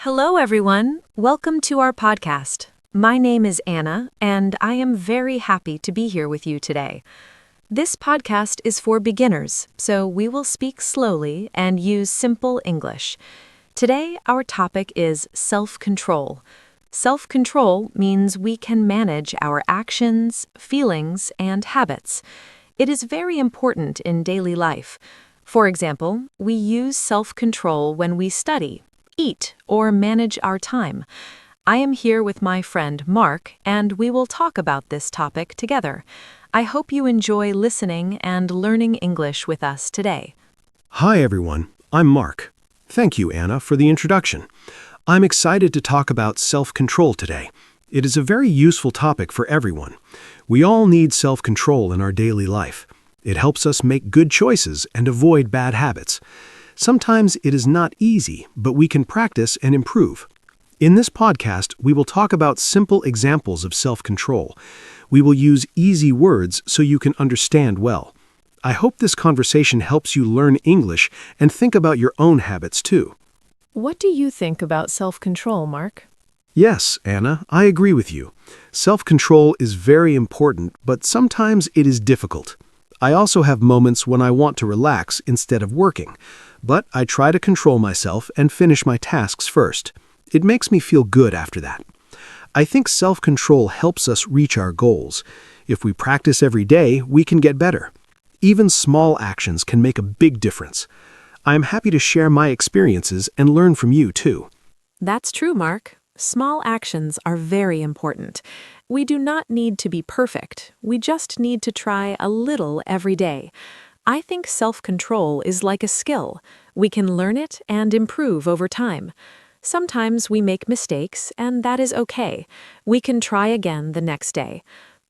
Hello, everyone. Welcome to our podcast. My name is Anna, and I am very happy to be here with you today. This podcast is for beginners, so we will speak slowly and use simple English. Today, our topic is self-control. Self-control means we can manage our actions, feelings, and habits. It is very important in daily life. For example, we use self-control when we study, eat, or manage our time. I am here with my friend Mark, and we will talk about this topic together. I hope you enjoy listening and learning English with us today. Hi everyone, I'm Mark. Thank you, Anna, for the introduction. I'm excited to talk about self-control today. It is a very useful topic for everyone. We all need self-control in our daily life. It helps us make good choices and avoid bad habits. Sometimes it is not easy, but we can practice and improve. In this podcast, we will talk about simple examples of self-control. We will use easy words so you can understand well. I hope this conversation helps you learn English and think about your own habits too. What do you think about self-control, Mark? Yes, Anna, I agree with you. Self-control is very important, but sometimes it is difficult. I also have moments when I want to relax instead of working, but I try to control myself and finish my tasks first. It makes me feel good after that. I think self-control helps us reach our goals. If we practice every day, we can get better. Even small actions can make a big difference. I am happy to share my experiences and learn from you too. That's true, Mark. Small actions are very important. We do not need to be perfect. We just need to try a little every day. I think self-control is like a skill. We can learn it and improve over time. Sometimes we make mistakes, and that is okay. We can try again the next day.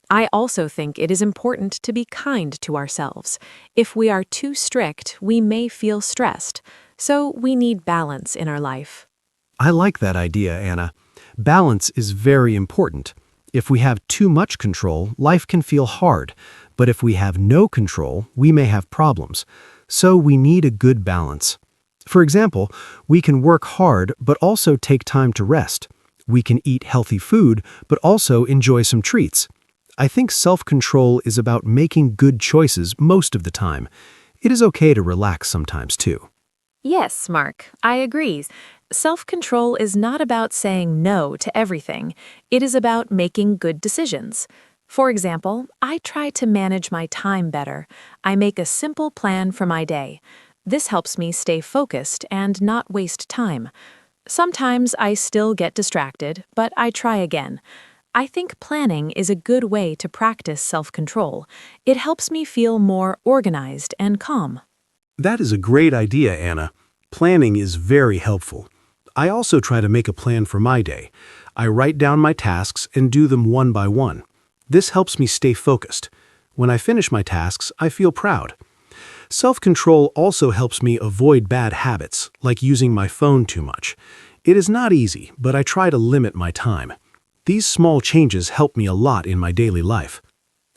I also think it is important to be kind to ourselves. If we are too strict, we may feel stressed. So we need balance in our life. I like that idea, Anna. Balance is very important. If we have too much control, life can feel hard. But if we have no control, we may have problems. So we need a good balance. For example, we can work hard but also take time to rest. We can eat healthy food but also enjoy some treats. I think self-control is about making good choices most of the time. It is okay to relax sometimes too. Yes, Mark, I agree. Self-control is not about saying no to everything. It is about making good decisions. For example, I try to manage my time better. I make a simple plan for my day. This helps me stay focused and not waste time. Sometimes I still get distracted, but I try again. I think planning is a good way to practice self-control. It helps me feel more organized and calm. That is a great idea, Anna. Planning is very helpful. I also try to make a plan for my day. I write down my tasks and do them one by one. This helps me stay focused. When I finish my tasks, I feel proud. Self-control also helps me avoid bad habits, like using my phone too much. It is not easy, but I try to limit my time. These small changes help me a lot in my daily life.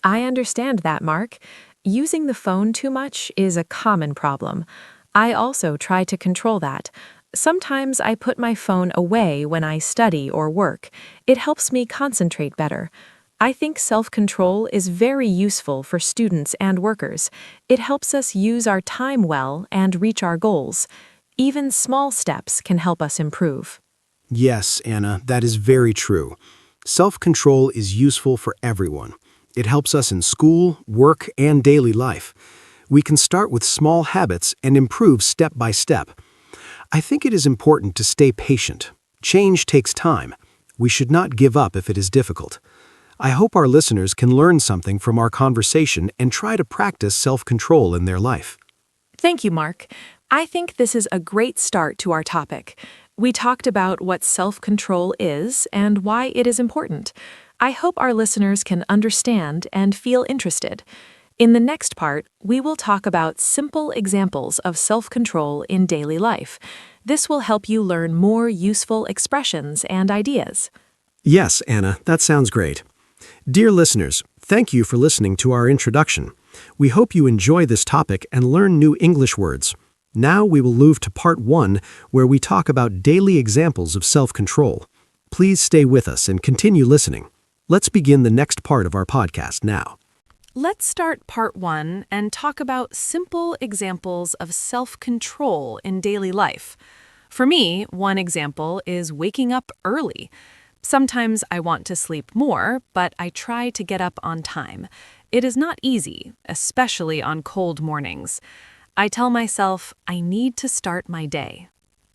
I understand that, Mark. Using the phone too much is a common problem. I also try to control that. Sometimes I put my phone away when I study or work. It helps me concentrate better. I think self-control is very useful for students and workers. It helps us use our time well and reach our goals. Even small steps can help us improve. Yes, Anna, that is very true. Self-control is useful for everyone. It helps us in school, work, and daily life. We can start with small habits and improve step by step. I think it is important to stay patient. Change takes time. We should not give up if it is difficult. I hope our listeners can learn something from our conversation and try to practice self-control in their life. Thank you, Mark. I think this is a great start to our topic. We talked about what self-control is and why it is important. I hope our listeners can understand and feel interested. In the next part, we will talk about simple examples of self-control in daily life. This will help you learn more useful expressions and ideas. Yes, Anna, that sounds great. Dear listeners, thank you for listening to our introduction. We hope you enjoy this topic and learn new English words. Now we will move to part 1, where we talk about daily examples of self-control. Please stay with us and continue listening. Let's begin the next part of our podcast now. Let's start part 1 and talk about simple examples of self-control in daily life. For me, one example is waking up early. Sometimes I want to sleep more, but I try to get up on time. It is not easy, especially on cold mornings. I tell myself I need to start my day.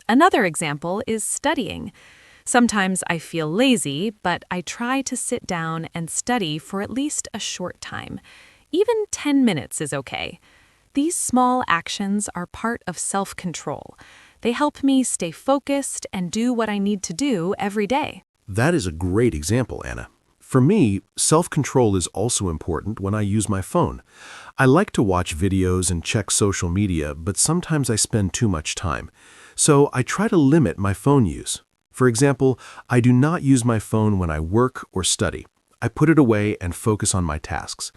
Another example is studying. Sometimes I feel lazy, but I try to sit down and study for at least a short time. Even 10 minutes is okay. These small actions are part of self-control. They help me stay focused and do what I need to do every day. That is a great example, Anna. For me, self-control is also important when I use my phone. I like to watch videos and check social media, but sometimes I spend too much time. So I try to limit my phone use. For example, I do not use my phone when I work or study. I put it away and focus on my tasks.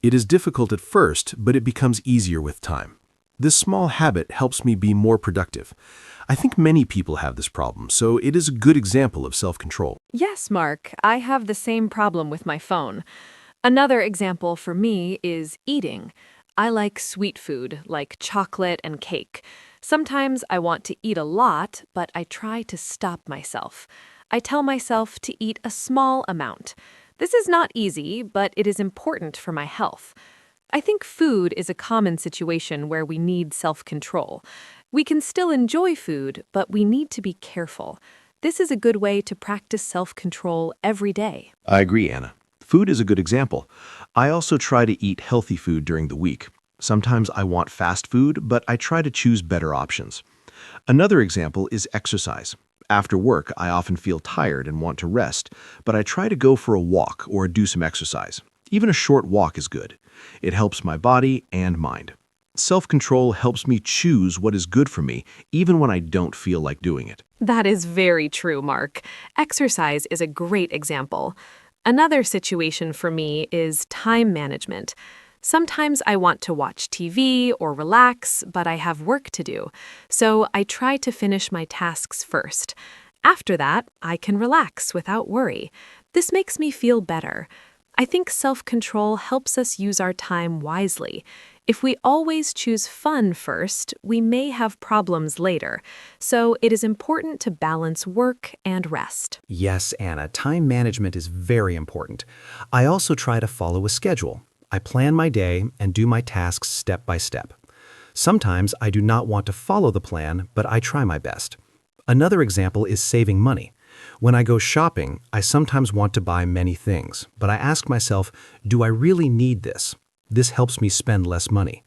It is difficult at first, but it becomes easier with time. This small habit helps me be more productive. I think many people have this problem, so it is a good example of self-control. Yes, Mark, I have the same problem with my phone. Another example for me is eating. I like sweet food, like chocolate and cake. Sometimes I want to eat a lot, but I try to stop myself. I tell myself to eat a small amount. This is not easy, but it is important for my health. I think food is a common situation where we need self-control. We can still enjoy food, but we need to be careful. This is a good way to practice self-control every day. I agree, Anna. Food is a good example. I also try to eat healthy food during the week. Sometimes I want fast food, but I try to choose better options. Another example is exercise. After work, I often feel tired and want to rest, but I try to go for a walk or do some exercise. Even a short walk is good. It helps my body and mind. Self-control helps me choose what is good for me, even when I don't feel like doing it. That is very true, Mark. Exercise is a great example. Another situation for me is time management. Sometimes I want to watch TV or relax, but I have work to do, so I try to finish my tasks first. After that, I can relax without worry. This makes me feel better. I think self-control helps us use our time wisely. If we always choose fun first, we may have problems later. So it is important to balance work and rest. Yes, Anna, time management is very important. I also try to follow a schedule. I plan my day and do my tasks step by step. Sometimes I do not want to follow the plan, but I try my best. Another example is saving money. When I go shopping, I sometimes want to buy many things, but I ask myself, do I really need this? This helps me spend less money.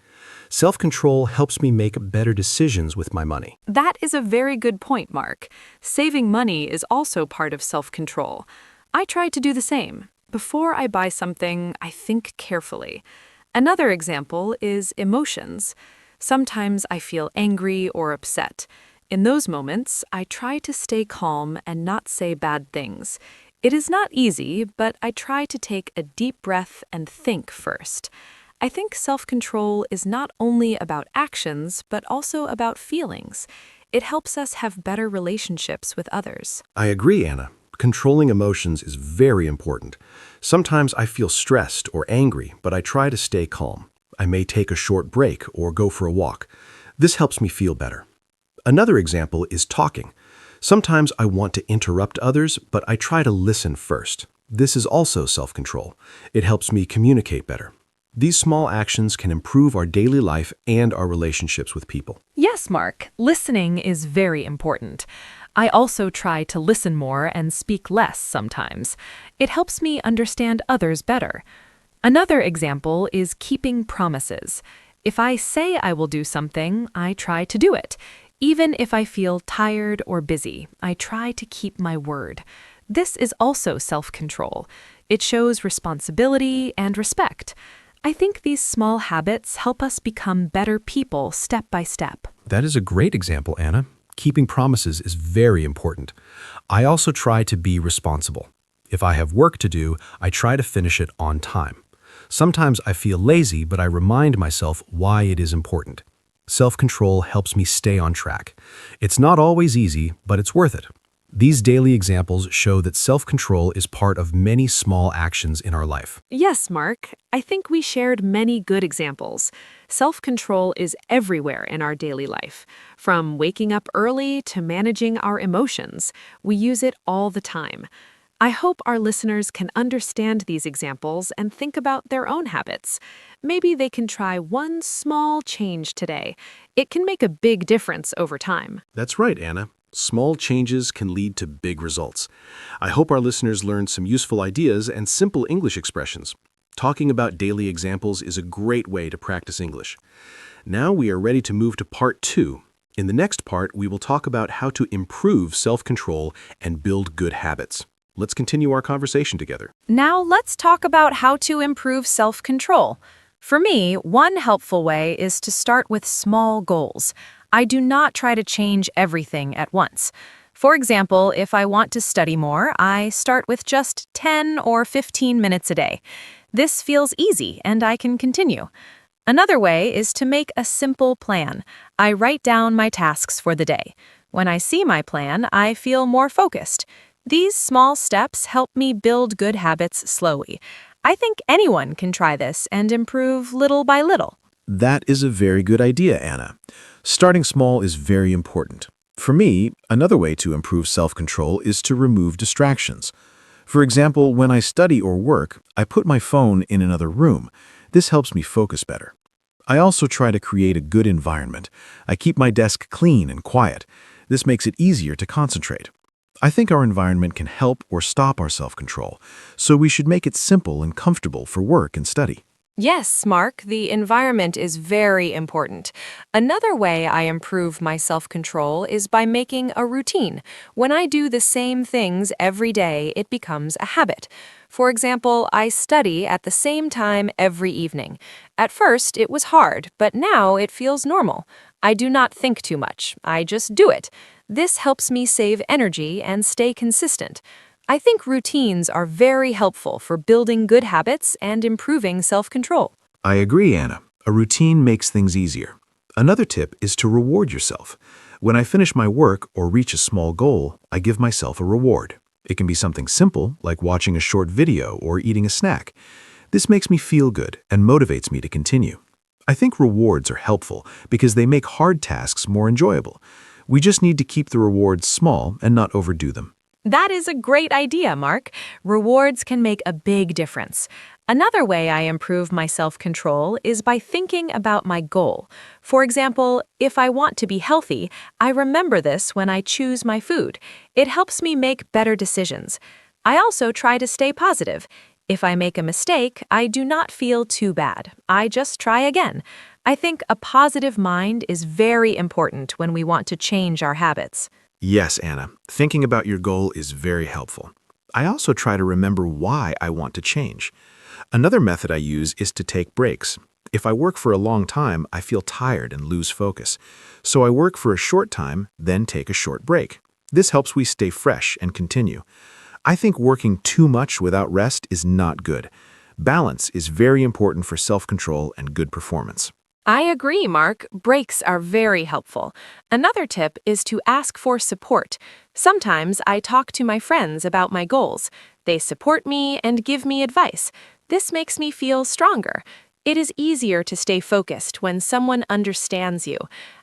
Self-control helps me make better decisions with my money. That is a very good point, Mark. Saving money is also part of self-control. I try to do the same. Before I buy something, I think carefully. Another example is emotions. Sometimes I feel angry or upset. In those moments, I try to stay calm and not say bad things. It is not easy, but I try to take a deep breath and think first. I think self-control is not only about actions, but also about feelings. It helps us have better relationships with others. I agree, Anna. Controlling emotions is very important. Sometimes I feel stressed or angry, but I try to stay calm. I may take a short break or go for a walk. This helps me feel better. Another example is talking. Sometimes I want to interrupt others, but I try to listen first. This is also self-control. It helps me communicate better. These small actions can improve our daily life and our relationships with people. Yes, Mark, listening is very important. I also try to listen more and speak less sometimes. It helps me understand others better. Another example is keeping promises. If I say I will do something, I try to do it. Even if I feel tired or busy, I try to keep my word. This is also self-control. It shows responsibility and respect. I think these small habits help us become better people step by step. That is a great example, Anna. Keeping promises is very important. I also try to be responsible. If I have work to do, I try to finish it on time. Sometimes I feel lazy, but I remind myself why it is important. Self-control helps me stay on track. It's not always easy, but it's worth it. These daily examples show that self-control is part of many small actions in our life. Yes, Mark. I think we shared many good examples. Self-control is everywhere in our daily life. From waking up early to managing our emotions, we use it all the time. I hope our listeners can understand these examples and think about their own habits. Maybe they can try one small change today. It can make a big difference over time. That's right, Anna. Small changes can lead to big results. I hope our listeners learned some useful ideas and simple English expressions. Talking about daily examples is a great way to practice English. Now we are ready to move to part 2. In the next part, we will talk about how to improve self-control and build good habits. Let's continue our conversation together. Now let's talk about how to improve self-control. For me, one helpful way is to start with small goals. I do not try to change everything at once. For example, if I want to study more, I start with just 10 or 15 minutes a day. This feels easy and I can continue. Another way is to make a simple plan. I write down my tasks for the day. When I see my plan, I feel more focused. These small steps help me build good habits slowly. I think anyone can try this and improve little by little. That is a very good idea, Anna. Starting small is very important. For me, another way to improve self-control is to remove distractions. For example, when I study or work, I put my phone in another room. This helps me focus better. I also try to create a good environment. I keep my desk clean and quiet. This makes it easier to concentrate. I think our environment can help or stop our self-control, so we should make it simple and comfortable for work and study. Yes, Mark, the environment is very important. Another way I improve my self-control is by making a routine. When I do the same things every day, it becomes a habit. For example, I study at the same time every evening. At first, it was hard, but now it feels normal. I do not think too much. I just do it. This helps me save energy and stay consistent. I think routines are very helpful for building good habits and improving self-control. I agree, Anna. A routine makes things easier. Another tip is to reward yourself. When I finish my work or reach a small goal, I give myself a reward. It can be something simple, like watching a short video or eating a snack. This makes me feel good and motivates me to continue. I think rewards are helpful because they make hard tasks more enjoyable. We just need to keep the rewards small and not overdo them. That is a great idea, Mark. Rewards can make a big difference. Another way I improve my self-control is by thinking about my goal. For example, if I want to be healthy, I remember this when I choose my food. It helps me make better decisions. I also try to stay positive. If I make a mistake, I do not feel too bad. I just try again. I think a positive mind is very important when we want to change our habits. Yes, Anna. Thinking about your goal is very helpful. I also try to remember why I want to change. Another method I use is to take breaks. If I work for a long time, I feel tired and lose focus. So I work for a short time, then take a short break. This helps we stay fresh and continue. I think working too much without rest is not good. Balance is very important for self-control and good performance. I agree, Mark. Breaks are very helpful. Another tip is to ask for support. Sometimes I talk to my friends about my goals. They support me and give me advice. This makes me feel stronger. It is easier to stay focused when someone understands you.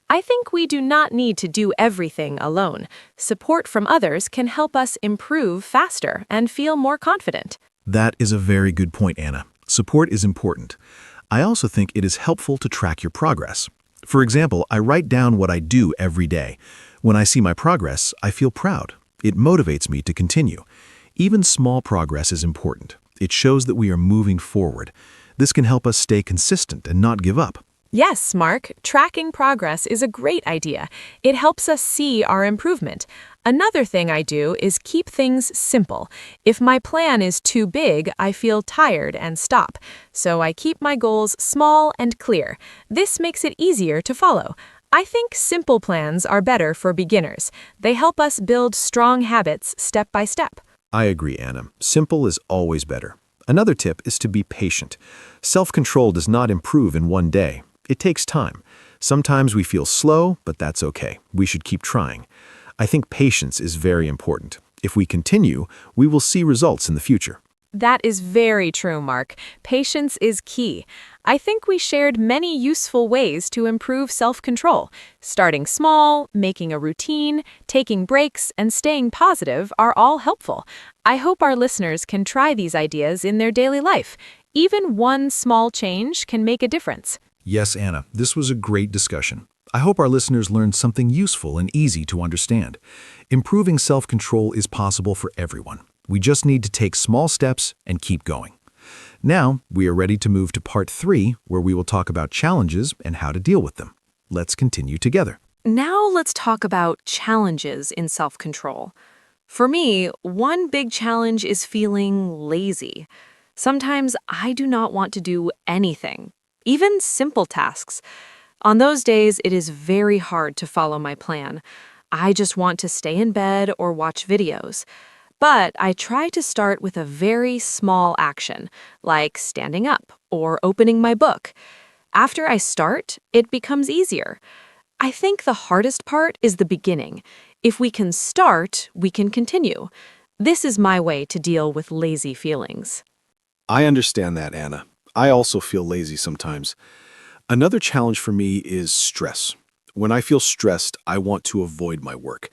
I think we do not need to do everything alone. Support from others can help us improve faster and feel more confident. That is a very good point, Anna. Support is important. I also think it is helpful to track your progress. For example, I write down what I do every day. When I see my progress, I feel proud. It motivates me to continue. Even small progress is important. It shows that we are moving forward. This can help us stay consistent and not give up. Yes, Mark, tracking progress is a great idea. It helps us see our improvement. Another thing I do is keep things simple. If my plan is too big, I feel tired and stop. So I keep my goals small and clear. This makes it easier to follow. I think simple plans are better for beginners. They help us build strong habits step by step. I agree, Anna. Simple is always better. Another tip is to be patient. Self-control does not improve in one day. It takes time. Sometimes we feel slow, but that's okay. We should keep trying. I think patience is very important. If we continue, we will see results in the future. That is very true, Mark. Patience is key. I think we shared many useful ways to improve self-control. Starting small, making a routine, taking breaks, and staying positive are all helpful. I hope our listeners can try these ideas in their daily life. Even one small change can make a difference. Yes, Anna, this was a great discussion. I hope our listeners learned something useful and easy to understand. Improving self-control is possible for everyone. We just need to take small steps and keep going. Now, we are ready to move to part 3, where we will talk about challenges and how to deal with them. Let's continue together. Now let's talk about challenges in self-control. For me, one big challenge is feeling lazy. Sometimes I do not want to do anything, even simple tasks. On those days, it is very hard to follow my plan. I just want to stay in bed or watch videos. But I try to start with a very small action, like standing up or opening my book. After I start, it becomes easier. I think the hardest part is the beginning. If we can start, we can continue. This is my way to deal with lazy feelings. I understand that, Anna. I also feel lazy sometimes. Another challenge for me is stress. When I feel stressed, I want to avoid my work.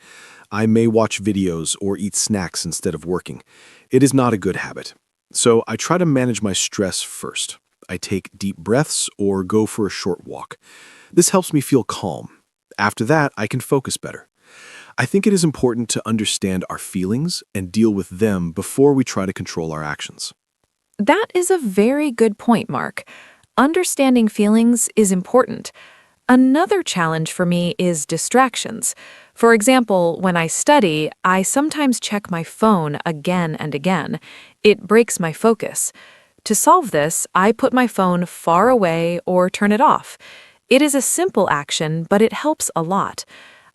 I may watch videos or eat snacks instead of working. It is not a good habit. So I try to manage my stress first. I take deep breaths or go for a short walk. This helps me feel calm. After that, I can focus better. I think it is important to understand our feelings and deal with them before we try to control our actions. That is a very good point, Mark. Understanding feelings is important. Another challenge for me is distractions. For example, when I study, I sometimes check my phone again and again. It breaks my focus. To solve this, I put my phone far away or turn it off. It is a simple action, but it helps a lot.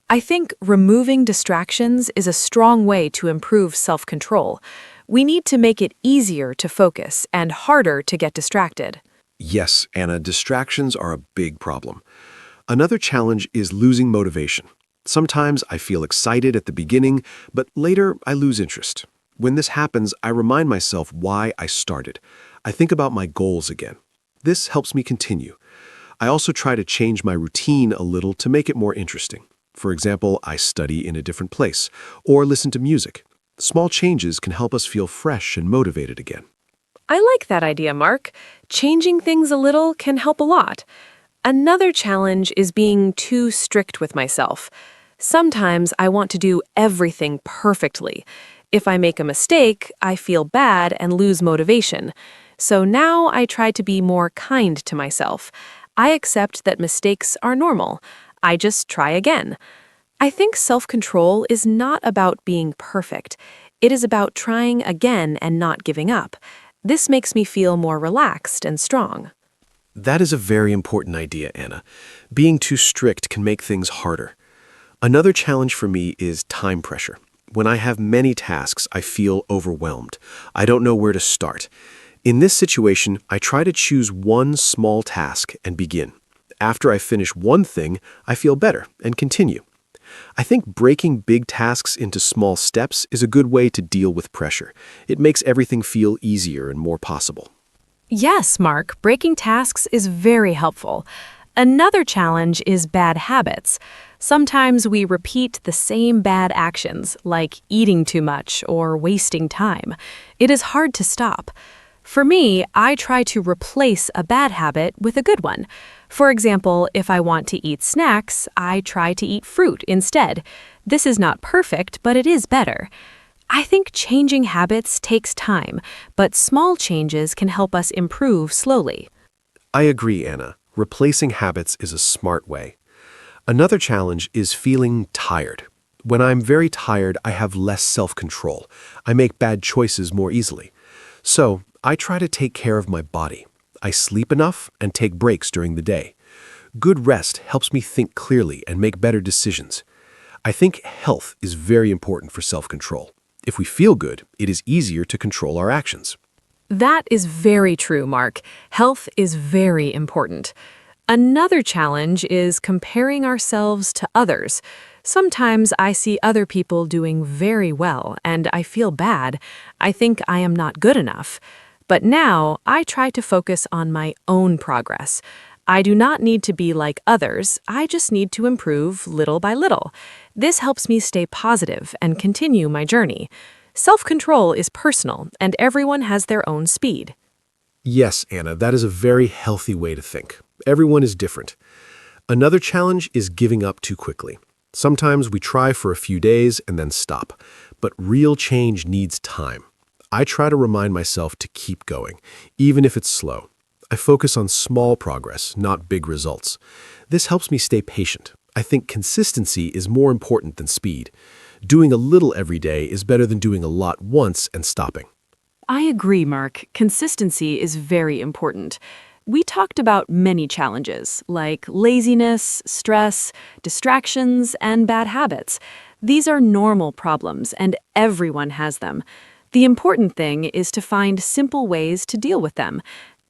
I think removing distractions is a strong way to improve self-control. We need to make it easier to focus and harder to get distracted. Yes, Anna, distractions are a big problem. Another challenge is losing motivation. Sometimes I feel excited at the beginning, but later I lose interest. When this happens, I remind myself why I started. I think about my goals again. This helps me continue. I also try to change my routine a little to make it more interesting. For example, I study in a different place or listen to music. Small changes can help us feel fresh and motivated again. I like that idea, Mark. Changing things a little can help a lot. Another challenge is being too strict with myself. Sometimes I want to do everything perfectly. If I make a mistake, I feel bad and lose motivation. So now I try to be more kind to myself. I accept that mistakes are normal. I just try again. I think self-control is not about being perfect. It is about trying again and not giving up. This makes me feel more relaxed and strong. That is a very important idea, Anna. Being too strict can make things harder. Another challenge for me is time pressure. When I have many tasks, I feel overwhelmed. I don't know where to start. In this situation, I try to choose one small task and begin. After I finish one thing, I feel better and continue. I think breaking big tasks into small steps is a good way to deal with pressure. It makes everything feel easier and more possible. Yes, Mark, breaking tasks is very helpful. Another challenge is bad habits. Sometimes we repeat the same bad actions, like eating too much or wasting time. It is hard to stop. For me, I try to replace a bad habit with a good one. For example, if I want to eat snacks, I try to eat fruit instead. This is not perfect, but it is better. I think changing habits takes time, but small changes can help us improve slowly. I agree, Anna. Replacing habits is a smart way. Another challenge is feeling tired. When I'm very tired, I have less self-control. I make bad choices more easily. So, I try to take care of my body. I sleep enough and take breaks during the day. Good rest helps me think clearly and make better decisions. I think health is very important for self-control. If we feel good, it is easier to control our actions. That is very true, Mark. Health is very important. Another challenge is comparing ourselves to others. Sometimes I see other people doing very well and I feel bad. I think I am not good enough. But now I try to focus on my own progress. I do not need to be like others, I just need to improve little by little. This helps me stay positive and continue my journey. Self-control is personal and everyone has their own speed. Yes, Anna, that is a very healthy way to think. Everyone is different. Another challenge is giving up too quickly. Sometimes we try for a few days and then stop, but real change needs time. I try to remind myself to keep going, even if it's slow. I focus on small progress, not big results. This helps me stay patient. I think consistency is more important than speed. Doing a little every day is better than doing a lot once and stopping. I agree, Mark. Consistency is very important. We talked about many challenges, like laziness, stress, distractions, and bad habits. These are normal problems, and everyone has them. The important thing is to find simple ways to deal with them.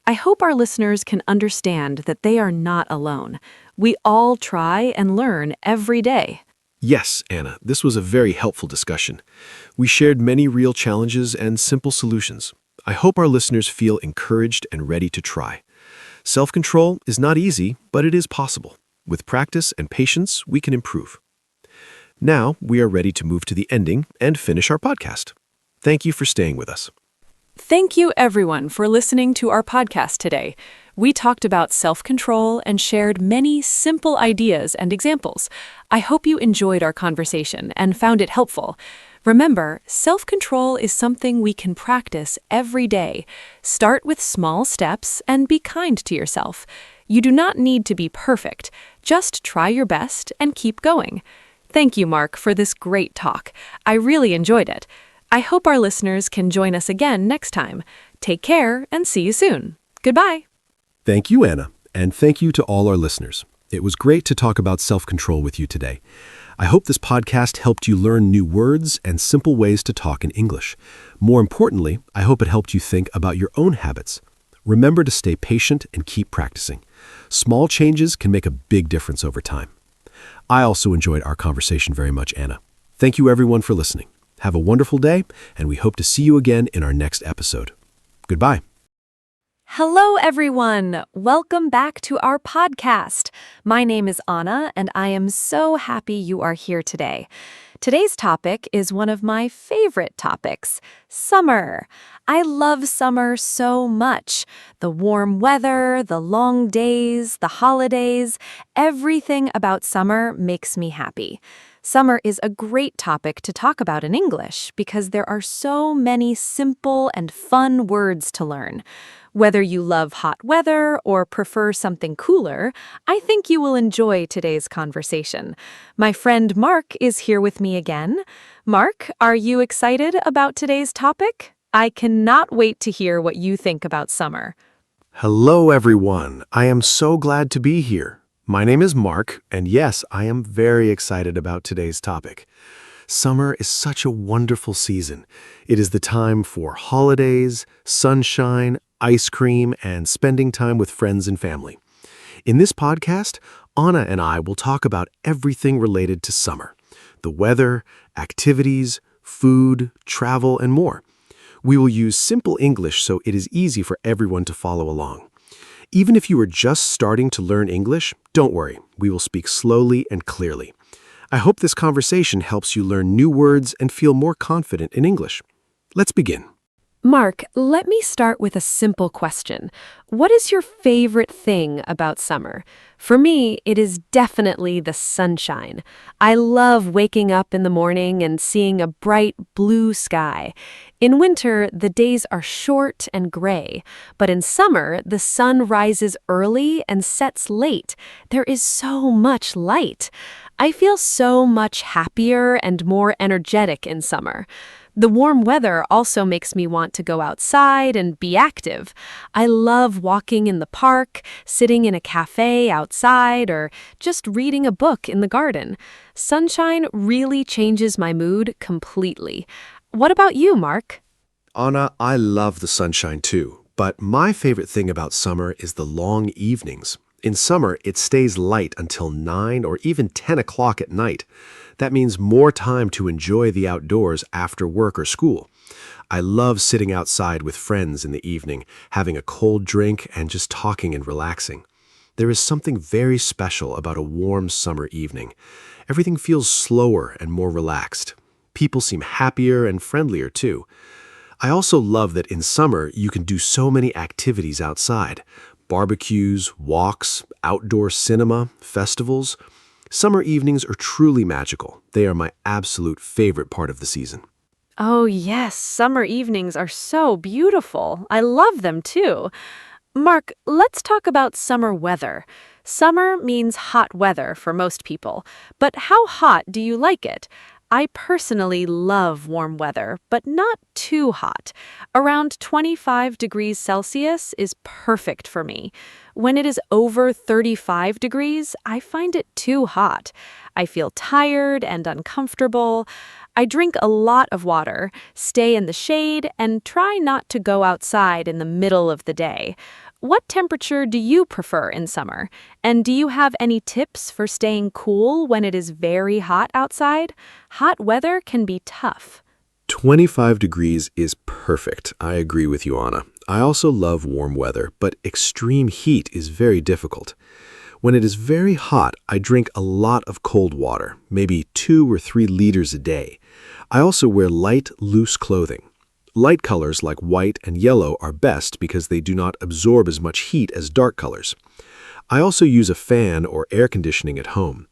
I hope our listeners can understand that they are not alone. We all try and learn every day. Yes, Anna, this was a very helpful discussion. We shared many real challenges and simple solutions. I hope our listeners feel encouraged and ready to try. Self-control is not easy, but it is possible. With practice and patience, we can improve. Now, we are ready to move to the ending and finish our podcast. Thank you for staying with us. Thank you, everyone, for listening to our podcast today. We talked about self-control and shared many simple ideas and examples. I hope you enjoyed our conversation and found it helpful. Remember, self-control is something we can practice every day. Start with small steps and be kind to yourself. You do not need to be perfect. Just try your best and keep going. Thank you, Mark, for this great talk. I really enjoyed it. I hope our listeners can join us again next time. Take care and see you soon. Goodbye. Thank you, Anna, and thank you to all our listeners. It was great to talk about self-control with you today. I hope this podcast helped you learn new words and simple ways to talk in English. More importantly, I hope it helped you think about your own habits. Remember to stay patient and keep practicing. Small changes can make a big difference over time. I also enjoyed our conversation very much, Anna. Thank you, everyone, for listening. Have a wonderful day, and we hope to see you again in our next episode. Goodbye. Hello, everyone. Welcome back to our podcast. My name is Anna, and I am so happy you are here today. Today's topic is one of my favorite topics, summer. I love summer so much. The warm weather, the long days, the holidays, everything about summer makes me happy. Summer is a great topic to talk about in English because there are so many simple and fun words to learn. Whether you love hot weather or prefer something cooler, I think you will enjoy today's conversation. My friend Mark is here with me again. Mark, are you excited about today's topic? I cannot wait to hear what you think about summer. Hello, everyone. I am so glad to be here. My name is Mark, and yes, I am very excited about today's topic. Summer is such a wonderful season. It is the time for holidays, sunshine, ice cream, and spending time with friends and family. In this podcast, Anna and I will talk about everything related to summer: the weather, activities, food, travel, and more. We will use simple English so it is easy for everyone to follow along. Even if you are just starting to learn English, don't worry, we will speak slowly and clearly. I hope this conversation helps you learn new words and feel more confident in English. Let's begin. Mark, let me start with a simple question. What is your favorite thing about summer? For me, it is definitely the sunshine. I love waking up in the morning and seeing a bright blue sky. In winter, the days are short and gray, but in summer, the sun rises early and sets late. There is so much light. I feel so much happier and more energetic in summer. The warm weather also makes me want to go outside and be active. I love walking in the park, sitting in a cafe outside, or just reading a book in the garden. Sunshine really changes my mood completely. What about you, Mark? Anna, I love the sunshine too, but my favorite thing about summer is the long evenings. In summer, it stays light until 9 or even 10 o'clock at night. That means more time to enjoy the outdoors after work or school. I love sitting outside with friends in the evening, having a cold drink and just talking and relaxing. There is something very special about a warm summer evening. Everything feels slower and more relaxed. People seem happier and friendlier too. I also love that in summer you can do so many activities outside. Barbecues, walks, outdoor cinema, festivals. Summer evenings are truly magical. They are my absolute favorite part of the season. Oh, yes, summer evenings are so beautiful. I love them too. Mark, let's talk about summer weather. Summer means hot weather for most people, but how hot do you like it? I personally love warm weather, but not too hot. Around 25 degrees Celsius is perfect for me. When it is over 35 degrees, I find it too hot. I feel tired and uncomfortable. I drink a lot of water, stay in the shade, and try not to go outside in the middle of the day. What temperature do you prefer in summer? And do you have any tips for staying cool when it is very hot outside? Hot weather can be tough. 25 degrees is perfect. I agree with you, Anna. I also love warm weather, but extreme heat is very difficult. When it is very hot, I drink a lot of cold water, maybe 2 or 3 liters a day. I also wear light, loose clothing. Light colors like white and yellow are best because they do not absorb as much heat as dark colors. I also use a fan or air conditioning at home.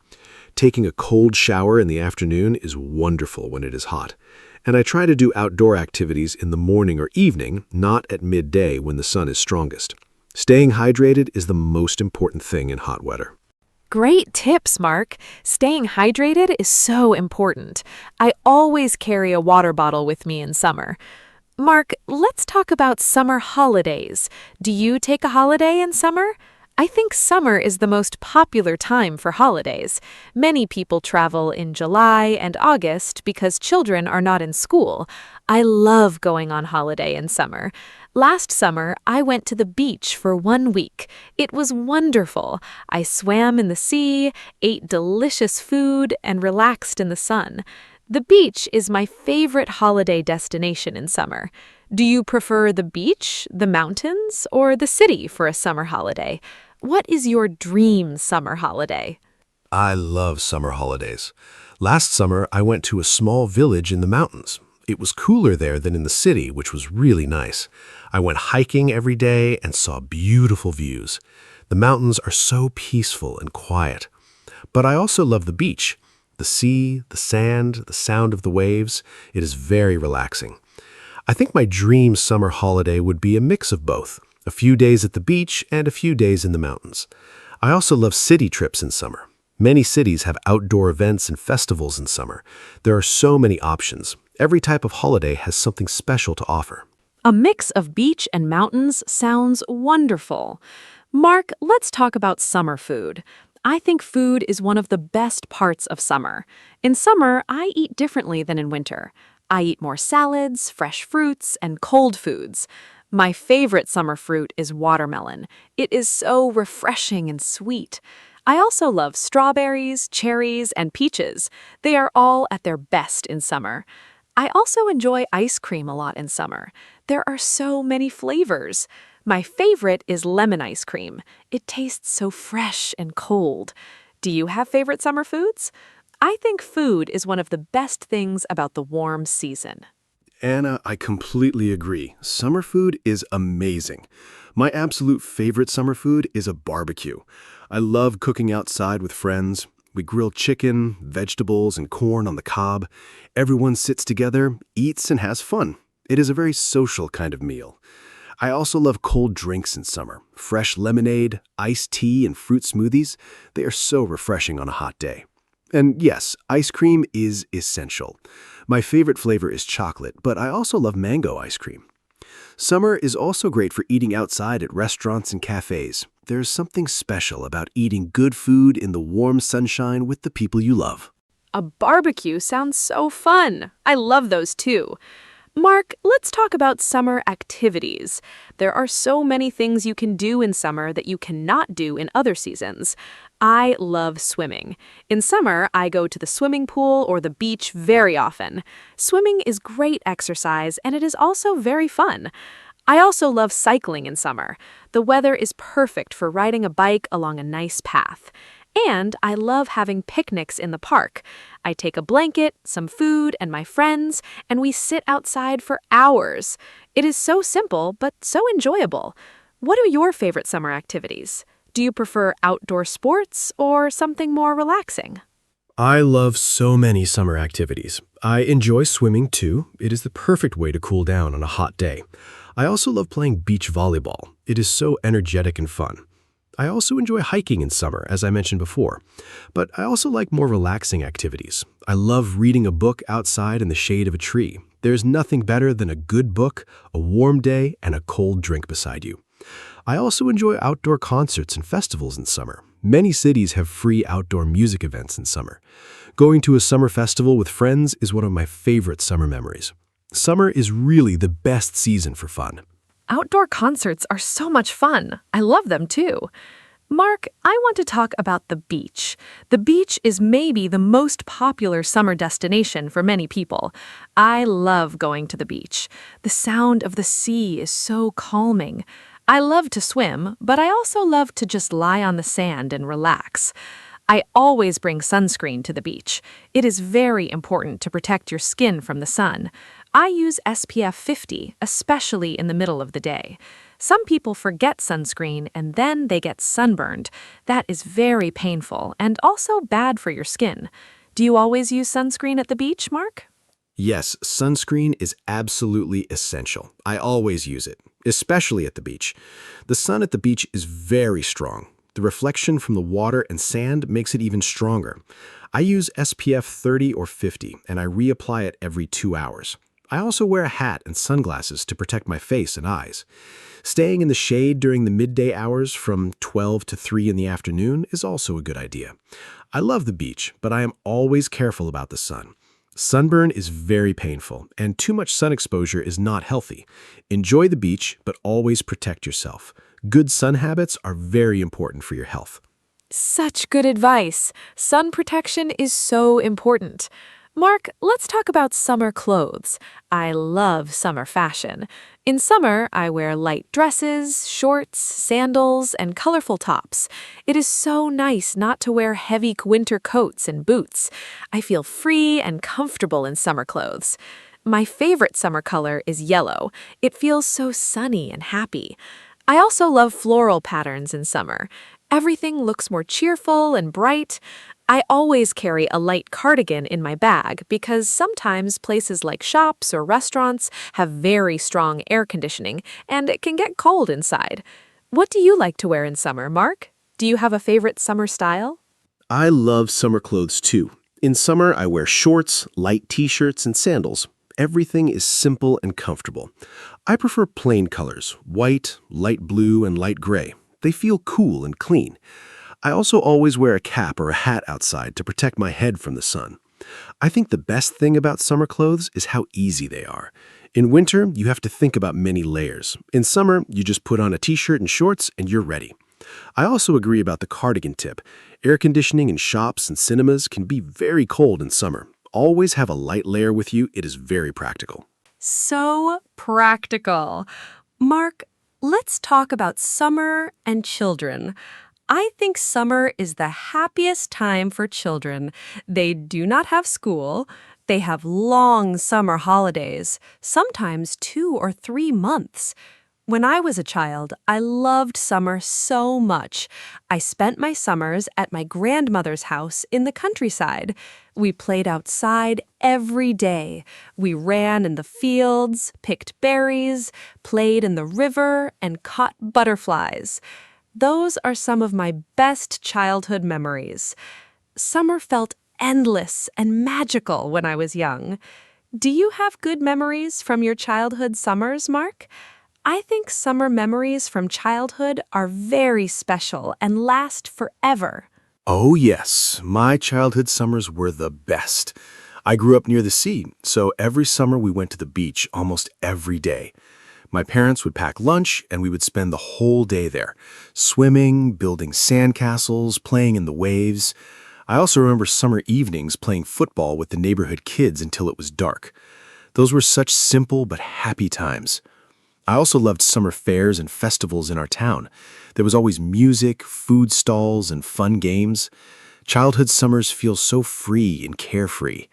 Taking a cold shower in the afternoon is wonderful when it is hot. And I try to do outdoor activities in the morning or evening, not at midday when the sun is strongest. Staying hydrated is the most important thing in hot weather. Great tips, Mark. Staying hydrated is so important. I always carry a water bottle with me in summer. Mark, let's talk about summer holidays. Do you take a holiday in summer? I think summer is the most popular time for holidays. Many people travel in July and August because children are not in school. I love going on holiday in summer. Last summer, I went to the beach for 1 week. It was wonderful. I swam in the sea, ate delicious food, and relaxed in the sun. The beach is my favorite holiday destination in summer. Do you prefer the beach, the mountains, or the city for a summer holiday? What is your dream summer holiday? I love summer holidays. Last summer, I went to a small village in the mountains. It was cooler there than in the city, which was really nice. I went hiking every day and saw beautiful views. The mountains are so peaceful and quiet. But I also love the beach. The sea, the sand, the sound of the waves. It is very relaxing. I think my dream summer holiday would be a mix of both. A few days at the beach and a few days in the mountains. I also love city trips in summer. Many cities have outdoor events and festivals in summer. There are so many options. Every type of holiday has something special to offer. A mix of beach and mountains sounds wonderful. Mark, let's talk about summer food. I think food is one of the best parts of summer. In summer, I eat differently than in winter. I eat more salads, fresh fruits, and cold foods. My favorite summer fruit is watermelon. It is so refreshing and sweet. I also love strawberries, cherries, and peaches. They are all at their best in summer. I also enjoy ice cream a lot in summer. There are so many flavors. My favorite is lemon ice cream. It tastes so fresh and cold. Do you have favorite summer foods? I think food is one of the best things about the warm season. Anna, I completely agree. Summer food is amazing. My absolute favorite summer food is a barbecue. I love cooking outside with friends. We grill chicken, vegetables, and corn on the cob. Everyone sits together, eats, and has fun. It is a very social kind of meal. I also love cold drinks in summer. Fresh lemonade, iced tea, and fruit smoothies. They are so refreshing on a hot day. And yes, ice cream is essential. My favorite flavor is chocolate, but I also love mango ice cream. Summer is also great for eating outside at restaurants and cafes. There's something special about eating good food in the warm sunshine with the people you love. A barbecue sounds so fun. I love those too. Mark, let's talk about summer activities. There are so many things you can do in summer that you cannot do in other seasons. I love swimming. In summer, I go to the swimming pool or the beach very often. Swimming is great exercise and it is also very fun. I also love cycling in summer. The weather is perfect for riding a bike along a nice path. And I love having picnics in the park. I take a blanket, some food, and my friends, and we sit outside for hours. It is so simple, but so enjoyable. What are your favorite summer activities? Do you prefer outdoor sports or something more relaxing? I love so many summer activities. I enjoy swimming too. It is the perfect way to cool down on a hot day. I also love playing beach volleyball. It is so energetic and fun. I also enjoy hiking in summer, as I mentioned before. But I also like more relaxing activities. I love reading a book outside in the shade of a tree. There's nothing better than a good book, a warm day, and a cold drink beside you. I also enjoy outdoor concerts and festivals in summer. Many cities have free outdoor music events in summer. Going to a summer festival with friends is one of my favorite summer memories. Summer is really the best season for fun. Outdoor concerts are so much fun. I love them too. Mark, I want to talk about the beach. The beach is maybe the most popular summer destination for many people. I love going to the beach. The sound of the sea is so calming. I love to swim, but I also love to just lie on the sand and relax. I always bring sunscreen to the beach. It is very important to protect your skin from the sun. I use SPF 50, especially in the middle of the day. Some people forget sunscreen and then they get sunburned. That is very painful and also bad for your skin. Do you always use sunscreen at the beach, Mark? Yes, sunscreen is absolutely essential. I always use it, especially at the beach. The sun at the beach is very strong. The reflection from the water and sand makes it even stronger. I use SPF 30 or 50, and I reapply it every 2 hours. I also wear a hat and sunglasses to protect my face and eyes. Staying in the shade during the midday hours from 12 to 3 in the afternoon is also a good idea. I love the beach, but I am always careful about the sun. Sunburn is very painful, and too much sun exposure is not healthy. Enjoy the beach, but always protect yourself. Good sun habits are very important for your health. Such good advice. Sun protection is so important. Mark, let's talk about summer clothes. I love summer fashion. In summer, I wear light dresses, shorts, sandals, and colorful tops. It is so nice not to wear heavy winter coats and boots. I feel free and comfortable in summer clothes. My favorite summer color is yellow. It feels so sunny and happy. I also love floral patterns in summer. Everything looks more cheerful and bright. I always carry a light cardigan in my bag because sometimes places like shops or restaurants have very strong air conditioning and it can get cold inside. What do you like to wear in summer, Mark? Do you have a favorite summer style? I love summer clothes too. In summer, I wear shorts, light t-shirts, and sandals. Everything is simple and comfortable. I prefer plain colors, white, light blue, and light gray. They feel cool and clean. I also always wear a cap or a hat outside to protect my head from the sun. I think the best thing about summer clothes is how easy they are. In winter, you have to think about many layers. In summer, you just put on a t-shirt and shorts and you're ready. I also agree about the cardigan tip. Air conditioning in shops and cinemas can be very cold in summer. Always have a light layer with you. It is very practical. So practical. Mark, let's talk about summer and children. I think summer is the happiest time for children. They do not have school. They have long summer holidays, sometimes 2 or 3 months. When I was a child, I loved summer so much. I spent my summers at my grandmother's house in the countryside. We played outside every day. We ran in the fields, picked berries, played in the river, and caught butterflies. Those are some of my best childhood memories. Summer felt endless and magical when I was young. Do you have good memories from your childhood summers, Mark? I think summer memories from childhood are very special and last forever. Oh yes, my childhood summers were the best. I grew up near the sea, so every summer we went to the beach almost every day. My parents would pack lunch and we would spend the whole day there, swimming, building sandcastles, playing in the waves. I also remember summer evenings playing football with the neighborhood kids until it was dark. Those were such simple but happy times. I also loved summer fairs and festivals in our town. There was always music, food stalls, and fun games. Childhood summers feel so free and carefree.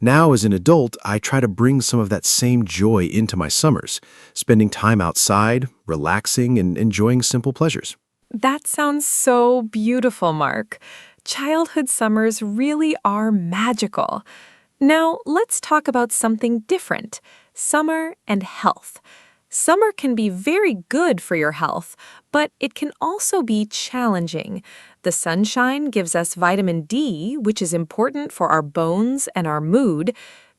Now, as an adult, I try to bring some of that same joy into my summers, spending time outside, relaxing, and enjoying simple pleasures. That sounds so beautiful, Mark. Childhood summers really are magical. Now, let's talk about something different: summer and health. Summer can be very good for your health, but it can also be challenging. The sunshine gives us vitamin D, which is important for our bones and our mood.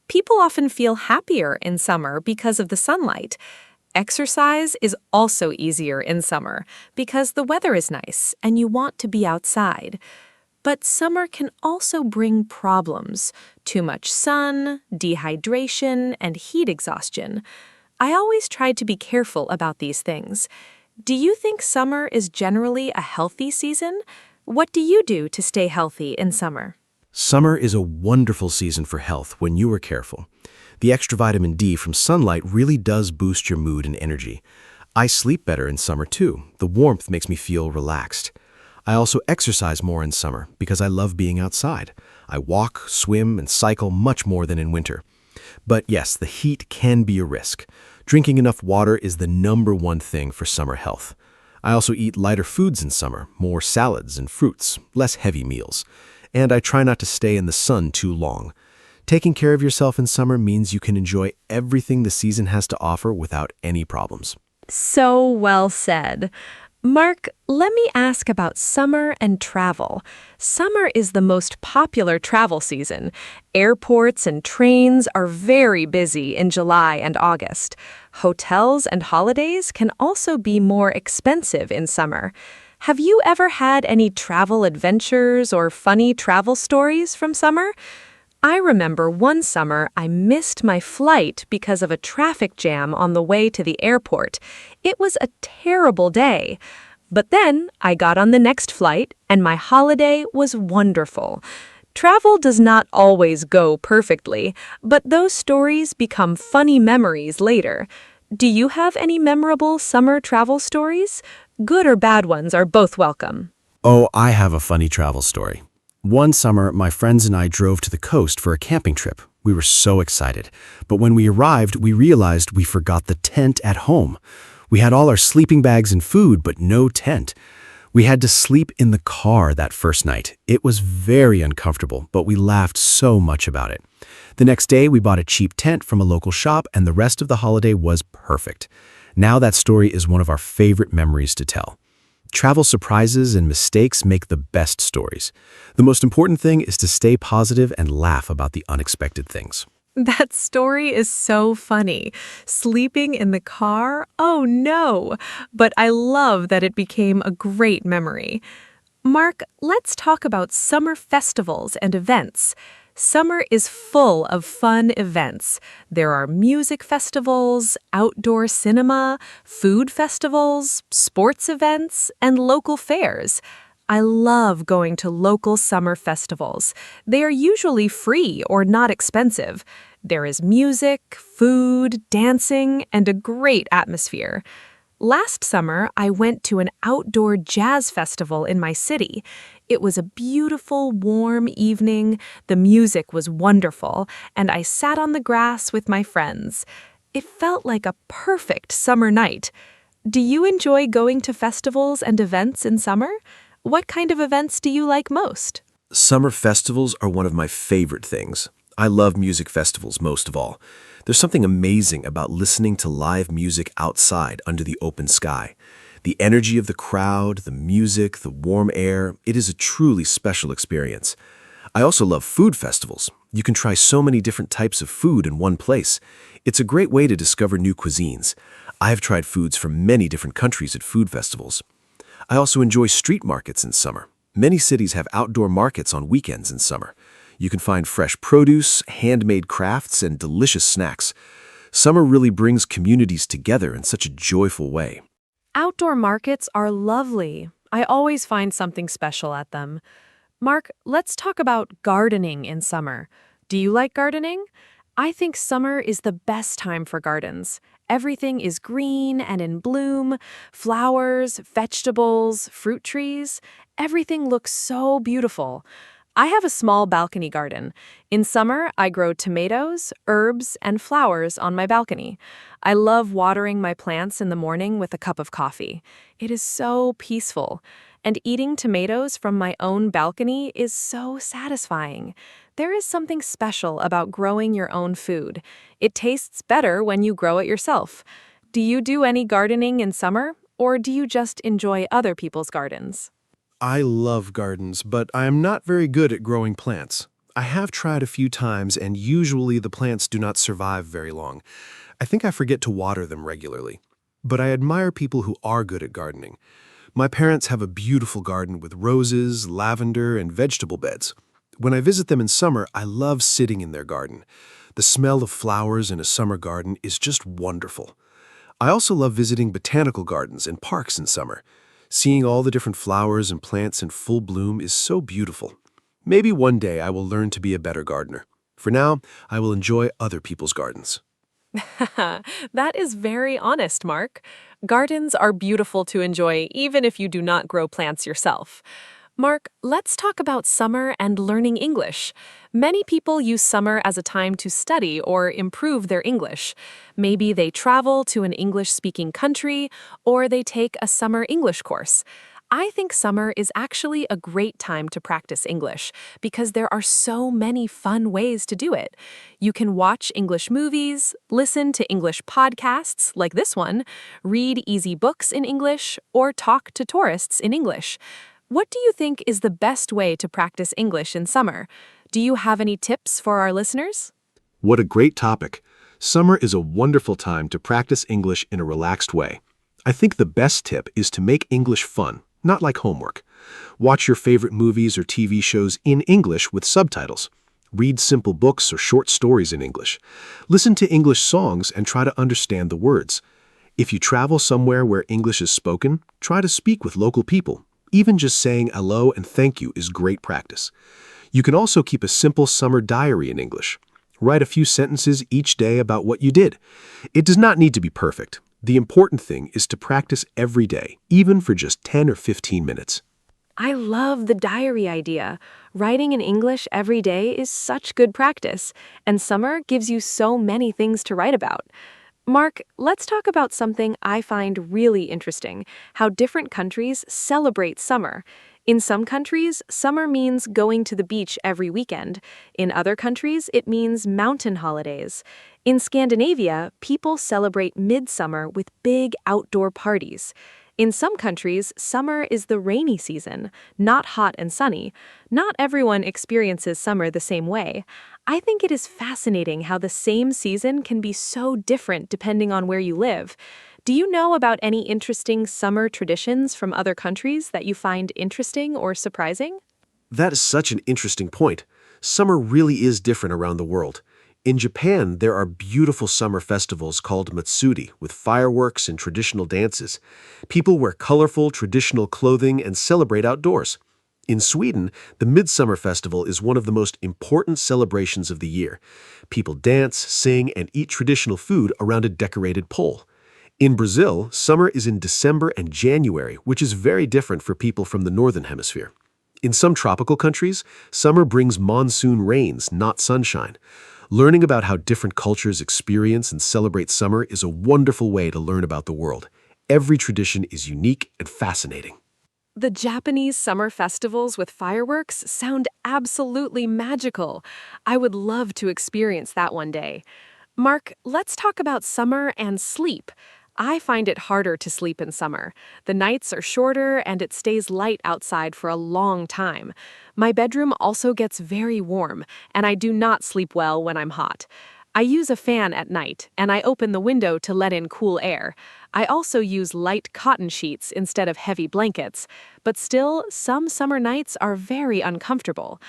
People often feel happier in summer because of the sunlight. Exercise is also easier in summer because the weather is nice and you want to be outside. But summer can also bring problems: too much sun, dehydration, and heat exhaustion. I always try to be careful about these things. Do you think summer is generally a healthy season? What do you do to stay healthy in summer? Summer is a wonderful season for health when you are careful. The extra vitamin D from sunlight really does boost your mood and energy. I sleep better in summer too. The warmth makes me feel relaxed. I also exercise more in summer because I love being outside. I walk, swim, and cycle much more than in winter. But yes, the heat can be a risk. Drinking enough water is the #1 thing for summer health. I also eat lighter foods in summer, more salads and fruits, less heavy meals. And I try not to stay in the sun too long. Taking care of yourself in summer means you can enjoy everything the season has to offer without any problems. So well said. Mark, let me ask about summer and travel. Summer is the most popular travel season. Airports and trains are very busy in July and August. Hotels and holidays can also be more expensive in summer. Have you ever had any travel adventures or funny travel stories from summer? I remember one summer I missed my flight because of a traffic jam on the way to the airport. It was a terrible day. But then I got on the next flight and my holiday was wonderful. Travel does not always go perfectly, but those stories become funny memories later. Do you have any memorable summer travel stories? Good or bad ones are both welcome. Oh, I have a funny travel story. One summer, my friends and I drove to the coast for a camping trip. We were so excited. But when we arrived, we realized we forgot the tent at home. We had all our sleeping bags and food, but no tent. We had to sleep in the car that first night. It was very uncomfortable, but we laughed so much about it. The next day, we bought a cheap tent from a local shop, and the rest of the holiday was perfect. Now that story is one of our favorite memories to tell. Travel surprises and mistakes make the best stories. The most important thing is to stay positive and laugh about the unexpected things. That story is so funny. Sleeping in the car? Oh no! But I love that it became a great memory. Mark, let's talk about summer festivals and events. Summer is full of fun events. There are music festivals, outdoor cinema, food festivals, sports events, and local fairs. I love going to local summer festivals. They are usually free or not expensive. There is music, food, dancing, and a great atmosphere. Last summer, I went to an outdoor jazz festival in my city. It was a beautiful, warm evening, the music was wonderful, and I sat on the grass with my friends. It felt like a perfect summer night. Do you enjoy going to festivals and events in summer? What kind of events do you like most? Summer festivals are one of my favorite things. I love music festivals most of all. There's something amazing about listening to live music outside under the open sky. The energy of the crowd, the music, the warm air, it is a truly special experience. I also love food festivals. You can try so many different types of food in one place. It's a great way to discover new cuisines. I've tried foods from many different countries at food festivals. I also enjoy street markets in summer. Many cities have outdoor markets on weekends in summer. You can find fresh produce, handmade crafts, and delicious snacks. Summer really brings communities together in such a joyful way. Outdoor markets are lovely. I always find something special at them. Mark, let's talk about gardening in summer. Do you like gardening? I think summer is the best time for gardens. Everything is green and in bloom, flowers, vegetables, fruit trees. Everything looks so beautiful. I have a small balcony garden. In summer, I grow tomatoes, herbs, and flowers on my balcony. I love watering my plants in the morning with a cup of coffee. It is so peaceful. And eating tomatoes from my own balcony is so satisfying. There is something special about growing your own food. It tastes better when you grow it yourself. Do you do any gardening in summer, or do you just enjoy other people's gardens? I love gardens, but I am not very good at growing plants. I have tried a few times, and usually the plants do not survive very long. I think I forget to water them regularly. But I admire people who are good at gardening. My parents have a beautiful garden with roses, lavender, and vegetable beds. When I visit them in summer, I love sitting in their garden. The smell of flowers in a summer garden is just wonderful. I also love visiting botanical gardens and parks in summer. Seeing all the different flowers and plants in full bloom is so beautiful. Maybe one day I will learn to be a better gardener. For now, I will enjoy other people's gardens. That is very honest, Mark. Gardens are beautiful to enjoy even if you do not grow plants yourself. Mark, let's talk about summer and learning English. Many people use summer as a time to study or improve their English. Maybe they travel to an English-speaking country, or they take a summer English course. I think summer is actually a great time to practice English because there are so many fun ways to do it. You can watch English movies, listen to English podcasts like this one, read easy books in English, or talk to tourists in English. What do you think is the best way to practice English in summer? Do you have any tips for our listeners? What a great topic. Summer is a wonderful time to practice English in a relaxed way. I think the best tip is to make English fun, not like homework. Watch your favorite movies or TV shows in English with subtitles. Read simple books or short stories in English. Listen to English songs and try to understand the words. If you travel somewhere where English is spoken, try to speak with local people. Even just saying hello and thank you is great practice. You can also keep a simple summer diary in English. Write a few sentences each day about what you did. It does not need to be perfect. The important thing is to practice every day, even for just 10 or 15 minutes. I love the diary idea. Writing in English every day is such good practice, and summer gives you so many things to write about. Mark, let's talk about something I find really interesting, how different countries celebrate summer. In some countries, summer means going to the beach every weekend. In other countries, it means mountain holidays. In Scandinavia, people celebrate midsummer with big outdoor parties. In some countries, summer is the rainy season, not hot and sunny. Not everyone experiences summer the same way. I think it is fascinating how the same season can be so different depending on where you live. Do you know about any interesting summer traditions from other countries that you find interesting or surprising? That is such an interesting point. Summer really is different around the world. In Japan, there are beautiful summer festivals called Matsuri with fireworks and traditional dances. People wear colorful, traditional clothing and celebrate outdoors. In Sweden, the Midsummer Festival is one of the most important celebrations of the year. People dance, sing, and eat traditional food around a decorated pole. In Brazil, summer is in December and January, which is very different for people from the Northern Hemisphere. In some tropical countries, summer brings monsoon rains, not sunshine. Learning about how different cultures experience and celebrate summer is a wonderful way to learn about the world. Every tradition is unique and fascinating. The Japanese summer festivals with fireworks sound absolutely magical. I would love to experience that one day. Mark, let's talk about summer and sleep. I find it harder to sleep in summer. The nights are shorter and it stays light outside for a long time. My bedroom also gets very warm, and I do not sleep well when I'm hot. I use a fan at night, and I open the window to let in cool air. I also use light cotton sheets instead of heavy blankets, but still, some summer nights are very uncomfortable.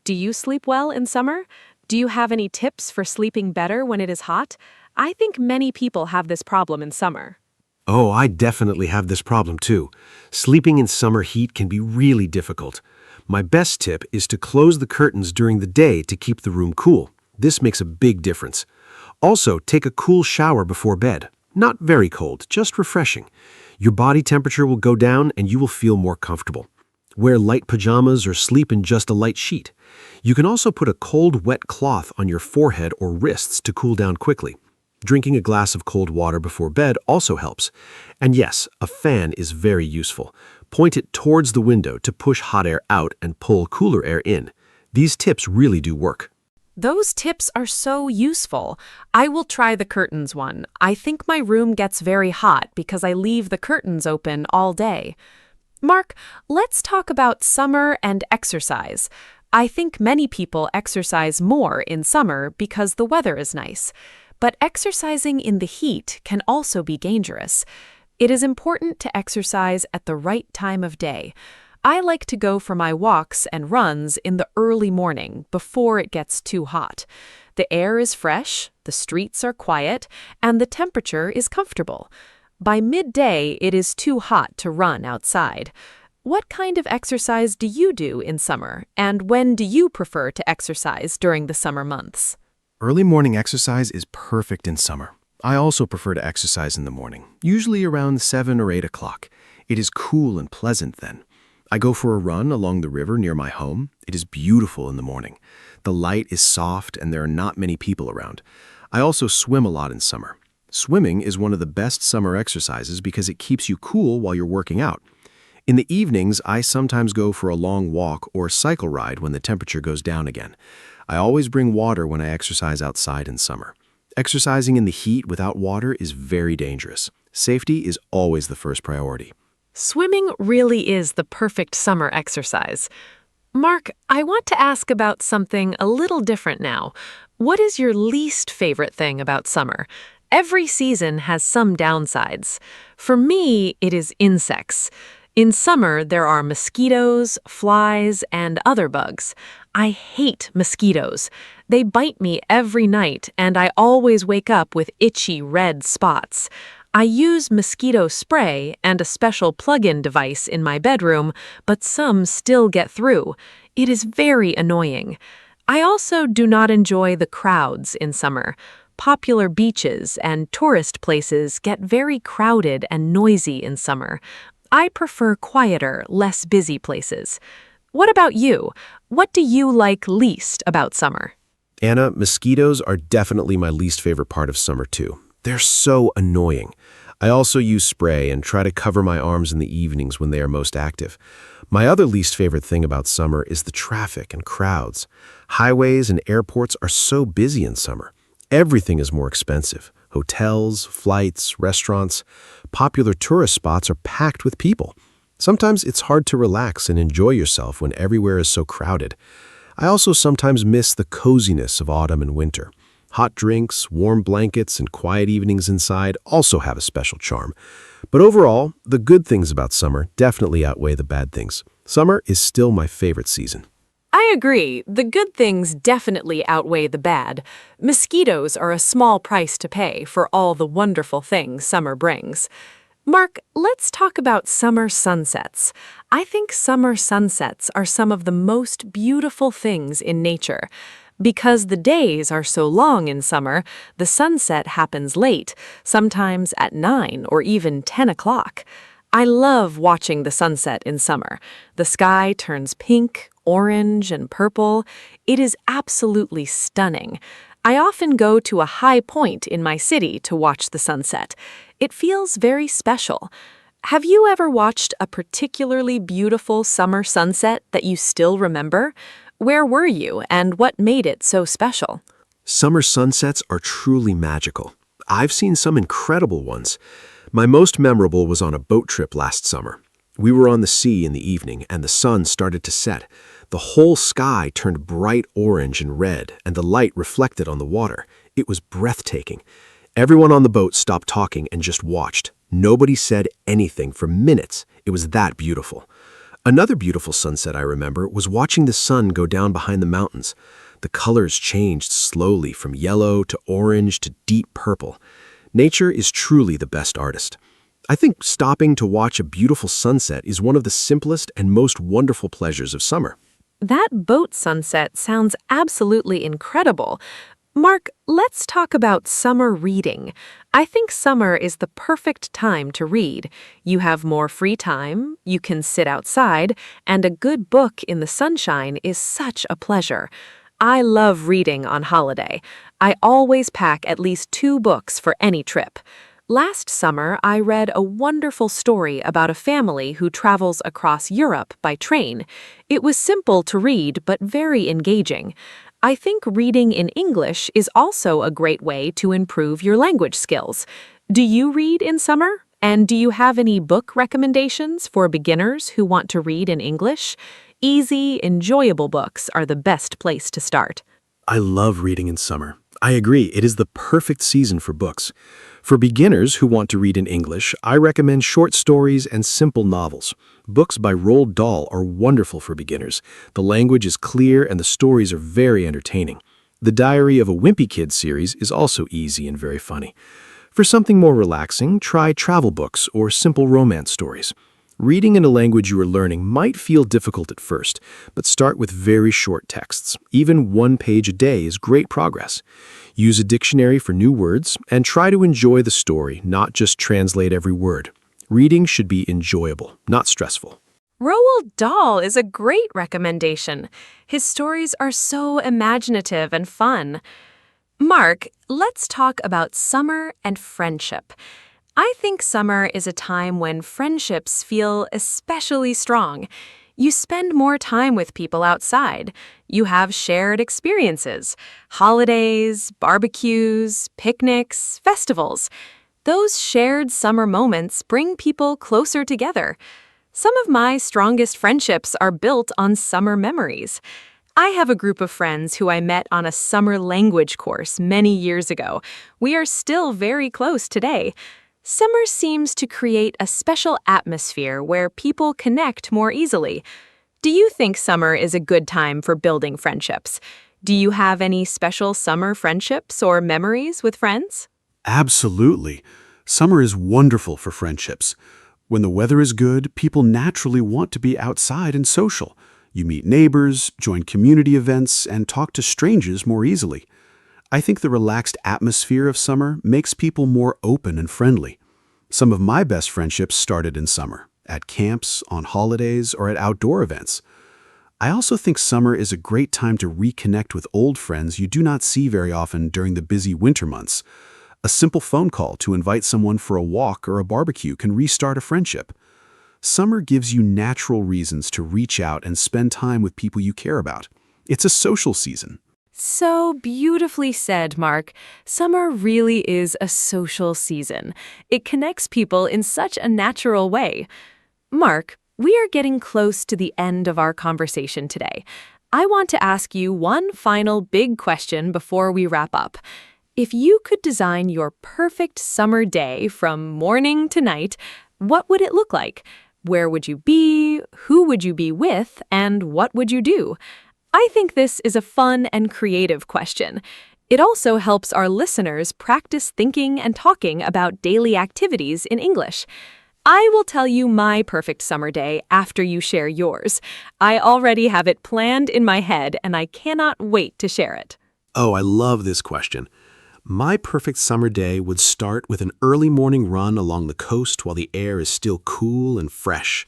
Do you sleep well in summer? Do you have any tips for sleeping better when it is hot? I think many people have this problem in summer. Oh, I definitely have this problem too. Sleeping in summer heat can be really difficult. My best tip is to close the curtains during the day to keep the room cool. This makes a big difference. Also, take a cool shower before bed. Not very cold, just refreshing. Your body temperature will go down and you will feel more comfortable. Wear light pajamas or sleep in just a light sheet. You can also put a cold, wet cloth on your forehead or wrists to cool down quickly. Drinking a glass of cold water before bed also helps. And yes, a fan is very useful. Point it towards the window to push hot air out and pull cooler air in. These tips really do work. Those tips are so useful. I will try the curtains one. I think my room gets very hot because I leave the curtains open all day. Mark, let's talk about summer and exercise. I think many people exercise more in summer because the weather is nice. But exercising in the heat can also be dangerous. It is important to exercise at the right time of day. I like to go for my walks and runs in the early morning before it gets too hot. The air is fresh, the streets are quiet, and the temperature is comfortable. By midday, it is too hot to run outside. What kind of exercise do you do in summer, and when do you prefer to exercise during the summer months? Early morning exercise is perfect in summer. I also prefer to exercise in the morning, usually around 7 or 8 o'clock. It is cool and pleasant then. I go for a run along the river near my home. It is beautiful in the morning. The light is soft and there are not many people around. I also swim a lot in summer. Swimming is one of the best summer exercises because it keeps you cool while you're working out. In the evenings, I sometimes go for a long walk or cycle ride when the temperature goes down again. I always bring water when I exercise outside in summer. Exercising in the heat without water is very dangerous. Safety is always the first priority. Swimming really is the perfect summer exercise. Mark, I want to ask about something a little different now. What is your least favorite thing about summer? Every season has some downsides. For me, it is insects. In summer, there are mosquitoes, flies, and other bugs. I hate mosquitoes. They bite me every night, and I always wake up with itchy red spots. I use mosquito spray and a special plug-in device in my bedroom, but some still get through. It is very annoying. I also do not enjoy the crowds in summer. Popular beaches and tourist places get very crowded and noisy in summer. I prefer quieter, less busy places. What about you? What do you like least about summer? Anna, mosquitoes are definitely my least favorite part of summer too. They're so annoying. I also use spray and try to cover my arms in the evenings when they are most active. My other least favorite thing about summer is the traffic and crowds. Highways and airports are so busy in summer. Everything is more expensive. Hotels, flights, restaurants, popular tourist spots are packed with people. Sometimes it's hard to relax and enjoy yourself when everywhere is so crowded. I also sometimes miss the coziness of autumn and winter. Hot drinks, warm blankets, and quiet evenings inside also have a special charm. But overall, the good things about summer definitely outweigh the bad things. Summer is still my favorite season. I agree. The good things definitely outweigh the bad. Mosquitoes are a small price to pay for all the wonderful things summer brings. Mark, let's talk about summer sunsets. I think summer sunsets are some of the most beautiful things in nature. Because the days are so long in summer, the sunset happens late, sometimes at 9 or even 10 o'clock. I love watching the sunset in summer. The sky turns pink, orange, and purple. It is absolutely stunning. I often go to a high point in my city to watch the sunset. It feels very special. Have you ever watched a particularly beautiful summer sunset that you still remember? Where were you, and what made it so special? Summer sunsets are truly magical. I've seen some incredible ones. My most memorable was on a boat trip last summer. We were on the sea in the evening, and the sun started to set. The whole sky turned bright orange and red, and the light reflected on the water. It was breathtaking. Everyone on the boat stopped talking and just watched. Nobody said anything for minutes. It was that beautiful. Another beautiful sunset I remember was watching the sun go down behind the mountains. The colors changed slowly from yellow to orange to deep purple. Nature is truly the best artist. I think stopping to watch a beautiful sunset is one of the simplest and most wonderful pleasures of summer. That boat sunset sounds absolutely incredible. Mark, let's talk about summer reading. I think summer is the perfect time to read. You have more free time, you can sit outside, and a good book in the sunshine is such a pleasure. I love reading on holiday. I always pack at least 2 books for any trip. Last summer, I read a wonderful story about a family who travels across Europe by train. It was simple to read, but very engaging. I think reading in English is also a great way to improve your language skills. Do you read in summer? And do you have any book recommendations for beginners who want to read in English? Easy, enjoyable books are the best place to start. I love reading in summer. I agree, it is the perfect season for books. For beginners who want to read in English, I recommend short stories and simple novels. Books by Roald Dahl are wonderful for beginners. The language is clear and the stories are very entertaining. The Diary of a Wimpy Kid series is also easy and very funny. For something more relaxing, try travel books or simple romance stories. Reading in a language you are learning might feel difficult at first, but start with very short texts. Even 1 page a day is great progress. Use a dictionary for new words and try to enjoy the story, not just translate every word. Reading should be enjoyable, not stressful. Roald Dahl is a great recommendation. His stories are so imaginative and fun. Mark, let's talk about summer and friendship. I think summer is a time when friendships feel especially strong. You spend more time with people outside. You have shared experiences, holidays, barbecues, picnics, festivals. Those shared summer moments bring people closer together. Some of my strongest friendships are built on summer memories. I have a group of friends who I met on a summer language course many years ago. We are still very close today. Summer seems to create a special atmosphere where people connect more easily. Do you think summer is a good time for building friendships? Do you have any special summer friendships or memories with friends? Absolutely. Summer is wonderful for friendships. When the weather is good, people naturally want to be outside and social. You meet neighbors, join community events, and talk to strangers more easily. I think the relaxed atmosphere of summer makes people more open and friendly. Some of my best friendships started in summer, at camps, on holidays, or at outdoor events. I also think summer is a great time to reconnect with old friends you do not see very often during the busy winter months. A simple phone call to invite someone for a walk or a barbecue can restart a friendship. Summer gives you natural reasons to reach out and spend time with people you care about. It's a social season. So beautifully said, Mark. Summer really is a social season. It connects people in such a natural way. Mark, we are getting close to the end of our conversation today. I want to ask you one final big question before we wrap up. If you could design your perfect summer day from morning to night, what would it look like? Where would you be? Who would you be with? And what would you do? I think this is a fun and creative question. It also helps our listeners practice thinking and talking about daily activities in English. I will tell you my perfect summer day after you share yours. I already have it planned in my head, and I cannot wait to share it. Oh, I love this question. My perfect summer day would start with an early morning run along the coast while the air is still cool and fresh.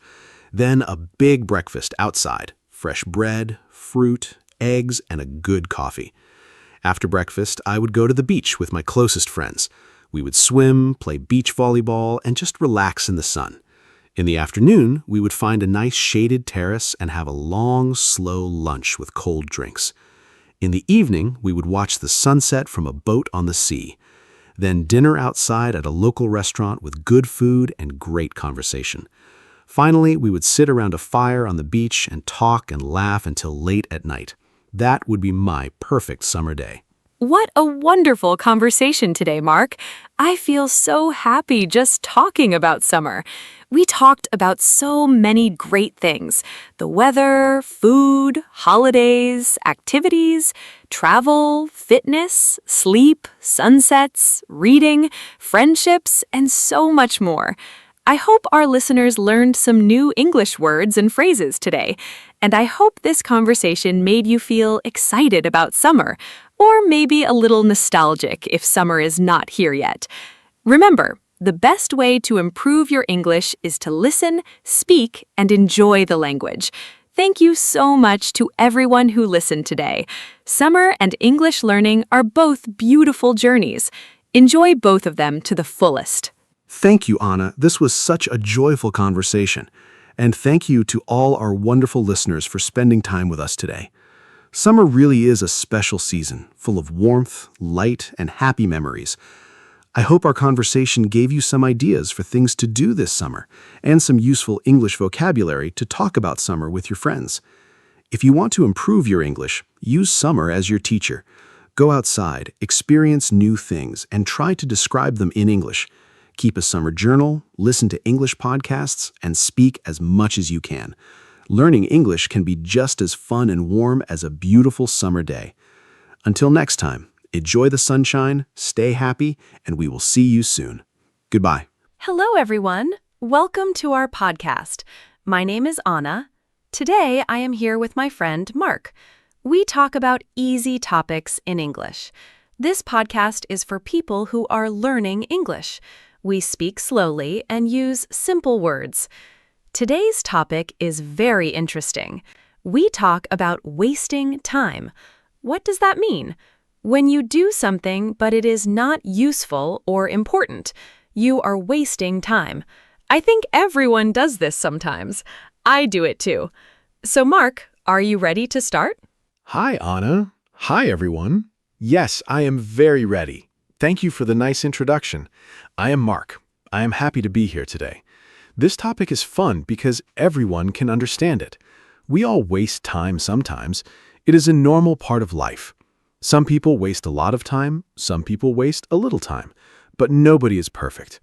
Then a big breakfast outside, fresh bread, fruit, eggs, and a good coffee. After breakfast, I would go to the beach with my closest friends. We would swim, play beach volleyball, and just relax in the sun. In the afternoon, we would find a nice shaded terrace and have a long, slow lunch with cold drinks. In the evening, we would watch the sunset from a boat on the sea. Then dinner outside at a local restaurant with good food and great conversation. Finally, we would sit around a fire on the beach and talk and laugh until late at night. That would be my perfect summer day. What a wonderful conversation today, Mark. I feel so happy just talking about summer. We talked about so many great things: the weather, food, holidays, activities, travel, fitness, sleep, sunsets, reading, friendships, and so much more. I hope our listeners learned some new English words and phrases today, and I hope this conversation made you feel excited about summer, or maybe a little nostalgic if summer is not here yet. Remember, the best way to improve your English is to listen, speak, and enjoy the language. Thank you so much to everyone who listened today. Summer and English learning are both beautiful journeys. Enjoy both of them to the fullest. Thank you, Anna. This was such a joyful conversation. And thank you to all our wonderful listeners for spending time with us today. Summer really is a special season, full of warmth, light, and happy memories. I hope our conversation gave you some ideas for things to do this summer and some useful English vocabulary to talk about summer with your friends. If you want to improve your English, use summer as your teacher. Go outside, experience new things, and try to describe them in English. Keep a summer journal, listen to English podcasts, and speak as much as you can. Learning English can be just as fun and warm as a beautiful summer day. Until next time, enjoy the sunshine, stay happy, and we will see you soon. Goodbye. Hello, everyone. Welcome to our podcast. My name is Anna. Today, I am here with my friend Mark. We talk about easy topics in English. This podcast is for people who are learning English. We speak slowly and use simple words. Today's topic is very interesting. We talk about wasting time. What does that mean? When you do something but it is not useful or important, you are wasting time. I think everyone does this sometimes. I do it too. So Mark, are you ready to start? Hi, Anna. Hi, everyone. Yes, I am very ready. Thank you for the nice introduction. I am Mark. I am happy to be here today. This topic is fun because everyone can understand it. We all waste time sometimes. It is a normal part of life. Some people waste a lot of time, some people waste a little time, but nobody is perfect.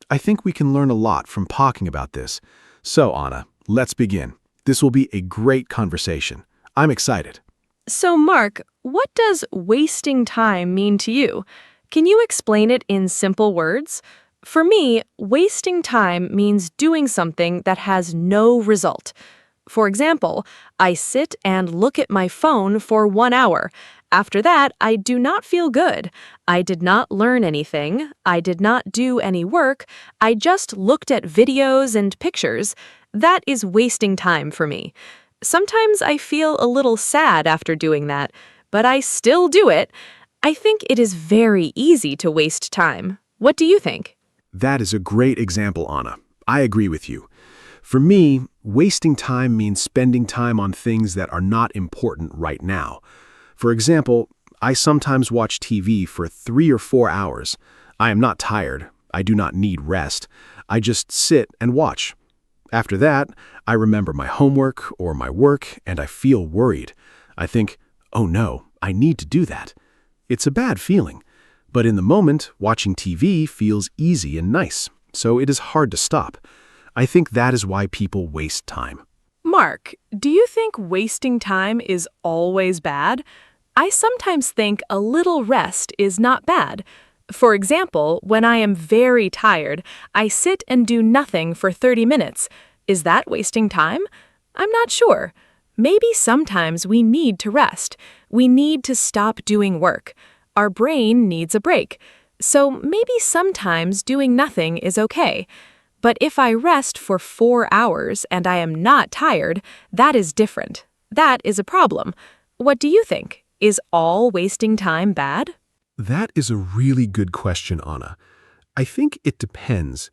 I think we can learn a lot from talking about this. So, Anna, let's begin. This will be a great conversation. I'm excited. So Mark, what does wasting time mean to you? Can you explain it in simple words? For me, wasting time means doing something that has no result. For example, I sit and look at my phone for 1 hour. After that, I do not feel good. I did not learn anything. I did not do any work. I just looked at videos and pictures. That is wasting time for me. Sometimes I feel a little sad after doing that, but I still do it. I think it is very easy to waste time. What do you think? That is a great example, Anna. I agree with you. For me, wasting time means spending time on things that are not important right now. For example, I sometimes watch TV for 3 or 4 hours. I am not tired. I do not need rest. I just sit and watch. After that, I remember my homework or my work, and I feel worried. I think, oh no, I need to do that. It's a bad feeling. But in the moment, watching TV feels easy and nice, so it is hard to stop. I think that is why people waste time. Mark, do you think wasting time is always bad? I sometimes think a little rest is not bad. For example, when I am very tired, I sit and do nothing for 30 minutes. Is that wasting time? I'm not sure. Maybe sometimes we need to rest. We need to stop doing work. Our brain needs a break. So maybe sometimes doing nothing is okay. But if I rest for 4 hours and I am not tired, that is different. That is a problem. What do you think? Is all wasting time bad? That is a really good question, Anna. I think it depends.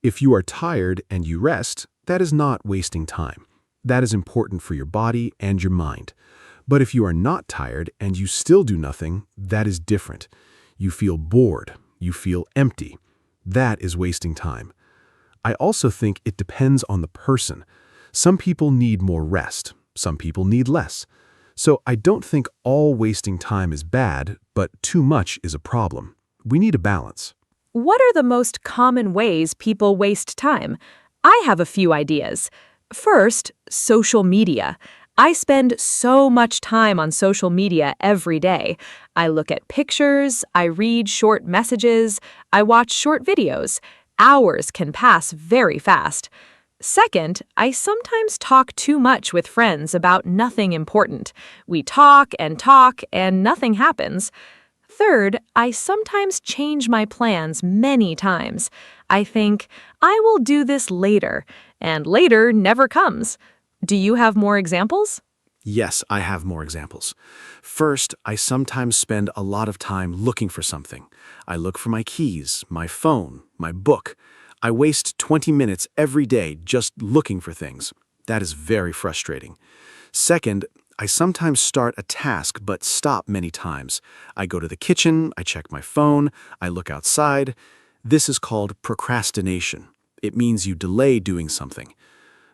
If you are tired and you rest, that is not wasting time. That is important for your body and your mind. But if you are not tired and you still do nothing, that is different. You feel bored. You feel empty. That is wasting time. I also think it depends on the person. Some people need more rest. Some people need less. So I don't think all wasting time is bad, but too much is a problem. We need a balance. What are the most common ways people waste time? I have a few ideas. First, social media. I spend so much time on social media every day. I look at pictures, I read short messages, I watch short videos. Hours can pass very fast. Second, I sometimes talk too much with friends about nothing important. We talk, and nothing happens. Third, I sometimes change my plans many times. I think, I will do this later, and later never comes. Do you have more examples? Yes, I have more examples. First, I sometimes spend a lot of time looking for something. I look for my keys, my phone, my book. I waste 20 minutes every day just looking for things. That is very frustrating. Second, I sometimes start a task but stop many times. I go to the kitchen, I check my phone, I look outside. This is called procrastination. It means you delay doing something.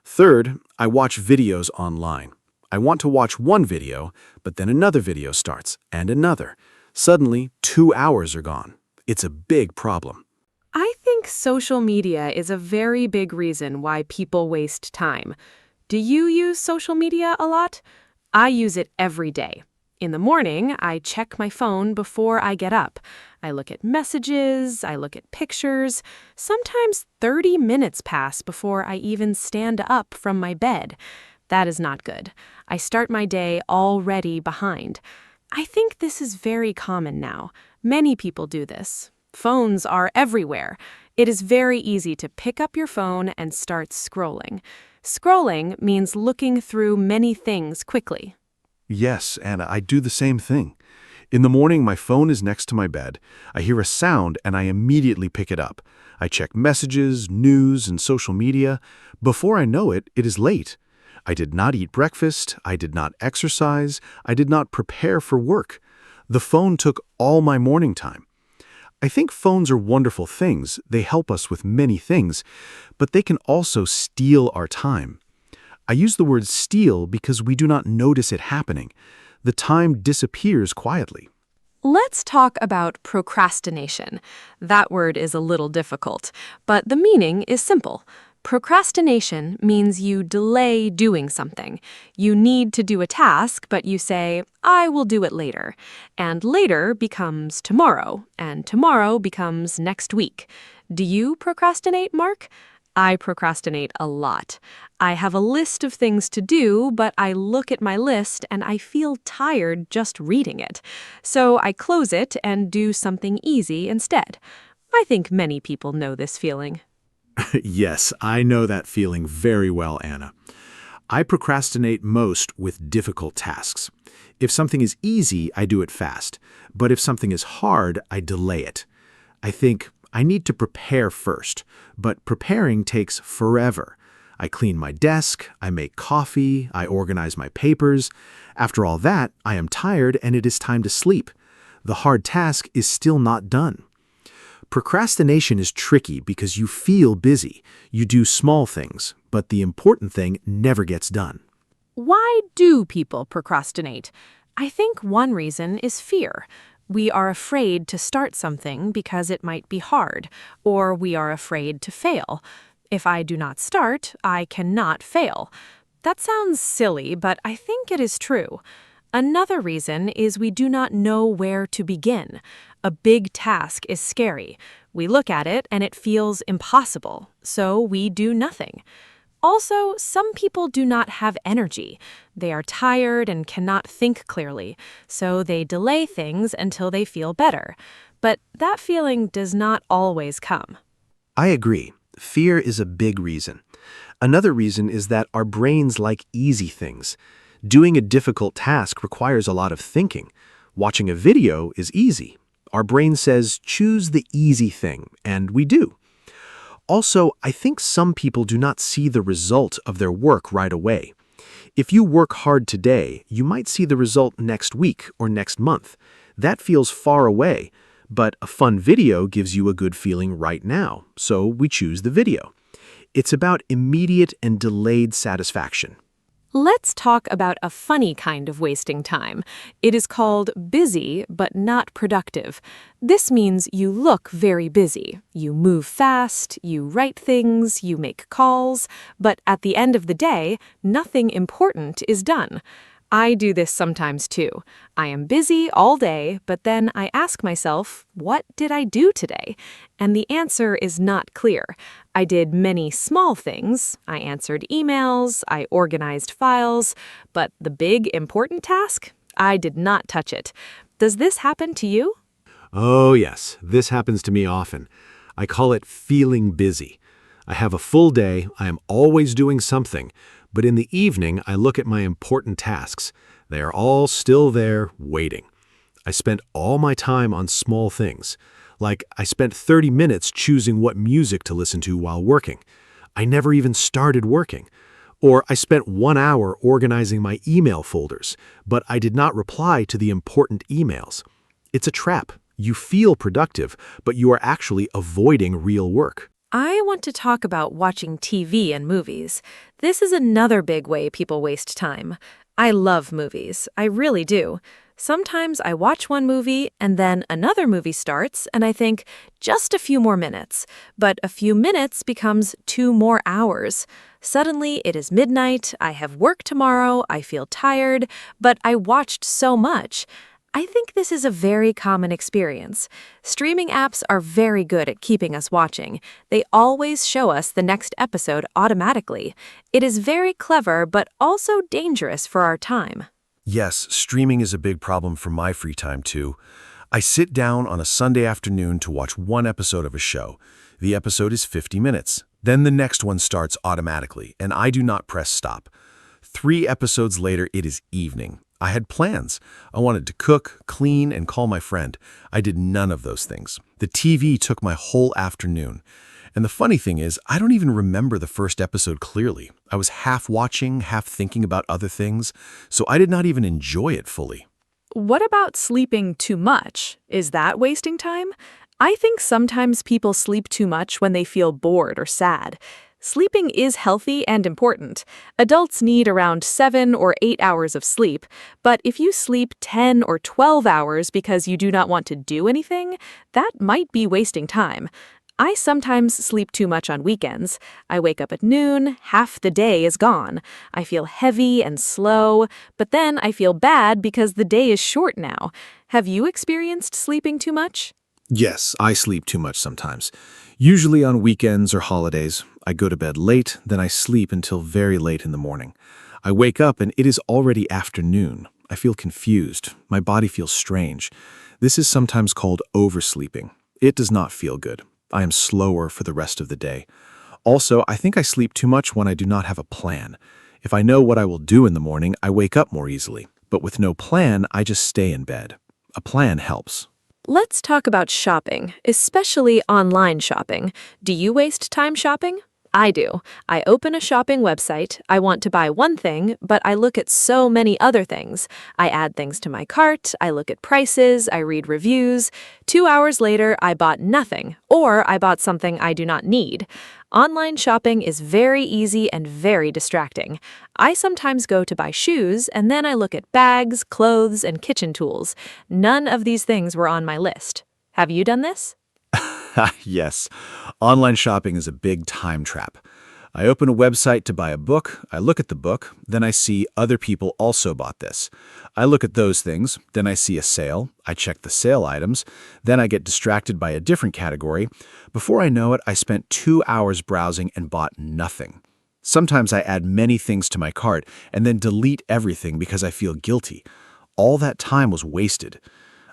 Third, I watch videos online. I want to watch one video, but then another video starts, and another. Suddenly, 2 hours are gone. It's a big problem. I think social media is a very big reason why people waste time. Do you use social media a lot? I use it every day. In the morning, I check my phone before I get up. I look at messages, I look at pictures. Sometimes 30 minutes pass before I even stand up from my bed. That is not good. I start my day already behind. I think this is very common now. Many people do this. Phones are everywhere. It is very easy to pick up your phone and start scrolling. Scrolling means looking through many things quickly. Yes, Anna, I do the same thing. In the morning, my phone is next to my bed. I hear a sound and I immediately pick it up. I check messages, news, and social media. Before I know it, it is late. I did not eat breakfast. I did not exercise. I did not prepare for work. The phone took all my morning time. I think phones are wonderful things. They help us with many things, but they can also steal our time. I use the word steal because we do not notice it happening. The time disappears quietly. Let's talk about procrastination. That word is a little difficult, but the meaning is simple. Procrastination means you delay doing something. You need to do a task, but you say, I will do it later. And later becomes tomorrow, and tomorrow becomes next week. Do you procrastinate, Mark? I procrastinate a lot. I have a list of things to do, but I look at my list and I feel tired just reading it. So I close it and do something easy instead. I think many people know this feeling. Yes, I know that feeling very well, Anna. I procrastinate most with difficult tasks. If something is easy, I do it fast. But if something is hard, I delay it. I think I need to prepare first, but preparing takes forever. I clean my desk, I make coffee, I organize my papers. After all that, I am tired and it is time to sleep. The hard task is still not done. Procrastination is tricky because you feel busy. You do small things, but the important thing never gets done. Why do people procrastinate? I think one reason is fear. We are afraid to start something because it might be hard, or we are afraid to fail. If I do not start, I cannot fail. That sounds silly, but I think it is true. Another reason is we do not know where to begin. A big task is scary. We look at it and it feels impossible, so we do nothing. Also, some people do not have energy. They are tired and cannot think clearly, so they delay things until they feel better. But that feeling does not always come. I agree. Fear is a big reason. Another reason is that our brains like easy things. Doing a difficult task requires a lot of thinking. Watching a video is easy. Our brain says, choose the easy thing, and we do. Also, I think some people do not see the result of their work right away. If you work hard today, you might see the result next week or next month. That feels far away, but a fun video gives you a good feeling right now, so we choose the video. It's about immediate and delayed satisfaction. Let's talk about a funny kind of wasting time. It is called busy but not productive. This means you look very busy. You move fast, you write things, you make calls, but at the end of the day, nothing important is done. I do this sometimes too. I am busy all day, but then I ask myself, what did I do today? And the answer is not clear. I did many small things. I answered emails, I organized files, but the big important task? I did not touch it. Does this happen to you? Oh, yes, this happens to me often. I call it feeling busy. I have a full day, I am always doing something, but in the evening I look at my important tasks. They are all still there, waiting. I spent all my time on small things. Like, I spent 30 minutes choosing what music to listen to while working. I never even started working. Or I spent 1 hour organizing my email folders, but I did not reply to the important emails. It's a trap. You feel productive, but you are actually avoiding real work. I want to talk about watching TV and movies. This is another big way people waste time. I love movies. I really do. Sometimes I watch one movie and then another movie starts and I think, just a few more minutes. But a few minutes becomes 2 more hours. Suddenly it is midnight, I have work tomorrow, I feel tired, but I watched so much. I think this is a very common experience. Streaming apps are very good at keeping us watching. They always show us the next episode automatically. It is very clever, but also dangerous for our time. Yes, streaming is a big problem for my free time too. I sit down on a Sunday afternoon to watch one episode of a show. The episode is 50 minutes. Then the next one starts automatically, and I do not press stop. 3 episodes later, it is evening. I had plans. I wanted to cook, clean, and call my friend. I did none of those things. The TV took my whole afternoon. And the funny thing is, I don't even remember the first episode clearly. I was half watching, half thinking about other things, so I did not even enjoy it fully. What about sleeping too much? Is that wasting time? I think sometimes people sleep too much when they feel bored or sad. Sleeping is healthy and important. Adults need around 7 or 8 hours of sleep, but if you sleep 10 or 12 hours because you do not want to do anything, that might be wasting time. I sometimes sleep too much on weekends. I wake up at noon, half the day is gone. I feel heavy and slow, but then I feel bad because the day is short now. Have you experienced sleeping too much? Yes, I sleep too much sometimes. Usually on weekends or holidays, I go to bed late, then I sleep until very late in the morning. I wake up and it is already afternoon. I feel confused. My body feels strange. This is sometimes called oversleeping. It does not feel good. I am slower for the rest of the day. Also, I think I sleep too much when I do not have a plan. If I know what I will do in the morning, I wake up more easily. But with no plan, I just stay in bed. A plan helps. Let's talk about shopping, especially online shopping. Do you waste time shopping? I do. I open a shopping website, I want to buy one thing, but I look at so many other things. I add things to my cart, I look at prices, I read reviews. 2 hours later, I bought nothing, or I bought something I do not need. Online shopping is very easy and very distracting. I sometimes go to buy shoes, and then I look at bags, clothes, and kitchen tools. None of these things were on my list. Have you done this? Yes, online shopping is a big time trap. I open a website to buy a book, I look at the book, then I see other people also bought this. I look at those things, then I see a sale, I check the sale items, then I get distracted by a different category. Before I know it, I spent 2 hours browsing and bought nothing. Sometimes I add many things to my cart and then delete everything because I feel guilty. All that time was wasted.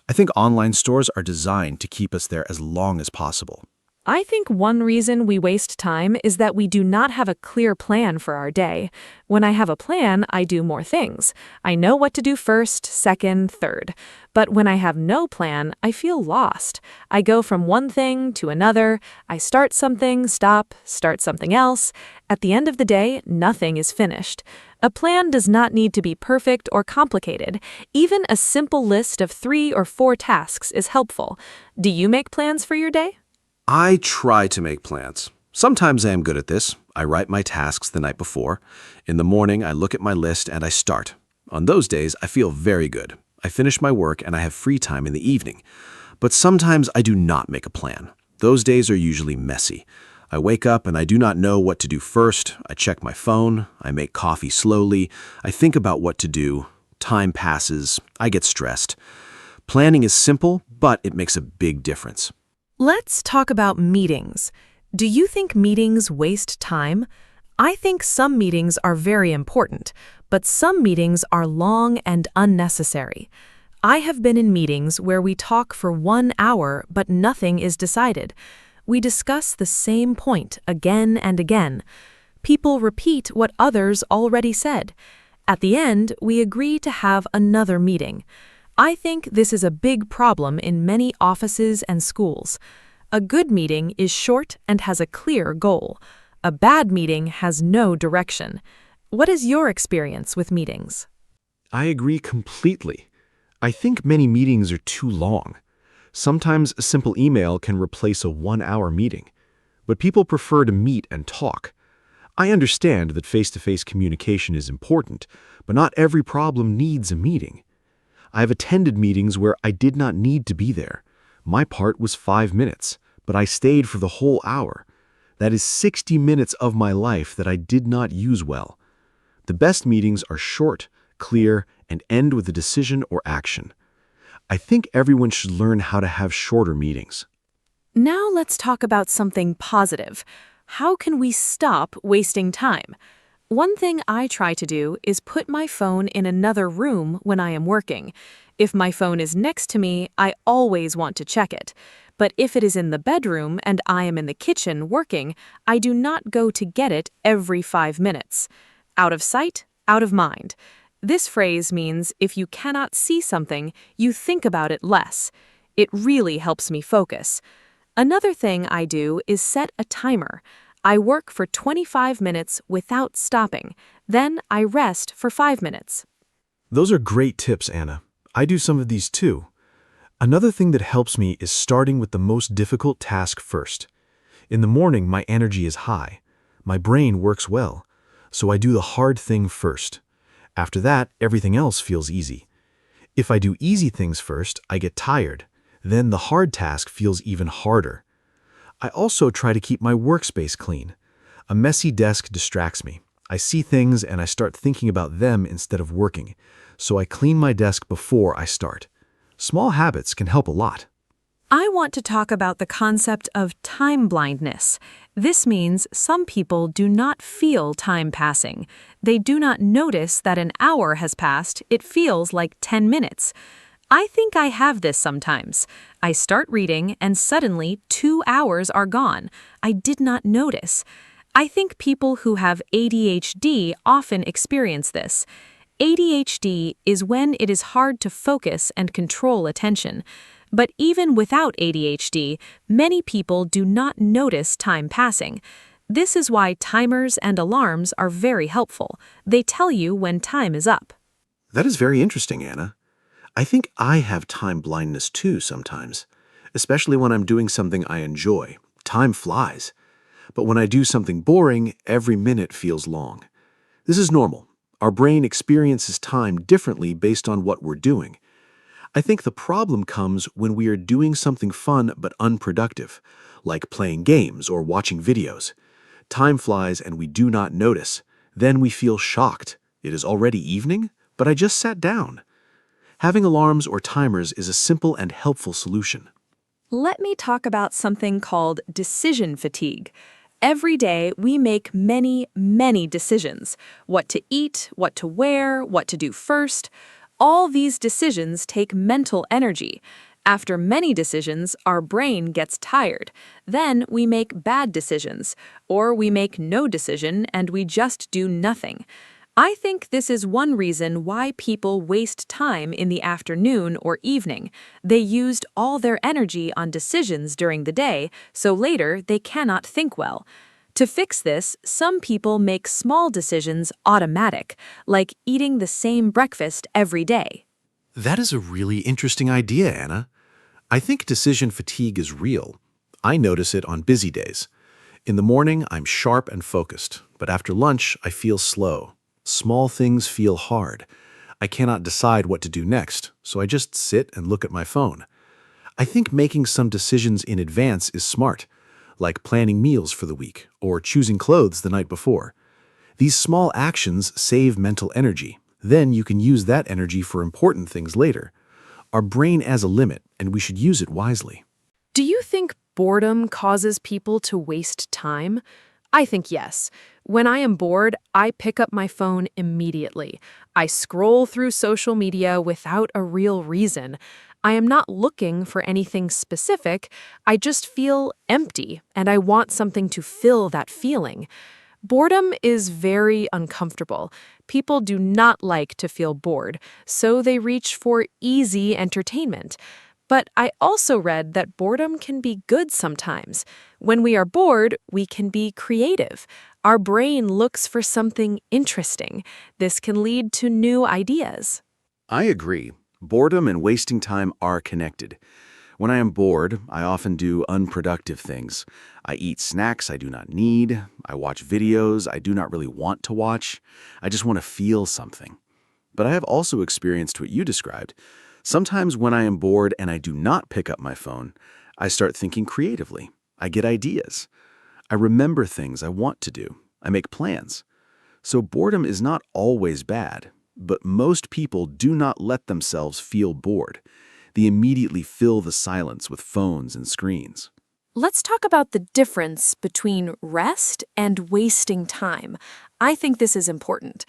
I think online stores are designed to keep us there as long as possible. I think one reason we waste time is that we do not have a clear plan for our day. When I have a plan, I do more things. I know what to do first, second, third. But when I have no plan, I feel lost. I go from one thing to another. I start something, start something else. At the end of the day, nothing is finished. A plan does not need to be perfect or complicated. Even a simple list of 3 or 4 tasks is helpful. Do you make plans for your day? I try to make plans. Sometimes I am good at this. I write my tasks the night before. In the morning, I look at my list and I start. On those days, I feel very good. I finish my work and I have free time in the evening. But sometimes I do not make a plan. Those days are usually messy. I wake up and I do not know what to do first. I check my phone. I make coffee slowly. I think about what to do. Time passes. I get stressed. Planning is simple, but it makes a big difference. Let's talk about meetings. Do you think meetings waste time? I think some meetings are very important, but some meetings are long and unnecessary. I have been in meetings where we talk for 1 hour, but nothing is decided. We discuss the same point again and again. People repeat what others already said. At the end, we agree to have another meeting. I think this is a big problem in many offices and schools. A good meeting is short and has a clear goal. A bad meeting has no direction. What is your experience with meetings? I agree completely. I think many meetings are too long. Sometimes a simple email can replace a 1-hour meeting, but people prefer to meet and talk. I understand that face-to-face communication is important, but not every problem needs a meeting. I have attended meetings where I did not need to be there. My part was 5 minutes, but I stayed for the whole hour. That is 60 minutes of my life that I did not use well. The best meetings are short, clear, and end with a decision or action. I think everyone should learn how to have shorter meetings. Now let's talk about something positive. How can we stop wasting time? One thing I try to do is put my phone in another room when I am working. If my phone is next to me, I always want to check it. But if it is in the bedroom and I am in the kitchen working, I do not go to get it every 5 minutes. Out of sight, out of mind. This phrase means if you cannot see something, you think about it less. It really helps me focus. Another thing I do is set a timer. I work for 25 minutes without stopping. Then I rest for 5 minutes. Those are great tips, Anna. I do some of these too. Another thing that helps me is starting with the most difficult task first. In the morning, my energy is high. My brain works well, so I do the hard thing first. After that, everything else feels easy. If I do easy things first, I get tired. Then the hard task feels even harder. I also try to keep my workspace clean. A messy desk distracts me. I see things and I start thinking about them instead of working, so I clean my desk before I start. Small habits can help a lot. I want to talk about the concept of time blindness. This means some people do not feel time passing. They do not notice that an hour has passed. It feels like 10 minutes. I think I have this sometimes. I start reading and suddenly 2 hours are gone. I did not notice. I think people who have ADHD often experience this. ADHD is when it is hard to focus and control attention. But even without ADHD, many people do not notice time passing. This is why timers and alarms are very helpful. They tell you when time is up. That is very interesting, Anna. I think I have time blindness too sometimes, especially when I'm doing something I enjoy. Time flies. But when I do something boring, every minute feels long. This is normal. Our brain experiences time differently based on what we're doing. I think the problem comes when we are doing something fun but unproductive, like playing games or watching videos. Time flies and we do not notice. Then we feel shocked. It is already evening, but I just sat down. Having alarms or timers is a simple and helpful solution. Let me talk about something called decision fatigue. Every day, we make many, many decisions. What to eat, what to wear, what to do first. All these decisions take mental energy. After many decisions, our brain gets tired. Then we make bad decisions, or we make no decision and we just do nothing. I think this is one reason why people waste time in the afternoon or evening. They used all their energy on decisions during the day, so later they cannot think well. To fix this, some people make small decisions automatic, like eating the same breakfast every day. That is a really interesting idea, Anna. I think decision fatigue is real. I notice it on busy days. In the morning, I'm sharp and focused, but after lunch, I feel slow. Small things feel hard. I cannot decide what to do next, so I just sit and look at my phone. I think making some decisions in advance is smart, like planning meals for the week or choosing clothes the night before. These small actions save mental energy. Then you can use that energy for important things later. Our brain has a limit, and we should use it wisely. Do you think boredom causes people to waste time? I think yes. When I am bored, I pick up my phone immediately. I scroll through social media without a real reason. I am not looking for anything specific. I just feel empty, and I want something to fill that feeling. Boredom is very uncomfortable. People do not like to feel bored, so they reach for easy entertainment. But I also read that boredom can be good sometimes. When we are bored, we can be creative. Our brain looks for something interesting. This can lead to new ideas. I agree. Boredom and wasting time are connected. When I am bored, I often do unproductive things. I eat snacks I do not need. I watch videos I do not really want to watch. I just want to feel something. But I have also experienced what you described. Sometimes when I am bored and I do not pick up my phone, I start thinking creatively. I get ideas. I remember things I want to do. I make plans. So boredom is not always bad, but most people do not let themselves feel bored. They immediately fill the silence with phones and screens. Let's talk about the difference between rest and wasting time. I think this is important.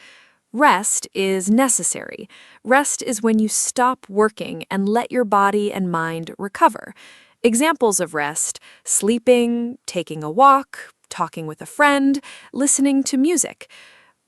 Rest is necessary. Rest is when you stop working and let your body and mind recover. Examples of rest: sleeping, taking a walk, talking with a friend, listening to music.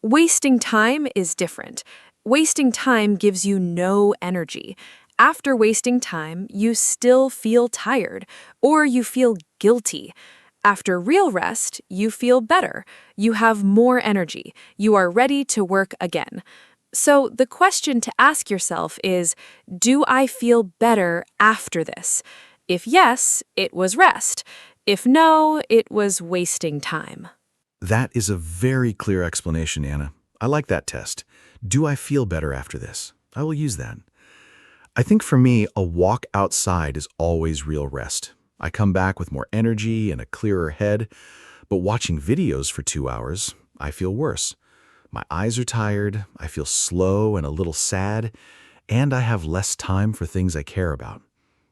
Wasting time is different. Wasting time gives you no energy. After wasting time, you still feel tired, or you feel guilty. After real rest, you feel better. You have more energy. You are ready to work again. So the question to ask yourself is, do I feel better after this? If yes, it was rest. If no, it was wasting time. That is a very clear explanation, Anna. I like that test. Do I feel better after this? I will use that. I think for me, a walk outside is always real rest. I come back with more energy and a clearer head, but watching videos for 2 hours, I feel worse. My eyes are tired, I feel slow and a little sad, and I have less time for things I care about.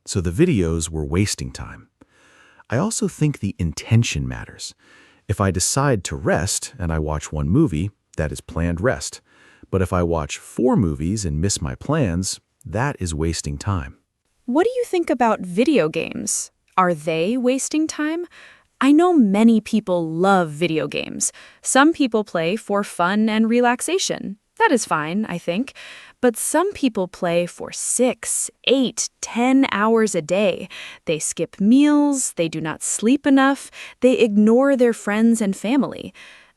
So the videos were wasting time. I also think the intention matters. If I decide to rest and I watch one movie, that is planned rest. But if I watch 4 movies and miss my plans, that is wasting time. What do you think about video games? Are they wasting time? I know many people love video games. Some people play for fun and relaxation. That is fine, I think. But some people play for 6, 8, 10 hours a day. They skip meals, they do not sleep enough, they ignore their friends and family.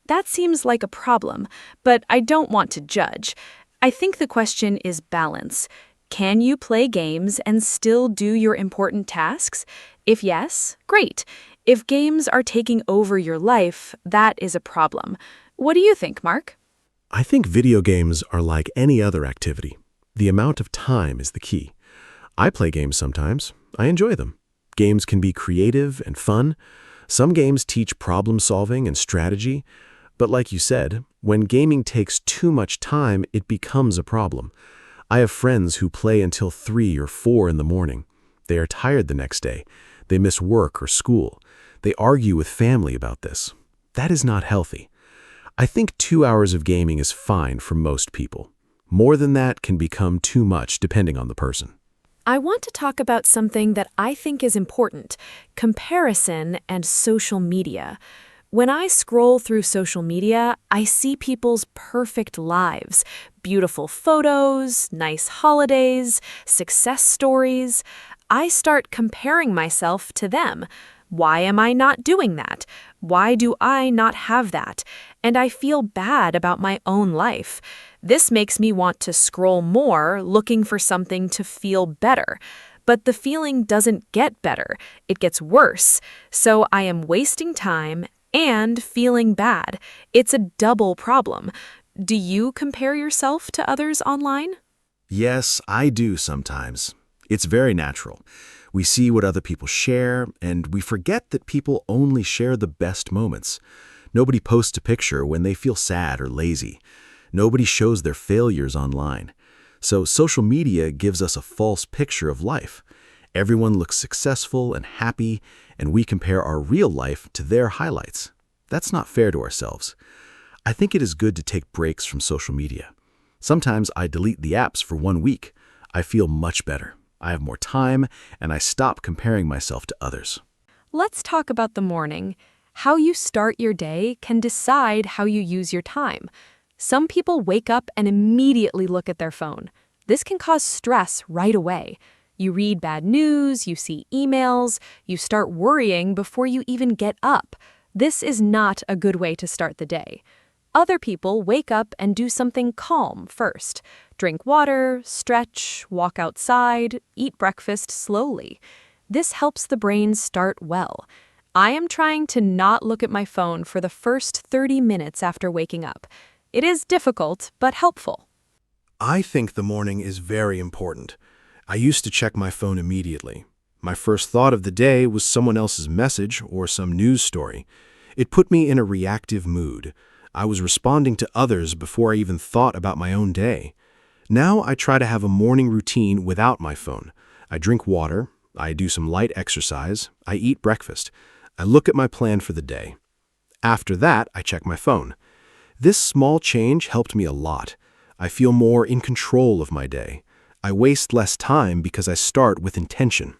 That seems like a problem, but I don't want to judge. I think the question is balance. Can you play games and still do your important tasks? If yes, great. If games are taking over your life, that is a problem. What do you think, Mark? I think video games are like any other activity. The amount of time is the key. I play games sometimes. I enjoy them. Games can be creative and fun. Some games teach problem solving and strategy. But like you said, when gaming takes too much time, it becomes a problem. I have friends who play until 3 or 4 in the morning. They are tired the next day. They miss work or school. They argue with family about this. That is not healthy. I think 2 hours of gaming is fine for most people. More than that can become too much depending on the person. I want to talk about something that I think is important: comparison and social media. When I scroll through social media, I see people's perfect lives, beautiful photos, nice holidays, success stories. I start comparing myself to them. Why am I not doing that? Why do I not have that? And I feel bad about my own life. This makes me want to scroll more, looking for something to feel better. But the feeling doesn't get better. It gets worse. So I am wasting time and feeling bad. It's a double problem. Do you compare yourself to others online? Yes, I do sometimes. It's very natural. We see what other people share, and we forget that people only share the best moments. Nobody posts a picture when they feel sad or lazy. Nobody shows their failures online. So social media gives us a false picture of life. Everyone looks successful and happy, and we compare our real life to their highlights. That's not fair to ourselves. I think it is good to take breaks from social media. Sometimes I delete the apps for 1 week. I feel much better. I have more time, and I stop comparing myself to others. Let's talk about the morning. How you start your day can decide how you use your time. Some people wake up and immediately look at their phone. This can cause stress right away. You read bad news, you see emails, you start worrying before you even get up. This is not a good way to start the day. Other people wake up and do something calm first. Drink water, stretch, walk outside, eat breakfast slowly. This helps the brain start well. I am trying to not look at my phone for the first 30 minutes after waking up. It is difficult, but helpful. I think the morning is very important. I used to check my phone immediately. My first thought of the day was someone else's message or some news story. It put me in a reactive mood. I was responding to others before I even thought about my own day. Now I try to have a morning routine without my phone. I drink water, I do some light exercise, I eat breakfast. I look at my plan for the day. After that, I check my phone. This small change helped me a lot. I feel more in control of my day. I waste less time because I start with intention.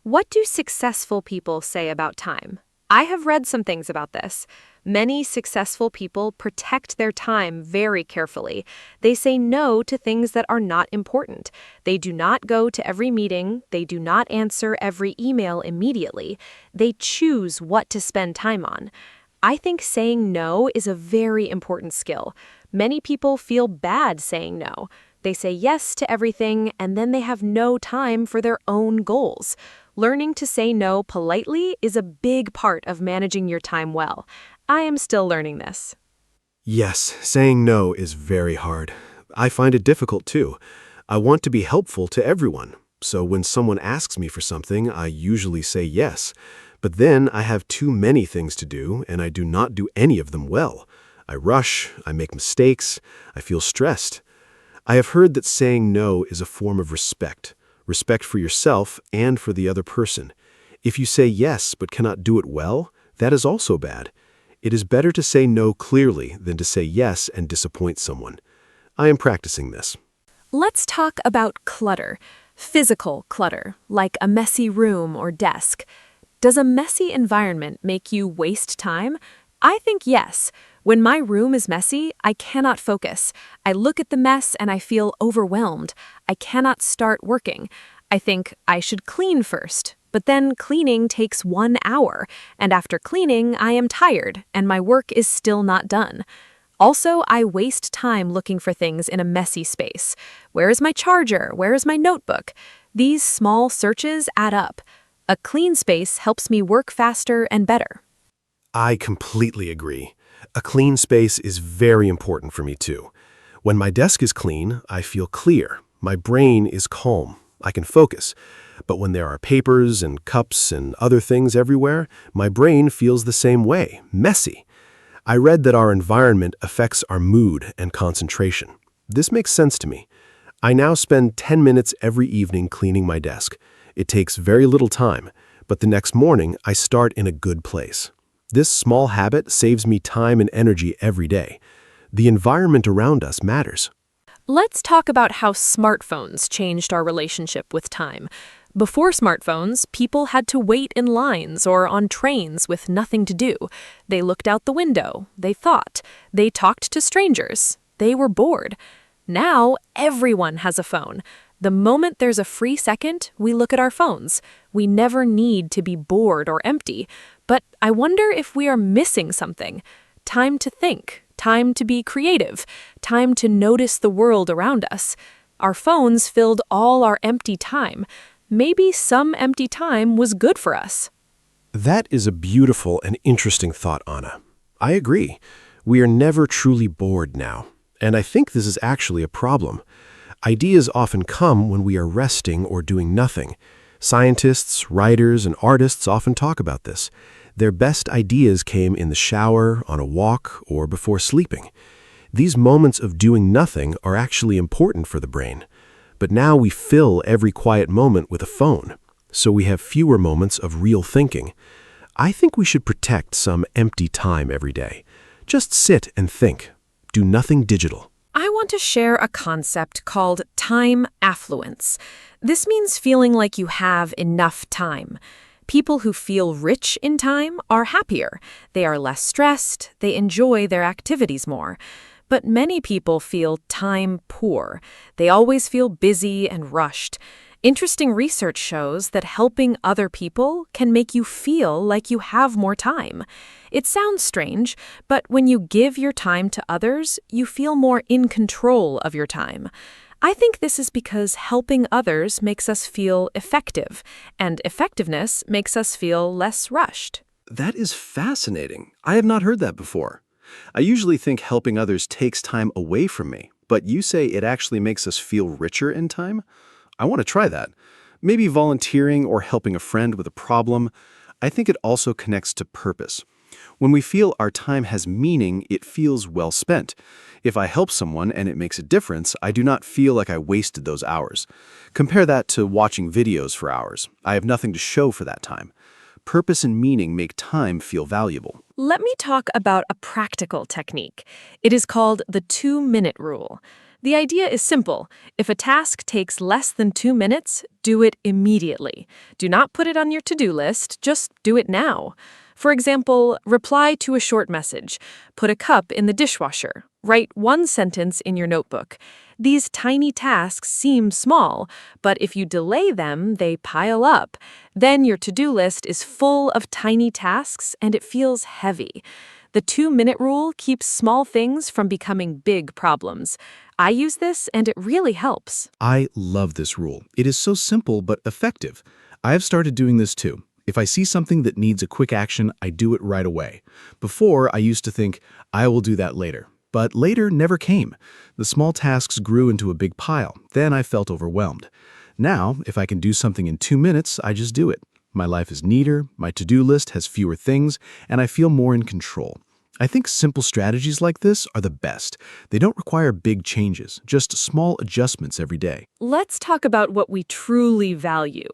What do successful people say about time? I have read some things about this. Many successful people protect their time very carefully. They say no to things that are not important. They do not go to every meeting. They do not answer every email immediately. They choose what to spend time on. I think saying no is a very important skill. Many people feel bad saying no. They say yes to everything, and then they have no time for their own goals. Learning to say no politely is a big part of managing your time well. I am still learning this. Yes, saying no is very hard. I find it difficult too. I want to be helpful to everyone, so when someone asks me for something, I usually say yes. But then I have too many things to do, and I do not do any of them well. I rush, I make mistakes, I feel stressed. I have heard that saying no is a form of respect for yourself and for the other person. If you say yes but cannot do it well, that is also bad. It is better to say no clearly than to say yes and disappoint someone. I am practicing this. Let's talk about clutter. Physical clutter, like a messy room or desk. Does a messy environment make you waste time? I think yes. When my room is messy, I cannot focus. I look at the mess and I feel overwhelmed. I cannot start working. I think I should clean first. But then cleaning takes 1 hour, and after cleaning, I am tired, and my work is still not done. Also, I waste time looking for things in a messy space. Where is my charger? Where is my notebook? These small searches add up. A clean space helps me work faster and better. I completely agree. A clean space is very important for me too. When my desk is clean, I feel clear. My brain is calm. I can focus. But when there are papers and cups and other things everywhere, my brain feels the same way, messy. I read that our environment affects our mood and concentration. This makes sense to me. I now spend 10 minutes every evening cleaning my desk. It takes very little time, but the next morning I start in a good place. This small habit saves me time and energy every day. The environment around us matters. Let's talk about how smartphones changed our relationship with time. Before smartphones, people had to wait in lines or on trains with nothing to do. They looked out the window, they thought, they talked to strangers, they were bored. Now, everyone has a phone. The moment there's a free second, we look at our phones. We never need to be bored or empty. But I wonder if we are missing something. Time to think, time to be creative, time to notice the world around us. Our phones filled all our empty time. Maybe some empty time was good for us. That is a beautiful and interesting thought, Anna. I agree. We are never truly bored now, and I think this is actually a problem. Ideas often come when we are resting or doing nothing. Scientists, writers, and artists often talk about this. Their best ideas came in the shower, on a walk, or before sleeping. These moments of doing nothing are actually important for the brain. But now we fill every quiet moment with a phone, so we have fewer moments of real thinking. I think we should protect some empty time every day. Just sit and think. Do nothing digital. I want to share a concept called time affluence. This means feeling like you have enough time. People who feel rich in time are happier. They are less stressed. They enjoy their activities more. But many people feel time poor. They always feel busy and rushed. Interesting research shows that helping other people can make you feel like you have more time. It sounds strange, but when you give your time to others, you feel more in control of your time. I think this is because helping others makes us feel effective, and effectiveness makes us feel less rushed. That is fascinating. I have not heard that before. I usually think helping others takes time away from me, but you say it actually makes us feel richer in time? I want to try that. Maybe volunteering or helping a friend with a problem. I think it also connects to purpose. When we feel our time has meaning, it feels well spent. If I help someone and it makes a difference, I do not feel like I wasted those hours. Compare that to watching videos for hours. I have nothing to show for that time. Purpose and meaning make time feel valuable. Let me talk about a practical technique. It is called the 2-minute rule. The idea is simple. If a task takes less than 2 minutes, do it immediately. Do not put it on your to-do list, just do it now. For example, reply to a short message. Put a cup in the dishwasher. Write one sentence in your notebook. These tiny tasks seem small, but if you delay them, they pile up. Then your to-do list is full of tiny tasks and it feels heavy. The 2-minute rule keeps small things from becoming big problems. I use this and it really helps. I love this rule. It is so simple but effective. I have started doing this too. If I see something that needs a quick action, I do it right away. Before, I used to think, I will do that later. But later never came. The small tasks grew into a big pile. Then I felt overwhelmed. Now, if I can do something in 2 minutes, I just do it. My life is neater, my to-do list has fewer things, and I feel more in control. I think simple strategies like this are the best. They don't require big changes, just small adjustments every day. Let's talk about what we truly value.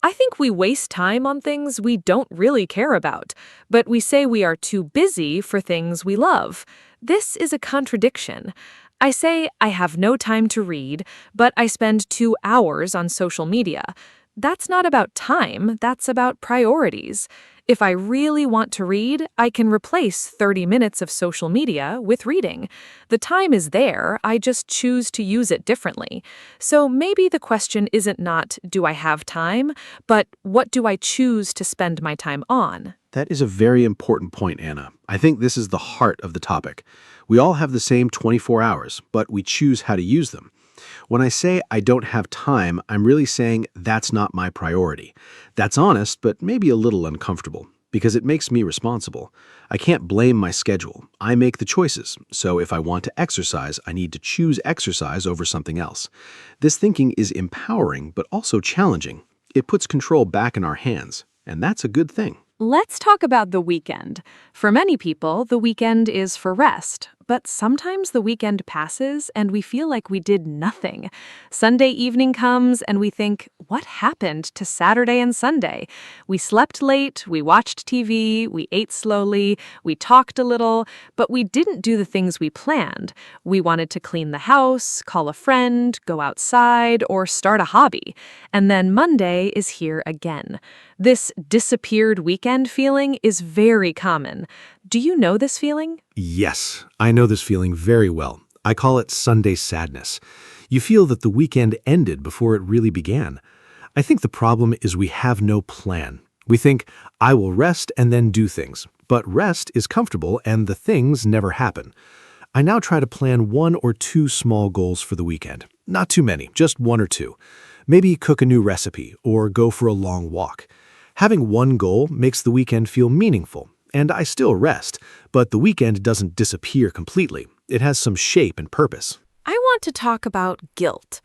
I think we waste time on things we don't really care about, but we say we are too busy for things we love. This is a contradiction. I say I have no time to read, but I spend 2 hours on social media. That's not about time, that's about priorities. If I really want to read, I can replace 30 minutes of social media with reading. The time is there, I just choose to use it differently. So maybe the question isn't not, do I have time, but what do I choose to spend my time on? That is a very important point, Anna. I think this is the heart of the topic. We all have the same 24 hours, but we choose how to use them. When I say I don't have time, I'm really saying that's not my priority. That's honest, but maybe a little uncomfortable, because it makes me responsible. I can't blame my schedule. I make the choices. So if I want to exercise, I need to choose exercise over something else. This thinking is empowering, but also challenging. It puts control back in our hands, and that's a good thing. Let's talk about the weekend. For many people, the weekend is for rest. But sometimes the weekend passes and we feel like we did nothing. Sunday evening comes and we think, what happened to Saturday and Sunday? We slept late, we watched TV, we ate slowly, we talked a little, but we didn't do the things we planned. We wanted to clean the house, call a friend, go outside, or start a hobby. And then Monday is here again. This disappeared weekend feeling is very common. Do you know this feeling? Yes, I know this feeling very well. I call it Sunday sadness. You feel that the weekend ended before it really began. I think the problem is we have no plan. We think, I will rest and then do things. But rest is comfortable and the things never happen. I now try to plan 1 or 2 small goals for the weekend. Not too many, just 1 or 2. Maybe cook a new recipe or go for a long walk. Having one goal makes the weekend feel meaningful, and I still rest, but the weekend doesn't disappear completely. It has some shape and purpose. I want to talk about guilt.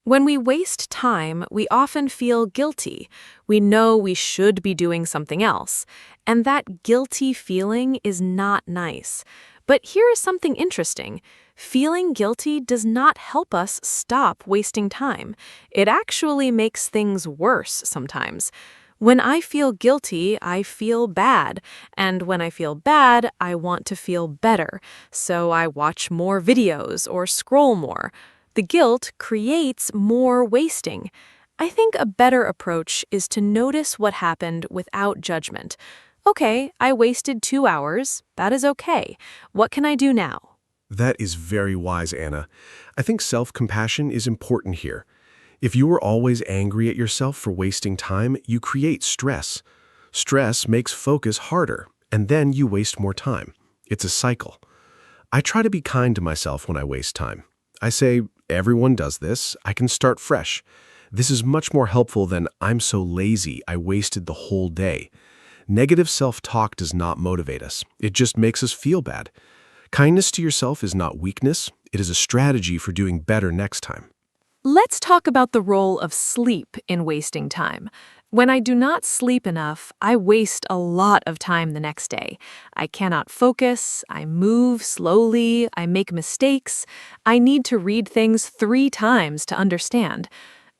When we waste time, we often feel guilty. We know we should be doing something else, and that guilty feeling is not nice. But here is something interesting. Feeling guilty does not help us stop wasting time. It actually makes things worse sometimes. When I feel guilty, I feel bad. And when I feel bad, I want to feel better. So I watch more videos or scroll more. The guilt creates more wasting. I think a better approach is to notice what happened without judgment. Okay, I wasted 2 hours. That is okay. What can I do now? That is very wise, Anna. I think self-compassion is important here. If you are always angry at yourself for wasting time, you create stress. Stress makes focus harder, and then you waste more time. It's a cycle. I try to be kind to myself when I waste time. I say, everyone does this, I can start fresh. This is much more helpful than I'm so lazy, I wasted the whole day. Negative self-talk does not motivate us. It just makes us feel bad. Kindness to yourself is not weakness. It is a strategy for doing better next time. Let's talk about the role of sleep in wasting time. When I do not sleep enough, I waste a lot of time the next day. I cannot focus, I move slowly, I make mistakes. I need to read things 3 times to understand.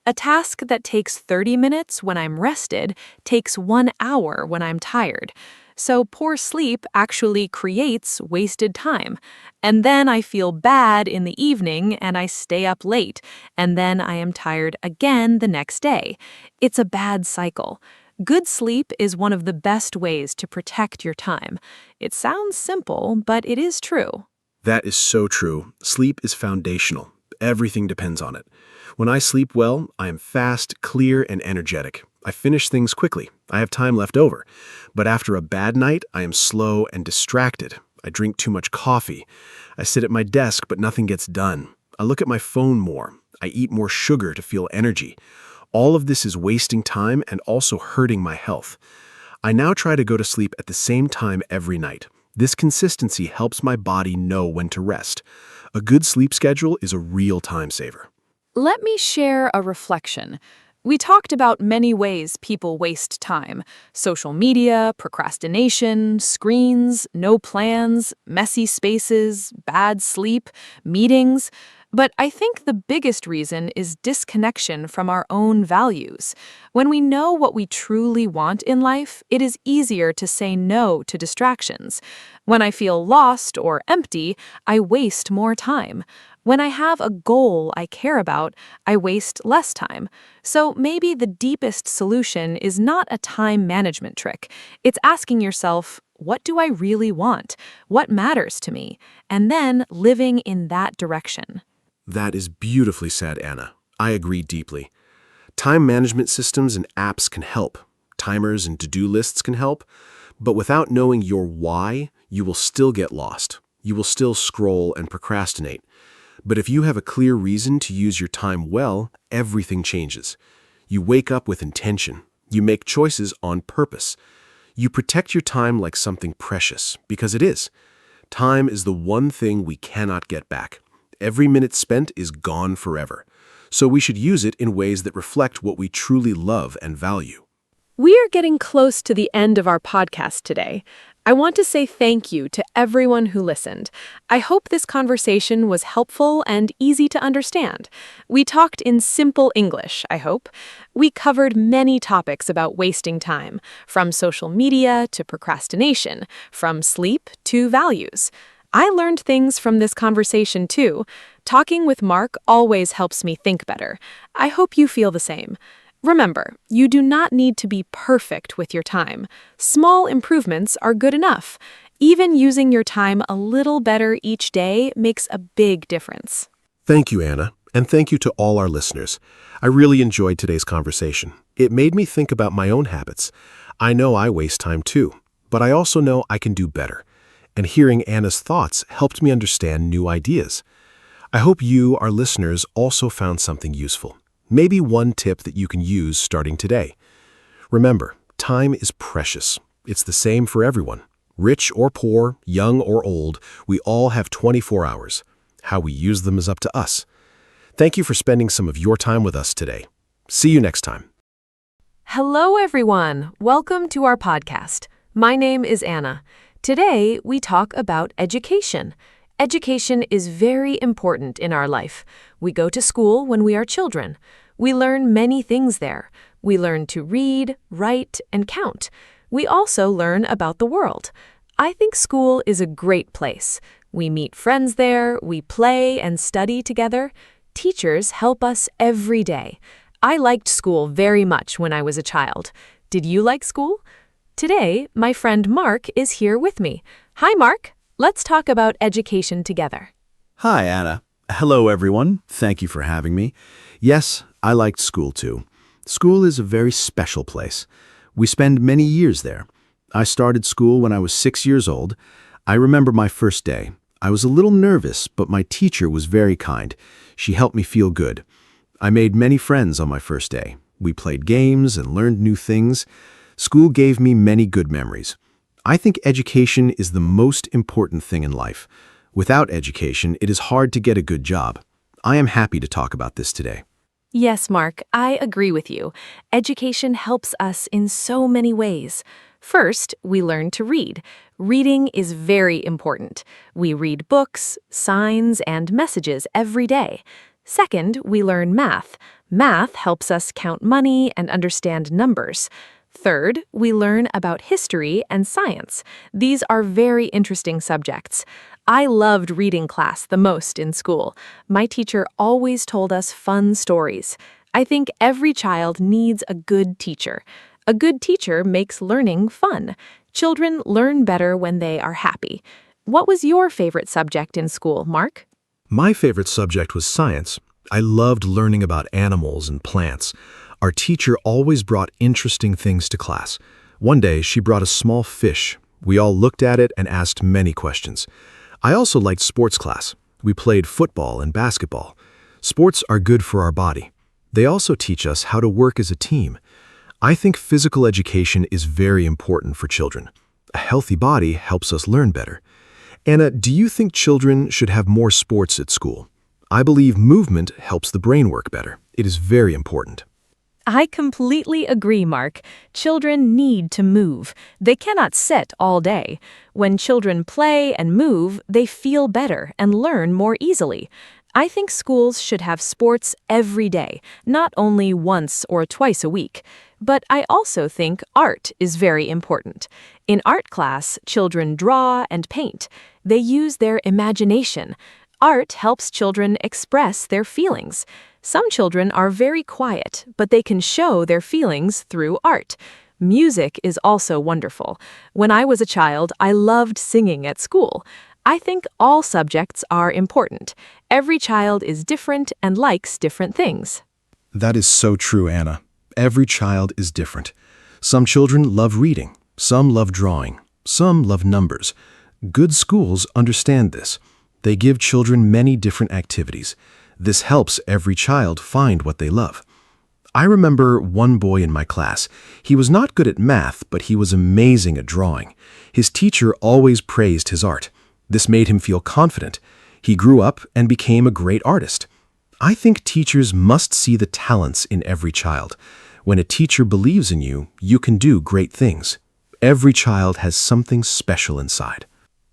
A task that takes 30 minutes when I'm rested takes 1 hour when I'm tired. So poor sleep actually creates wasted time. And then I feel bad in the evening and I stay up late, and then I am tired again the next day. It's a bad cycle. Good sleep is one of the best ways to protect your time. It sounds simple, but it is true. That is so true. Sleep is foundational. Everything depends on it. When I sleep well, I am fast, clear, and energetic. I finish things quickly. I have time left over. But after a bad night, I am slow and distracted. I drink too much coffee. I sit at my desk, but nothing gets done. I look at my phone more. I eat more sugar to feel energy. All of this is wasting time and also hurting my health. I now try to go to sleep at the same time every night. This consistency helps my body know when to rest. A good sleep schedule is a real time saver. Let me share a reflection. We talked about many ways people waste time: social media, procrastination, screens, no plans, messy spaces, bad sleep, meetings. But I think the biggest reason is disconnection from our own values. When we know what we truly want in life, it is easier to say no to distractions. When I feel lost or empty, I waste more time. When I have a goal I care about, I waste less time. So maybe the deepest solution is not a time management trick. It's asking yourself, what do I really want? What matters to me? And then living in that direction. That is beautifully said, Anna. I agree deeply. Time management systems and apps can help. Timers and to-do lists can help. But without knowing your why, you will still get lost. You will still scroll and procrastinate. But if you have a clear reason to use your time well, everything changes. You wake up with intention. You make choices on purpose. You protect your time like something precious, because it is. Time is the one thing we cannot get back. Every minute spent is gone forever. So we should use it in ways that reflect what we truly love and value. We are getting close to the end of our podcast today. I want to say thank you to everyone who listened. I hope this conversation was helpful and easy to understand. We talked in simple English, I hope. We covered many topics about wasting time, from social media to procrastination, from sleep to values. I learned things from this conversation too. Talking with Mark always helps me think better. I hope you feel the same. Remember, you do not need to be perfect with your time. Small improvements are good enough. Even using your time a little better each day makes a big difference. Thank you, Anna, and thank you to all our listeners. I really enjoyed today's conversation. It made me think about my own habits. I know I waste time too, but I also know I can do better. And hearing Anna's thoughts helped me understand new ideas. I hope you, our listeners, also found something useful. Maybe one tip that you can use starting today. Remember, Time is precious. It's the same for everyone. Rich or poor, young or old, we all have 24 hours. How we use them is up to us. Thank you for spending some of your time with us today. See you next time. Hello, everyone. Welcome to our podcast. My name is Anna. Today, we talk about education. Education is very important in our life. We go to school when we are children. We learn many things there. We learn to read, write, and count. We also learn about the world. I think school is a great place. We meet friends there, we play and study together. Teachers help us every day. I liked school very much when I was a child. Did you like school? Today, my friend Mark is here with me. Hi, Mark. Let's talk about education together. Hi, Anna. Hello, everyone. Thank you for having me. Yes, I liked school too. School is a very special place. We spend many years there. I started school when I was 6 years old. I remember my first day. I was a little nervous, but my teacher was very kind. She helped me feel good. I made many friends on my first day. We played games and learned new things. School gave me many good memories. I think education is the most important thing in life. Without education, it is hard to get a good job. I am happy to talk about this today. Yes, Mark, I agree with you. Education helps us in so many ways. First, we learn to read. Reading is very important. We read books, signs, and messages every day. Second, we learn math. Math helps us count money and understand numbers. Third, we learn about history and science. These are very interesting subjects. I loved reading class the most in school. My teacher always told us fun stories. I think every child needs a good teacher. A good teacher makes learning fun. Children learn better when they are happy. What was your favorite subject in school, Mark? My favorite subject was science. I loved learning about animals and plants. Our teacher always brought interesting things to class. One day, she brought a small fish. We all looked at it and asked many questions. I also liked sports class. We played football and basketball. Sports are good for our body. They also teach us how to work as a team. I think physical education is very important for children. A healthy body helps us learn better. Anna, do you think children should have more sports at school? I believe movement helps the brain work better. It is very important. I completely agree, Mark. Children need to move. They cannot sit all day. When children play and move, they feel better and learn more easily. I think schools should have sports every day, not only once or twice a week. But I also think art is very important. In art class, children draw and paint. They use their imagination. Art helps children express their feelings. Some children are very quiet, but they can show their feelings through art. Music is also wonderful. When I was a child, I loved singing at school. I think all subjects are important. Every child is different and likes different things. That is so true, Anna. Every child is different. Some children love reading. Some love drawing. Some love numbers. Good schools understand this. They give children many different activities. This helps every child find what they love. I remember one boy in my class. He was not good at math, but he was amazing at drawing. His teacher always praised his art. This made him feel confident. He grew up and became a great artist. I think teachers must see the talents in every child. When a teacher believes in you, you can do great things. Every child has something special inside.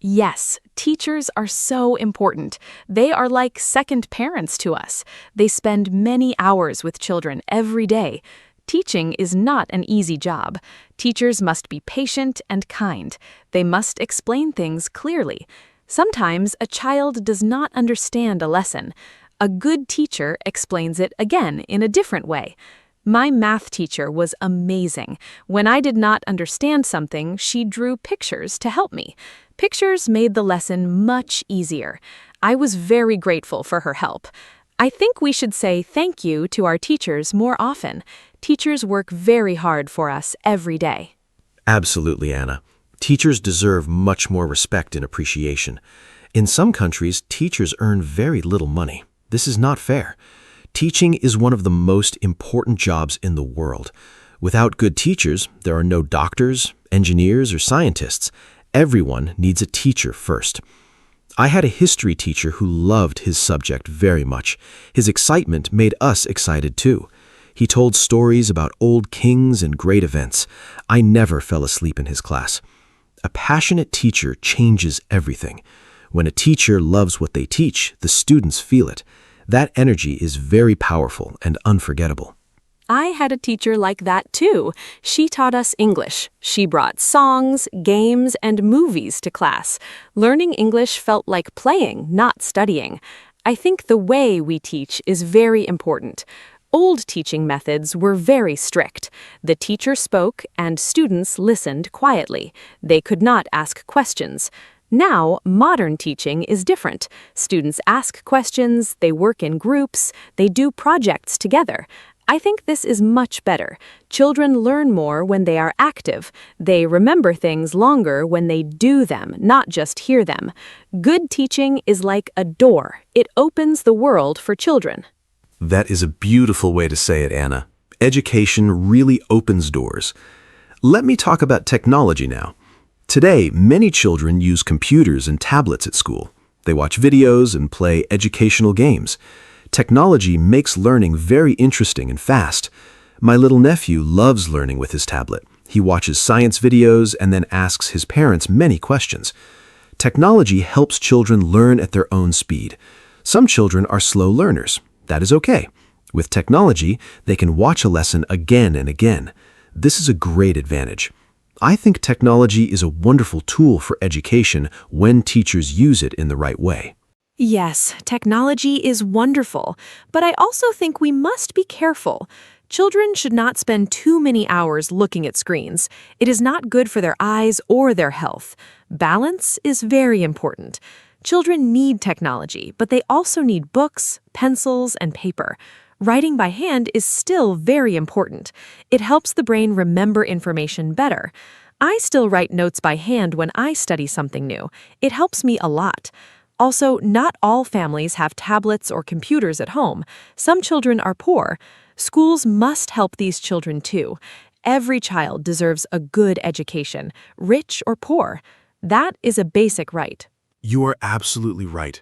Yes, teachers are so important. They are like second parents to us. They spend many hours with children every day. Teaching is not an easy job. Teachers must be patient and kind. They must explain things clearly. Sometimes a child does not understand a lesson. A good teacher explains it again in a different way. My math teacher was amazing. When I did not understand something, she drew pictures to help me. Pictures made the lesson much easier. I was very grateful for her help. I think we should say thank you to our teachers more often. Teachers work very hard for us every day. Absolutely, Anna. Teachers deserve much more respect and appreciation. In some countries, teachers earn very little money. This is not fair. Teaching is one of the most important jobs in the world. Without good teachers, there are no doctors, engineers, or scientists. Everyone needs a teacher first. I had a history teacher who loved his subject very much. His excitement made us excited too. He told stories about old kings and great events. I never fell asleep in his class. A passionate teacher changes everything. When a teacher loves what they teach, the students feel it. That energy is very powerful and unforgettable. I had a teacher like that too. She taught us English. She brought songs, games, and movies to class. Learning English felt like playing, not studying. I think the way we teach is very important. Old teaching methods were very strict. The teacher spoke and students listened quietly. They could not ask questions. Now, modern teaching is different. Students ask questions, they work in groups, they do projects together. I think this is much better. Children learn more when they are active. They remember things longer when they do them, not just hear them. Good teaching is like a door. It opens the world for children. That is a beautiful way to say it, Anna. Education really opens doors. Let me talk about technology now. Today, many children use computers and tablets at school. They watch videos and play educational games. Technology makes learning very interesting and fast. My little nephew loves learning with his tablet. He watches science videos and then asks his parents many questions. Technology helps children learn at their own speed. Some children are slow learners. That is okay. With technology, they can watch a lesson again and again. This is a great advantage. I think technology is a wonderful tool for education when teachers use it in the right way. Yes, technology is wonderful, but I also think we must be careful. Children should not spend too many hours looking at screens. It is not good for their eyes or their health. Balance is very important. Children need technology, but they also need books, pencils, and paper. Writing by hand is still very important. It helps the brain remember information better. I still write notes by hand when I study something new. It helps me a lot. Also, not all families have tablets or computers at home. Some children are poor. Schools must help these children too. Every child deserves a good education, rich or poor. That is a basic right. You are absolutely right.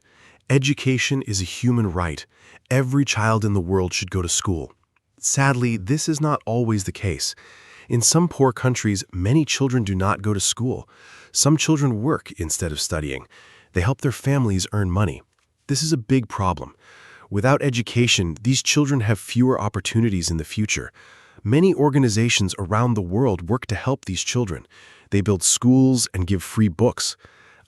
Education is a human right. Every child in the world should go to school. Sadly, this is not always the case. In some poor countries, many children do not go to school. Some children work instead of studying. They help their families earn money. This is a big problem. Without education, these children have fewer opportunities in the future. Many organizations around the world work to help these children. They build schools and give free books.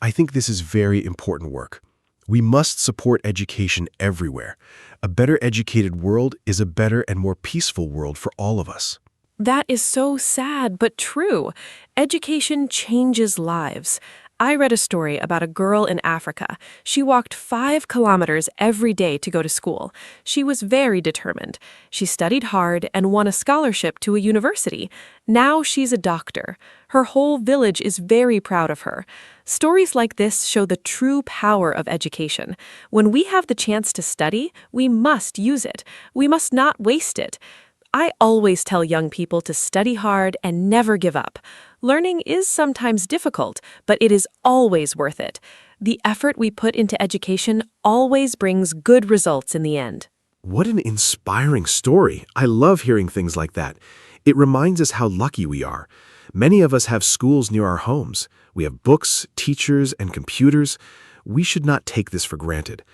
I think this is very important work. We must support education everywhere. A better educated world is a better and more peaceful world for all of us. That is so sad, but true. Education changes lives. I read a story about a girl in Africa. She walked 5 kilometers every day to go to school. She was very determined. She studied hard and won a scholarship to a university. Now she's a doctor. Her whole village is very proud of her. Stories like this show the true power of education. When we have the chance to study, we must use it. We must not waste it. I always tell young people to study hard and never give up. Learning is sometimes difficult, but it is always worth it. The effort we put into education always brings good results in the end. What an inspiring story. I love hearing things like that. It reminds us how lucky we are. Many of us have schools near our homes. We have books, teachers, and computers. We should not take this for granted.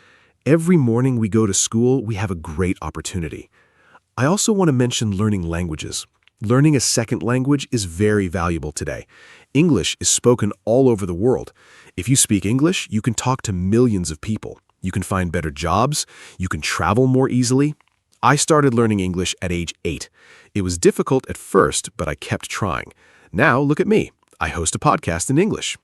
Every morning we go to school, we have a great opportunity. I also want to mention learning languages. Learning a second language is very valuable today. English is spoken all over the world. If you speak English, you can talk to millions of people. You can find better jobs. You can travel more easily. I started learning English at age 8. It was difficult at first, but I kept trying. Now, look at me. I host a podcast in English.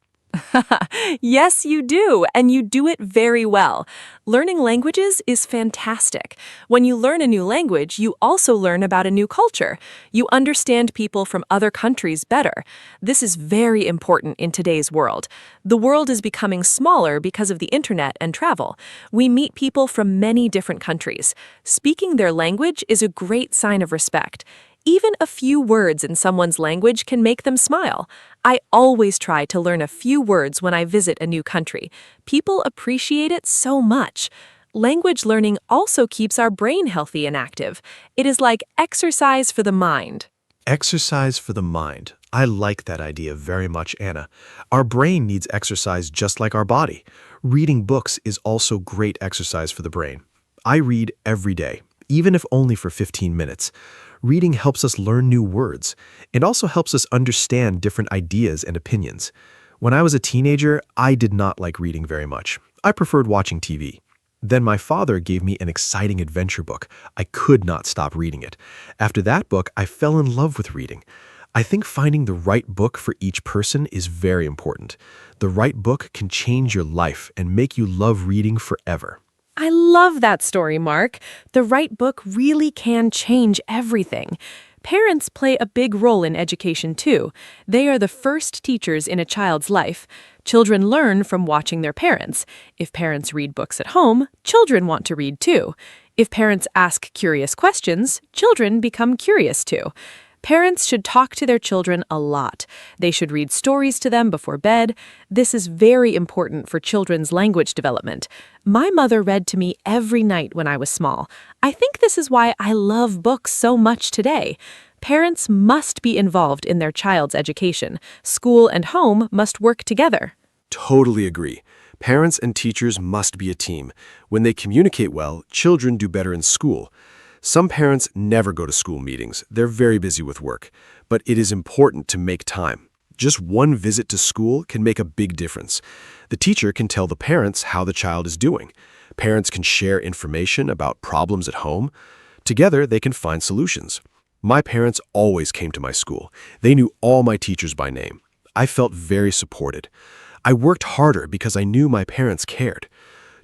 Yes, you do, and you do it very well. Learning languages is fantastic. When you learn a new language, you also learn about a new culture. You understand people from other countries better. This is very important in today's world. The world is becoming smaller because of the internet and travel. We meet people from many different countries. Speaking their language is a great sign of respect. Even a few words in someone's language can make them smile. I always try to learn a few words when I visit a new country. People appreciate it so much. Language learning also keeps our brain healthy and active. It is like exercise for the mind. Exercise for the mind. I like that idea very much, Anna. Our brain needs exercise just like our body. Reading books is also great exercise for the brain. I read every day, even if only for 15 minutes. Reading helps us learn new words. It also helps us understand different ideas and opinions. When I was a teenager, I did not like reading very much. I preferred watching TV. Then my father gave me an exciting adventure book. I could not stop reading it. After that book, I fell in love with reading. I think finding the right book for each person is very important. The right book can change your life and make you love reading forever. I love that story, Mark. The right book really can change everything. Parents play a big role in education, too. They are the first teachers in a child's life. Children learn from watching their parents. If parents read books at home, children want to read, too. If parents ask curious questions, children become curious, too. Parents should talk to their children a lot. They should read stories to them before bed. This is very important for children's language development. My mother read to me every night when I was small. I think this is why I love books so much today. Parents must be involved in their child's education. School and home must work together. Totally agree. Parents and teachers must be a team. When they communicate well, children do better in school. Some parents never go to school meetings. They're very busy with work. But it is important to make time. Just one visit to school can make a big difference. The teacher can tell the parents how the child is doing. Parents can share information about problems at home. Together, they can find solutions. My parents always came to my school. They knew all my teachers by name. I felt very supported. I worked harder because I knew my parents cared.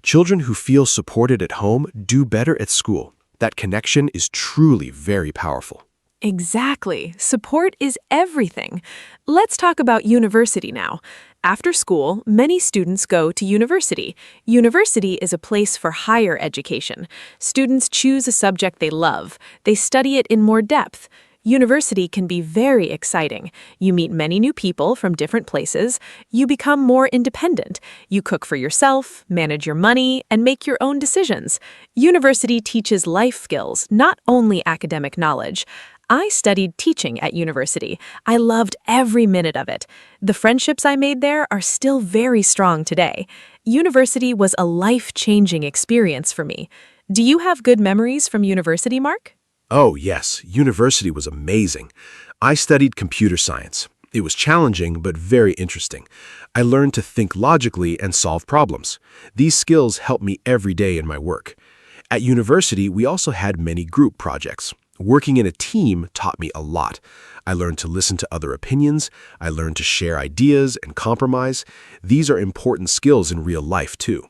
Children who feel supported at home do better at school. That connection is truly very powerful. Exactly. Support is everything. Let's talk about university now. After school, many students go to university. University is a place for higher education. Students choose a subject they love. They study it in more depth. University can be very exciting. You meet many new people from different places. You become more independent. You cook for yourself, manage your money, and make your own decisions. University teaches life skills, not only academic knowledge. I studied teaching at university. I loved every minute of it. The friendships I made there are still very strong today. University was a life-changing experience for me. Do you have good memories from university, Mark? Oh, yes, university was amazing. I studied computer science. It was challenging, but very interesting. I learned to think logically and solve problems. These skills help me every day in my work. At university, we also had many group projects. Working in a team taught me a lot. I learned to listen to other opinions. I learned to share ideas and compromise. These are important skills in real life, too.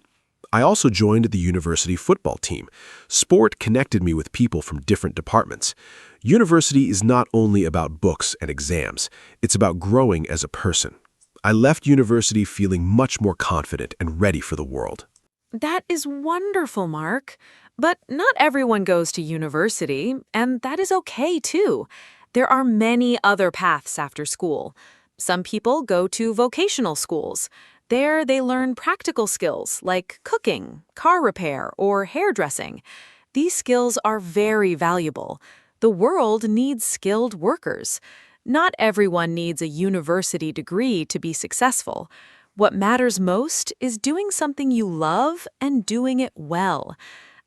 I also joined the university football team. Sport connected me with people from different departments. University is not only about books and exams, it's about growing as a person. I left university feeling much more confident and ready for the world. That is wonderful, Mark. But not everyone goes to university, and that is okay, too. There are many other paths after school. Some people go to vocational schools. There, they learn practical skills like cooking, car repair, or hairdressing. These skills are very valuable. The world needs skilled workers. Not everyone needs a university degree to be successful. What matters most is doing something you love and doing it well.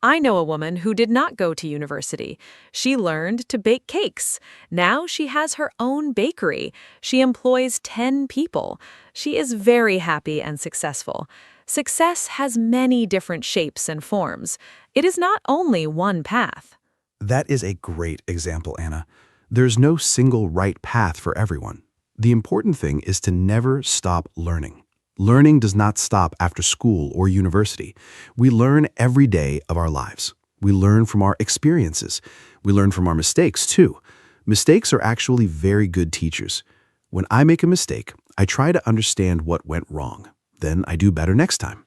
I know a woman who did not go to university. She learned to bake cakes. Now she has her own bakery. She employs 10 people. She is very happy and successful. Success has many different shapes and forms. It is not only one path. That is a great example, Anna. There's no single right path for everyone. The important thing is to never stop learning. Learning does not stop after school or university. We learn every day of our lives. We learn from our experiences. We learn from our mistakes, too. Mistakes are actually very good teachers. When I make a mistake, I try to understand what went wrong. Then I do better next time.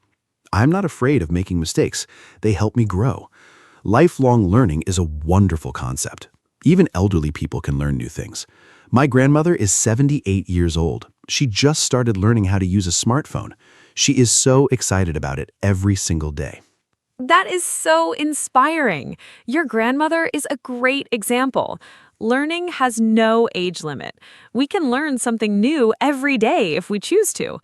I'm not afraid of making mistakes. They help me grow. Lifelong learning is a wonderful concept. Even elderly people can learn new things. My grandmother is 78 years old. She just started learning how to use a smartphone. She is so excited about it every single day. That is so inspiring. Your grandmother is a great example. Learning has no age limit. We can learn something new every day if we choose to.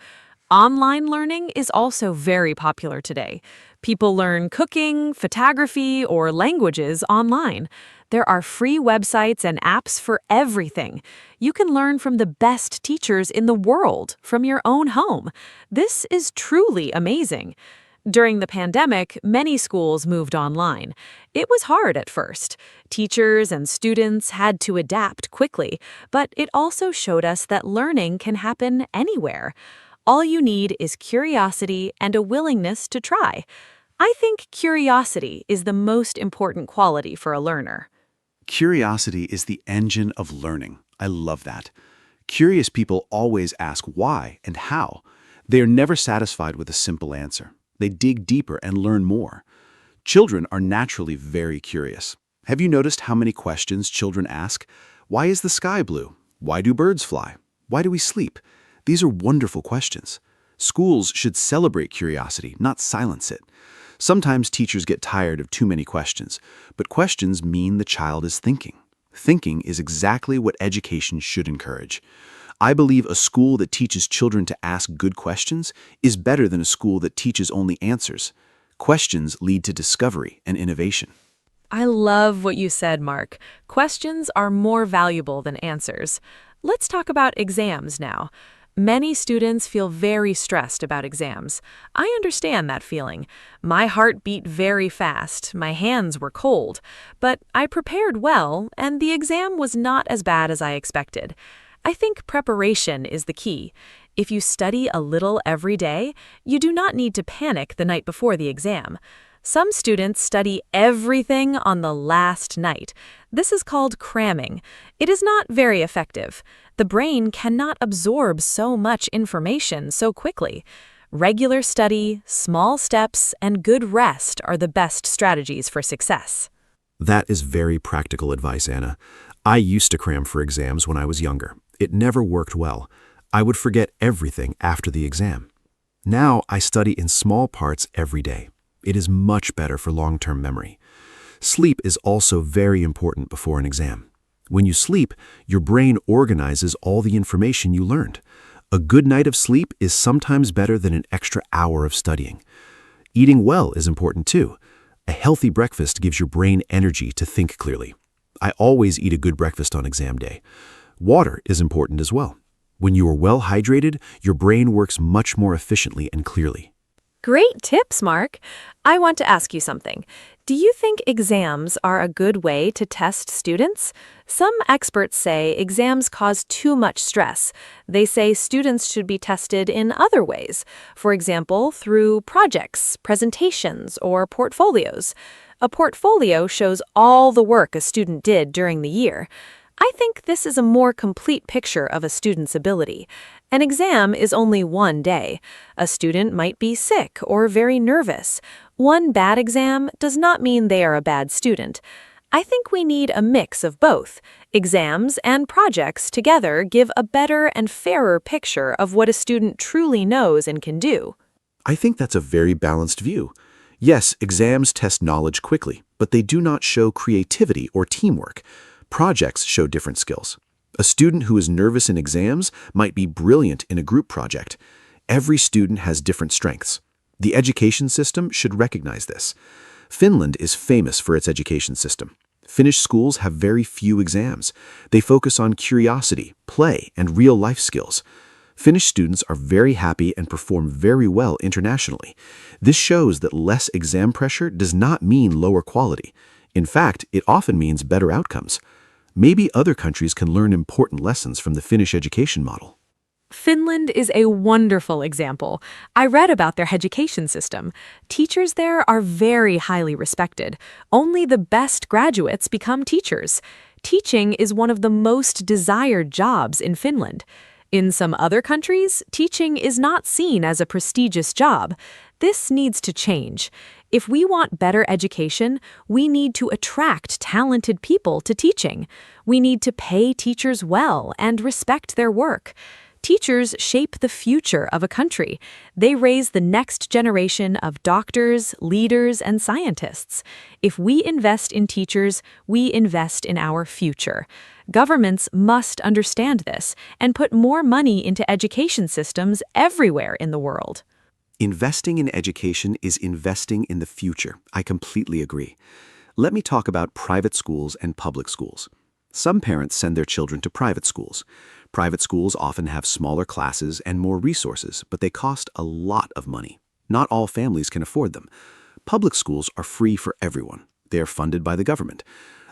Online learning is also very popular today. People learn cooking, photography, or languages online. There are free websites and apps for everything. You can learn from the best teachers in the world from your own home. This is truly amazing. During the pandemic, many schools moved online. It was hard at first. Teachers and students had to adapt quickly, but it also showed us that learning can happen anywhere. All you need is curiosity and a willingness to try. I think curiosity is the most important quality for a learner. Curiosity is the engine of learning. I love that. Curious people always ask why and how. They are never satisfied with a simple answer. They dig deeper and learn more. Children are naturally very curious. Have you noticed how many questions children ask? Why is the sky blue? Why do birds fly? Why do we sleep? These are wonderful questions. Schools should celebrate curiosity, not silence it. Sometimes teachers get tired of too many questions, but questions mean the child is thinking. Thinking is exactly what education should encourage. I believe a school that teaches children to ask good questions is better than a school that teaches only answers. Questions lead to discovery and innovation. I love what you said, Mark. Questions are more valuable than answers. Let's talk about exams now. Many students feel very stressed about exams. I understand that feeling. My heart beat very fast, my hands were cold, but I prepared well, and the exam was not as bad as I expected. I think preparation is the key. If you study a little every day, you do not need to panic the night before the exam. Some students study everything on the last night. This is called cramming. It is not very effective. The brain cannot absorb so much information so quickly. Regular study, small steps, and good rest are the best strategies for success. That is very practical advice, Anna. I used to cram for exams when I was younger. It never worked well. I would forget everything after the exam. Now I study in small parts every day. It is much better for long-term memory. Sleep is also very important before an exam. When you sleep, your brain organizes all the information you learned. A good night of sleep is sometimes better than an extra hour of studying. Eating well is important too. A healthy breakfast gives your brain energy to think clearly. I always eat a good breakfast on exam day. Water is important as well. When you are well hydrated, your brain works much more efficiently and clearly. Great tips, Mark. I want to ask you something. Do you think exams are a good way to test students? Some experts say exams cause too much stress. They say students should be tested in other ways, for example, through projects, presentations, or portfolios. A portfolio shows all the work a student did during the year. I think this is a more complete picture of a student's ability. An exam is only one day. A student might be sick or very nervous. One bad exam does not mean they are a bad student. I think we need a mix of both. Exams and projects together give a better and fairer picture of what a student truly knows and can do. I think that's a very balanced view. Yes, exams test knowledge quickly, but they do not show creativity or teamwork. Projects show different skills. A student who is nervous in exams might be brilliant in a group project. Every student has different strengths. The education system should recognize this. Finland is famous for its education system. Finnish schools have very few exams. They focus on curiosity, play, and real-life skills. Finnish students are very happy and perform very well internationally. This shows that less exam pressure does not mean lower quality. In fact, it often means better outcomes. Maybe other countries can learn important lessons from the Finnish education model. Finland is a wonderful example. I read about their education system. Teachers there are very highly respected. Only the best graduates become teachers. Teaching is one of the most desired jobs in Finland. In some other countries, teaching is not seen as a prestigious job. This needs to change. If we want better education, we need to attract talented people to teaching. We need to pay teachers well and respect their work. Teachers shape the future of a country. They raise the next generation of doctors, leaders, and scientists. If we invest in teachers, we invest in our future. Governments must understand this and put more money into education systems everywhere in the world. Investing in education is investing in the future. I completely agree. Let me talk about private schools and public schools. Some parents send their children to private schools. Private schools often have smaller classes and more resources, but they cost a lot of money. Not all families can afford them. Public schools are free for everyone. They are funded by the government.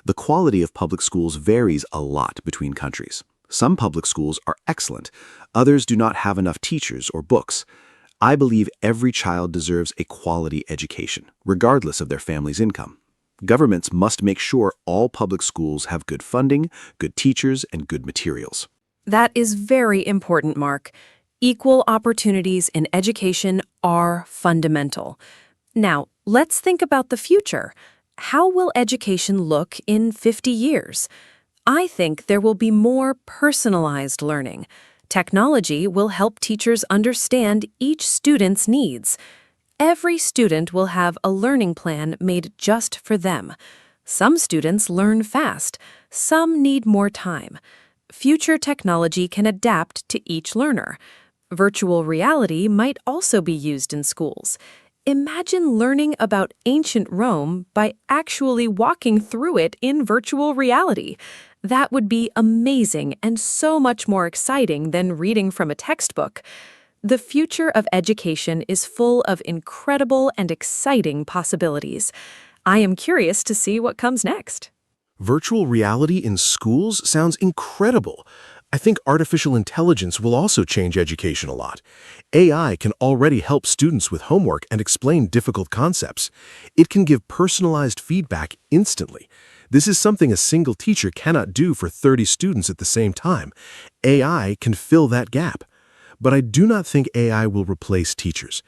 The quality of public schools varies a lot between countries. Some public schools are excellent. Others do not have enough teachers or books. I believe every child deserves a quality education, regardless of their family's income. Governments must make sure all public schools have good funding, good teachers, and good materials. That is very important, Mark. Equal opportunities in education are fundamental. Now, let's think about the future. How will education look in 50 years? I think there will be more personalized learning. Technology will help teachers understand each student's needs. Every student will have a learning plan made just for them. Some students learn fast, some need more time. Future technology can adapt to each learner. Virtual reality might also be used in schools. Imagine learning about ancient Rome by actually walking through it in virtual reality. That would be amazing and so much more exciting than reading from a textbook. The future of education is full of incredible and exciting possibilities. I am curious to see what comes next. Virtual reality in schools sounds incredible. I think artificial intelligence will also change education a lot. AI can already help students with homework and explain difficult concepts. It can give personalized feedback instantly. This is something a single teacher cannot do for 30 students at the same time. AI can fill that gap. But I do not think AI will replace teachers.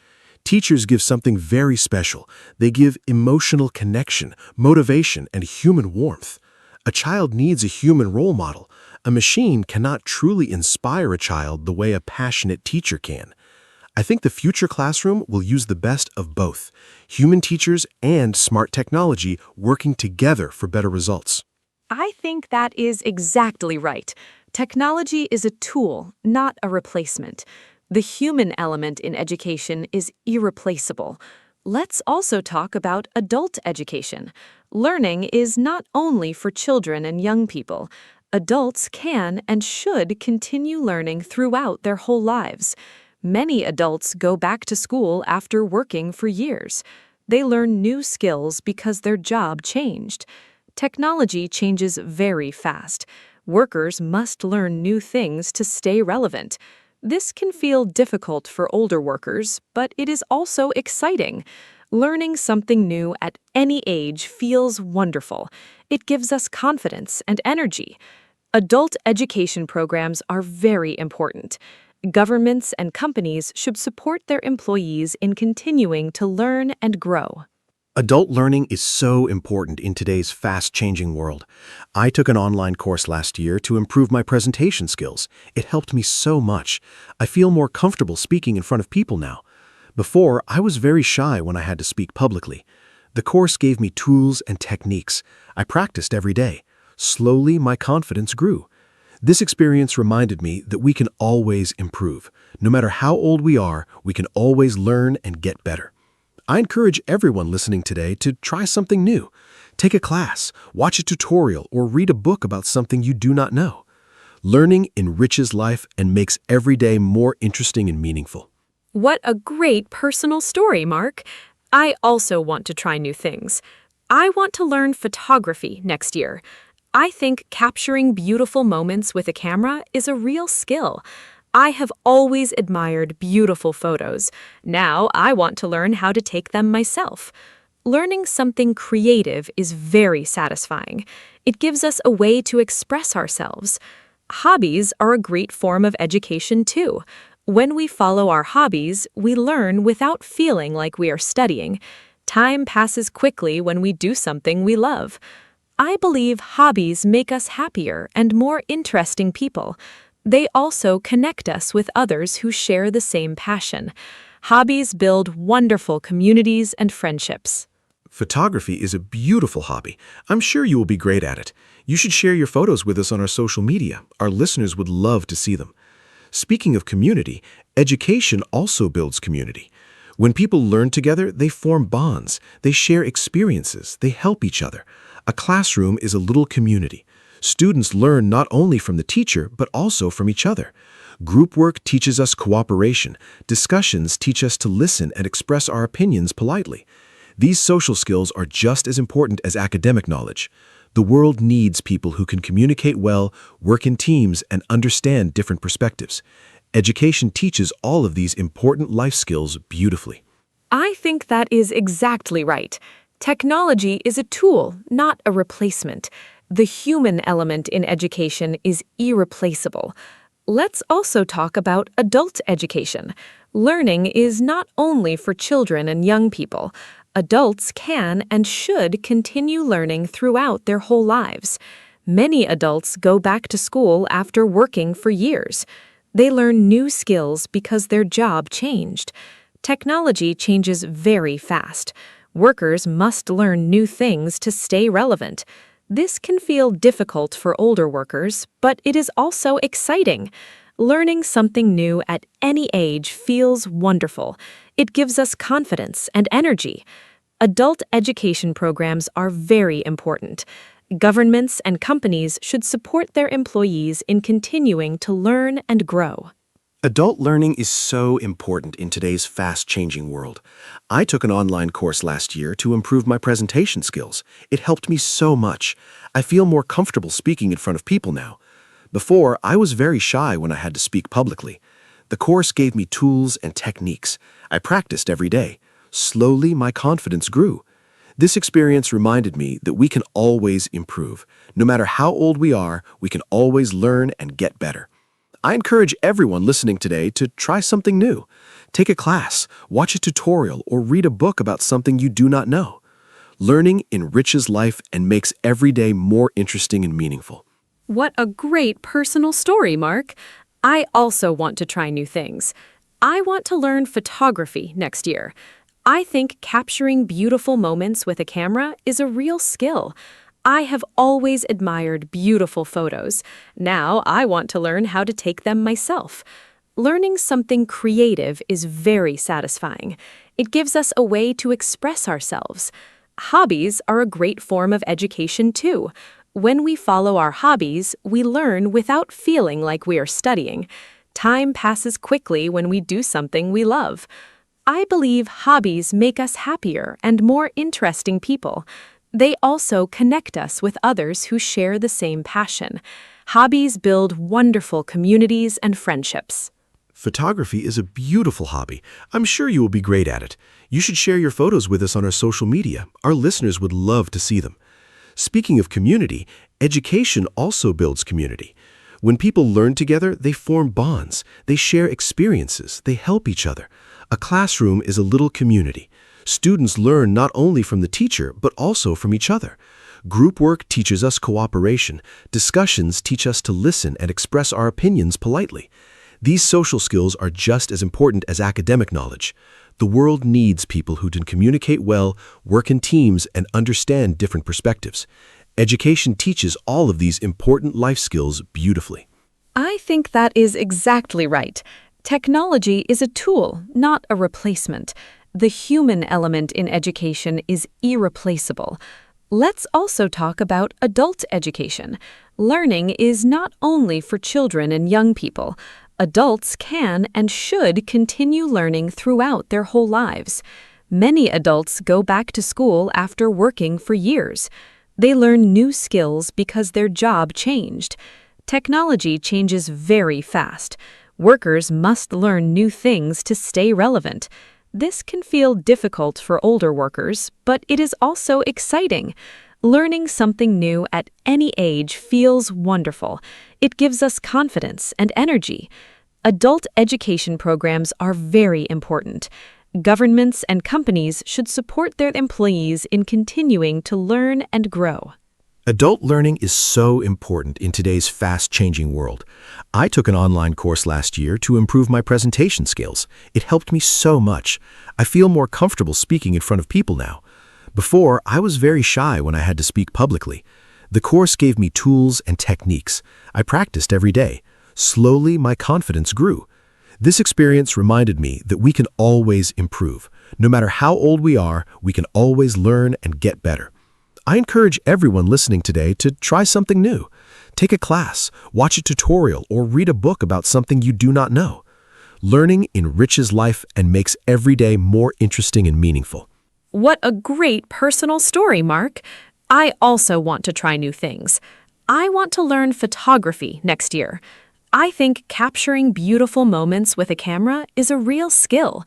Teachers give something very special. They give emotional connection, motivation, and human warmth. A child needs a human role model. A machine cannot truly inspire a child the way a passionate teacher can. I think the future classroom will use the best of both, human teachers and smart technology working together for better results. I think that is exactly right. Technology is a tool, not a replacement. The human element in education is irreplaceable. Let's also talk about adult education. Learning is not only for children and young people. Adults can and should continue learning throughout their whole lives. Many adults go back to school after working for years. They learn new skills because their job changed. Technology changes very fast. Workers must learn new things to stay relevant. This can feel difficult for older workers, but it is also exciting. Learning something new at any age feels wonderful. It gives us confidence and energy. Adult education programs are very important. Governments and companies should support their employees in continuing to learn and grow. Adult learning is so important in today's fast-changing world. I took an online course last year to improve my presentation skills. It helped me so much. I feel more comfortable speaking in front of people now. Before, I was very shy when I had to speak publicly. The course gave me tools and techniques. I practiced every day. Slowly, my confidence grew. This experience reminded me that we can always improve. No matter how old we are, we can always learn and get better. I encourage everyone listening today to try something new. Take a class, watch a tutorial, or read a book about something you do not know. Learning enriches life and makes every day more interesting and meaningful. What a great personal story, Mark. I also want to try new things. I want to learn photography next year. I think capturing beautiful moments with a camera is a real skill. I have always admired beautiful photos. Now I want to learn how to take them myself. Learning something creative is very satisfying. It gives us a way to express ourselves. Hobbies are a great form of education too. When we follow our hobbies, we learn without feeling like we are studying. Time passes quickly when we do something we love. I believe hobbies make us happier and more interesting people. They also connect us with others who share the same passion. Hobbies build wonderful communities and friendships. Photography is a beautiful hobby. I'm sure you will be great at it. You should share your photos with us on our social media. Our listeners would love to see them. Speaking of community, education also builds community. When people learn together, they form bonds. They share experiences. They help each other. A classroom is a little community. Students learn not only from the teacher, but also from each other. Group work teaches us cooperation. Discussions teach us to listen and express our opinions politely. These social skills are just as important as academic knowledge. The world needs people who can communicate well, work in teams, and understand different perspectives. Education teaches all of these important life skills beautifully. I think that is exactly right. Technology is a tool, not a replacement. The human element in education is irreplaceable. Let's also talk about adult education. Learning is not only for children and young people. Adults can and should continue learning throughout their whole lives. Many adults go back to school after working for years. They learn new skills because their job changed. Technology changes very fast. Workers must learn new things to stay relevant. This can feel difficult for older workers, but it is also exciting. Learning something new at any age feels wonderful. It gives us confidence and energy. Adult education programs are very important. Governments and companies should support their employees in continuing to learn and grow. Adult learning is so important in today's fast-changing world. I took an online course last year to improve my presentation skills. It helped me so much. I feel more comfortable speaking in front of people now. Before, I was very shy when I had to speak publicly. The course gave me tools and techniques. I practiced every day. Slowly, my confidence grew. This experience reminded me that we can always improve. No matter how old we are, we can always learn and get better. I encourage everyone listening today to try something new. Take a class, watch a tutorial, or read a book about something you do not know. Learning enriches life and makes every day more interesting and meaningful. What a great personal story, Mark. I also want to try new things. I want to learn photography next year. I think capturing beautiful moments with a camera is a real skill. I have always admired beautiful photos. Now I want to learn how to take them myself. Learning something creative is very satisfying. It gives us a way to express ourselves. Hobbies are a great form of education too. When we follow our hobbies, we learn without feeling like we are studying. Time passes quickly when we do something we love. I believe hobbies make us happier and more interesting people. They also connect us with others who share the same passion. Hobbies build wonderful communities and friendships. Photography is a beautiful hobby. I'm sure you will be great at it. You should share your photos with us on our social media. Our listeners would love to see them. Speaking of community, education also builds community. When people learn together, they form bonds. They share experiences. They help each other. A classroom is a little community. Students learn not only from the teacher, but also from each other. Group work teaches us cooperation. Discussions teach us to listen and express our opinions politely. These social skills are just as important as academic knowledge. The world needs people who can communicate well, work in teams, and understand different perspectives. Education teaches all of these important life skills beautifully. I think that is exactly right. Technology is a tool, not a replacement. The human element in education is irreplaceable. Let's also talk about adult education. Learning is not only for children and young people. Adults can and should continue learning throughout their whole lives. Many adults go back to school after working for years. They learn new skills because their job changed. Technology changes very fast. Workers must learn new things to stay relevant. This can feel difficult for older workers, but it is also exciting. Learning something new at any age feels wonderful. It gives us confidence and energy. Adult education programs are very important. Governments and companies should support their employees in continuing to learn and grow. Adult learning is so important in today's fast-changing world. I took an online course last year to improve my presentation skills. It helped me so much. I feel more comfortable speaking in front of people now. Before, I was very shy when I had to speak publicly. The course gave me tools and techniques. I practiced every day. Slowly, my confidence grew. This experience reminded me that we can always improve. No matter how old we are, we can always learn and get better. I encourage everyone listening today to try something new. Take a class, watch a tutorial, or read a book about something you do not know. Learning enriches life and makes every day more interesting and meaningful. What a great personal story, Mark. I also want to try new things. I want to learn photography next year. I think capturing beautiful moments with a camera is a real skill.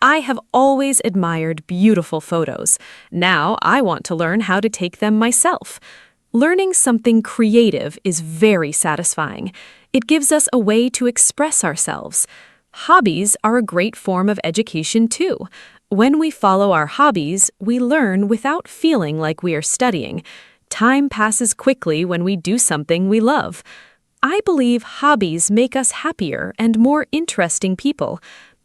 I have always admired beautiful photos. Now I want to learn how to take them myself. Learning something creative is very satisfying. It gives us a way to express ourselves. Hobbies are a great form of education too. When we follow our hobbies, we learn without feeling like we are studying. Time passes quickly when we do something we love. I believe hobbies make us happier and more interesting people.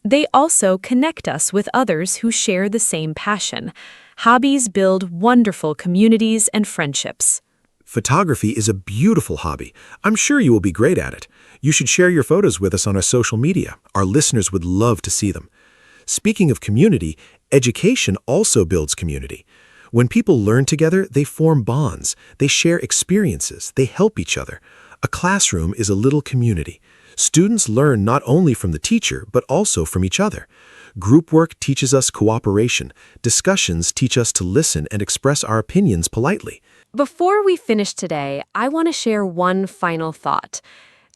They also connect us with others who share the same passion. Hobbies build wonderful communities and friendships. Photography is a beautiful hobby. I'm sure you will be great at it. You should share your photos with us on our social media. Our listeners would love to see them. Speaking of community, education also builds community. When people learn together, they form bonds. They share experiences. They help each other. A classroom is a little community. Students learn not only from the teacher, but also from each other. Group work teaches us cooperation. Discussions teach us to listen and express our opinions politely. Before we finish today, I want to share one final thought.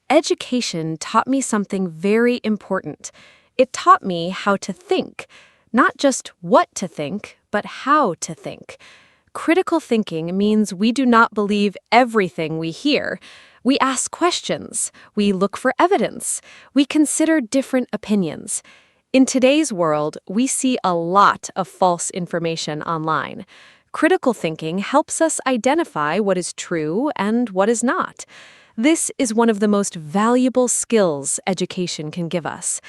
Education taught me something very important. It taught me how to think. Not just what to think, but how to think. Critical thinking means we do not believe everything we hear. We ask questions. We look for evidence. We consider different opinions. In today's world, we see a lot of false information online. Critical thinking helps us identify what is true and what is not. This is one of the most valuable skills education can give us.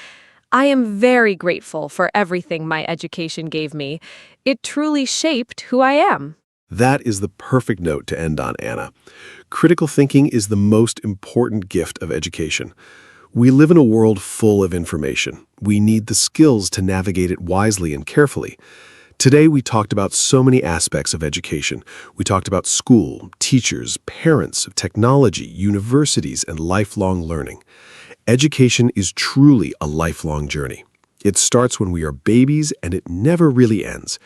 I am very grateful for everything my education gave me. It truly shaped who I am. That is the perfect note to end on, Anna. Critical thinking is the most important gift of education. We live in a world full of information. We need the skills to navigate it wisely and carefully. Today, we talked about so many aspects of education. We talked about school, teachers, parents, technology, universities, and lifelong learning. Education is truly a lifelong journey. It starts when we are babies, and it never really ends.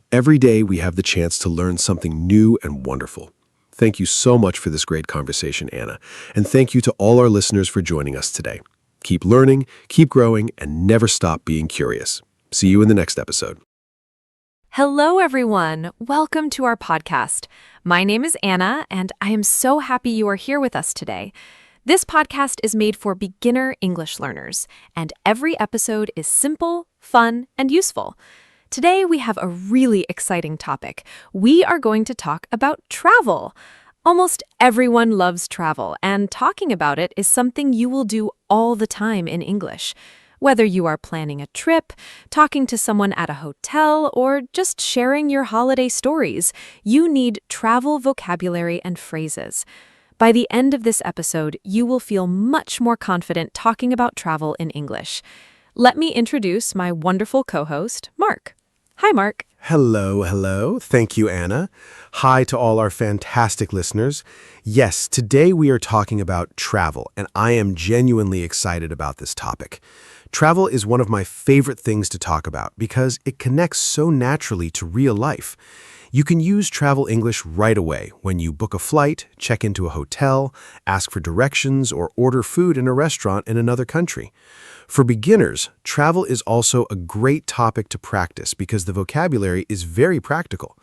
Every day, we have the chance to learn something new and wonderful. Thank you so much for this great conversation, Anna. And thank you to all our listeners for joining us today. Keep learning, keep growing, and never stop being curious. See you in the next episode. Hello, everyone. Welcome to our podcast. My name is Anna, and I am so happy you are here with us today. This podcast is made for beginner English learners, and every episode is simple, fun, and useful. Today, we have a really exciting topic. We are going to talk about travel. Almost everyone loves travel, and talking about it is something you will do all the time in English. Whether you are planning a trip, talking to someone at a hotel, or just sharing your holiday stories, you need travel vocabulary and phrases. By the end of this episode, you will feel much more confident talking about travel in English. Let me introduce my wonderful co-host, Mark. Hi, Mark. Hello. Thank you, Anna. Hi to all our fantastic listeners. Yes, today we are talking about travel, and I am genuinely excited about this topic. Travel is one of my favorite things to talk about because it connects so naturally to real life. You can use travel English right away when you book a flight, check into a hotel, ask for directions, or order food in a restaurant in another country. For beginners, travel is also a great topic to practice because the vocabulary is very practical.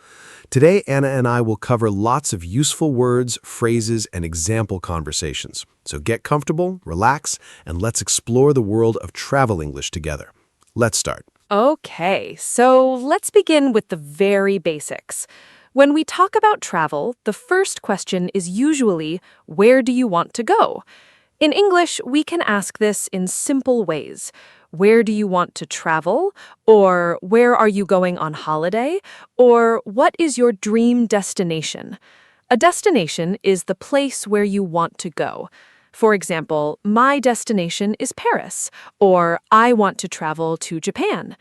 Today, Anna and I will cover lots of useful words, phrases, and example conversations. So get comfortable, relax, and let's explore the world of travel English together. Let's start. Okay, so let's begin with the very basics. When we talk about travel, the first question is usually, where do you want to go? In English, we can ask this in simple ways. Where do you want to travel? Or where are you going on holiday? Or what is your dream destination? A destination is the place where you want to go. For example, my destination is Paris, or I want to travel to Japan.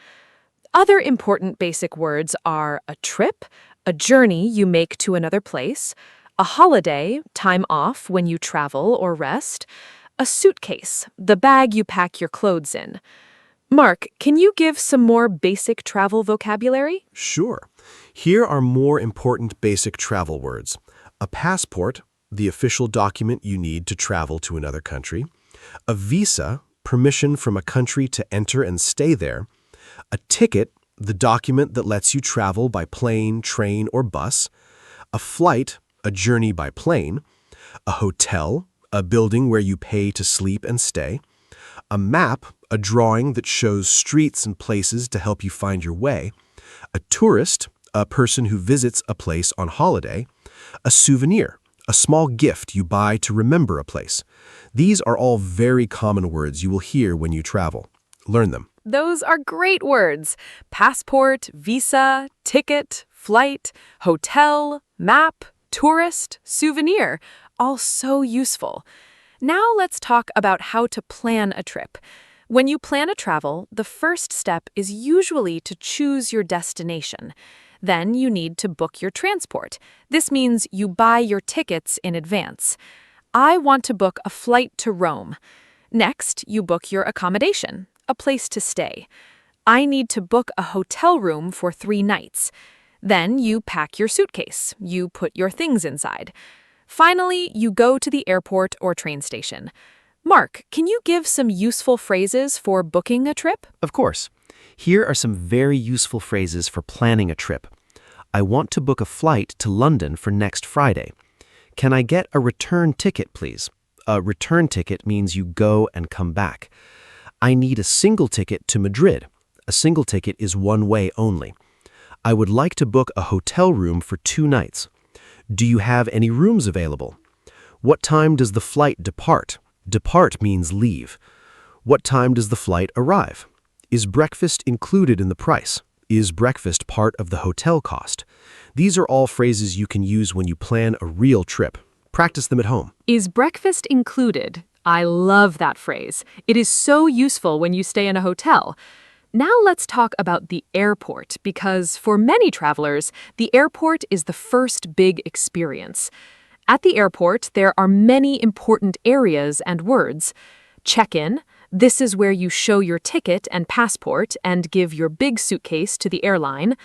Other important basic words are a trip, a journey you make to another place, a holiday, time off when you travel or rest, a suitcase, the bag you pack your clothes in. Mark, can you give some more basic travel vocabulary? Sure. Here are more important basic travel words. A passport, the official document you need to travel to another country. A visa, permission from a country to enter and stay there. A ticket, the document that lets you travel by plane, train, or bus. A flight, a journey by plane. A hotel, a building where you pay to sleep and stay. A map, a drawing that shows streets and places to help you find your way. A tourist, a person who visits a place on holiday. A souvenir, a small gift you buy to remember a place. These are all very common words you will hear when you travel. Learn them. Those are great words. Passport, visa, ticket, flight, hotel, map, tourist, souvenir, all so useful. Now let's talk about how to plan a trip. When you plan a travel, the first step is usually to choose your destination. Then you need to book your transport. This means you buy your tickets in advance. I want to book a flight to Rome. Next, you book your accommodation, a place to stay. I need to book a hotel room for 3 nights. Then you pack your suitcase. You put your things inside. Finally, you go to the airport or train station. Mark, can you give some useful phrases for booking a trip? Of course. Here are some very useful phrases for planning a trip. I want to book a flight to London for next Friday. Can I get a return ticket, please? A return ticket means you go and come back. I need a single ticket to Madrid. A single ticket is one way only. I would like to book a hotel room for 2 nights. Do you have any rooms available? What time does the flight depart? Depart means leave. What time does the flight arrive? Is breakfast included in the price? Is breakfast part of the hotel cost? These are all phrases you can use when you plan a real trip. Practice them at home. Is breakfast included? I love that phrase. It is so useful when you stay in a hotel. Now let's talk about the airport, because for many travelers, the airport is the first big experience. At the airport, there are many important areas and words. Check-in. This is where you show your ticket and passport and give your big suitcase to the airline.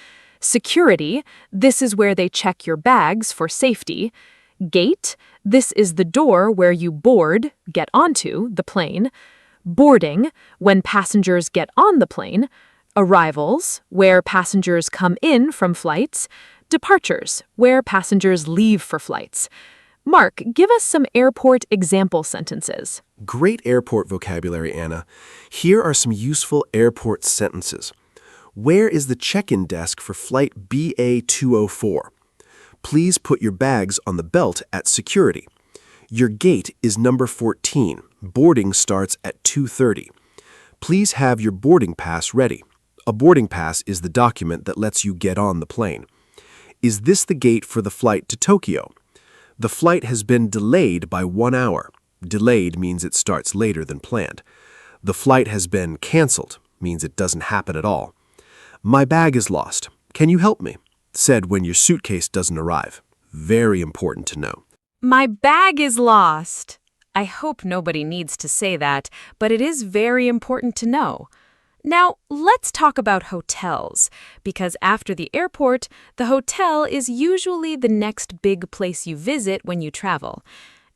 Security. This is where they check your bags for safety. Gate. This is the door where you board, get onto, the plane. Boarding, when passengers get on the plane. Arrivals, where passengers come in from flights. Departures, where passengers leave for flights. Mark, give us some airport example sentences. Great airport vocabulary, Anna. Here are some useful airport sentences. Where is the check-in desk for flight BA204? Please put your bags on the belt at security. Your gate is number 14. Boarding starts at 2:30. Please have your boarding pass ready. A boarding pass is the document that lets you get on the plane. Is this the gate for the flight to Tokyo? The flight has been delayed by 1 hour. Delayed means it starts later than planned. The flight has been canceled, means it doesn't happen at all. My bag is lost. Can you help me? Said when your suitcase doesn't arrive. Very important to know. My bag is lost. I hope nobody needs to say that, but it is very important to know. Now, let's talk about hotels, because after the airport, the hotel is usually the next big place you visit when you travel.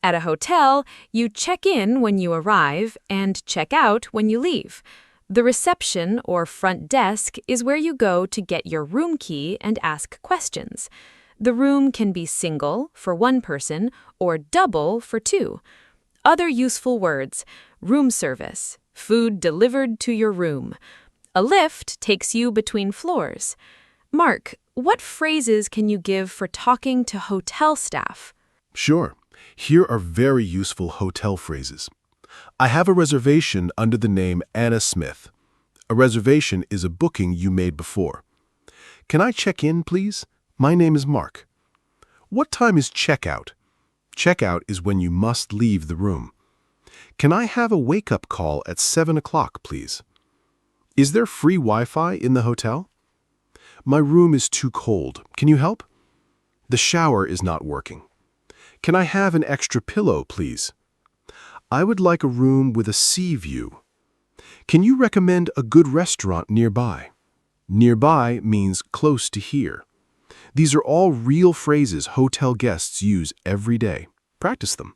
At a hotel, you check in when you arrive and check out when you leave. The reception or front desk is where you go to get your room key and ask questions. The room can be single for one person or double for two. Other useful words: room service, food delivered to your room. A lift takes you between floors. Mark, what phrases can you give for talking to hotel staff? Sure. Here are very useful hotel phrases. I have a reservation under the name Anna Smith. A reservation is a booking you made before. Can I check in, please? My name is Mark. What time is checkout? Checkout is when you must leave the room. Can I have a wake-up call at 7 o'clock, please? Is there free Wi-Fi in the hotel? My room is too cold. Can you help? The shower is not working. Can I have an extra pillow, please? I would like a room with a sea view. Can you recommend a good restaurant nearby? Nearby means close to here. These are all real phrases hotel guests use every day. Practice them.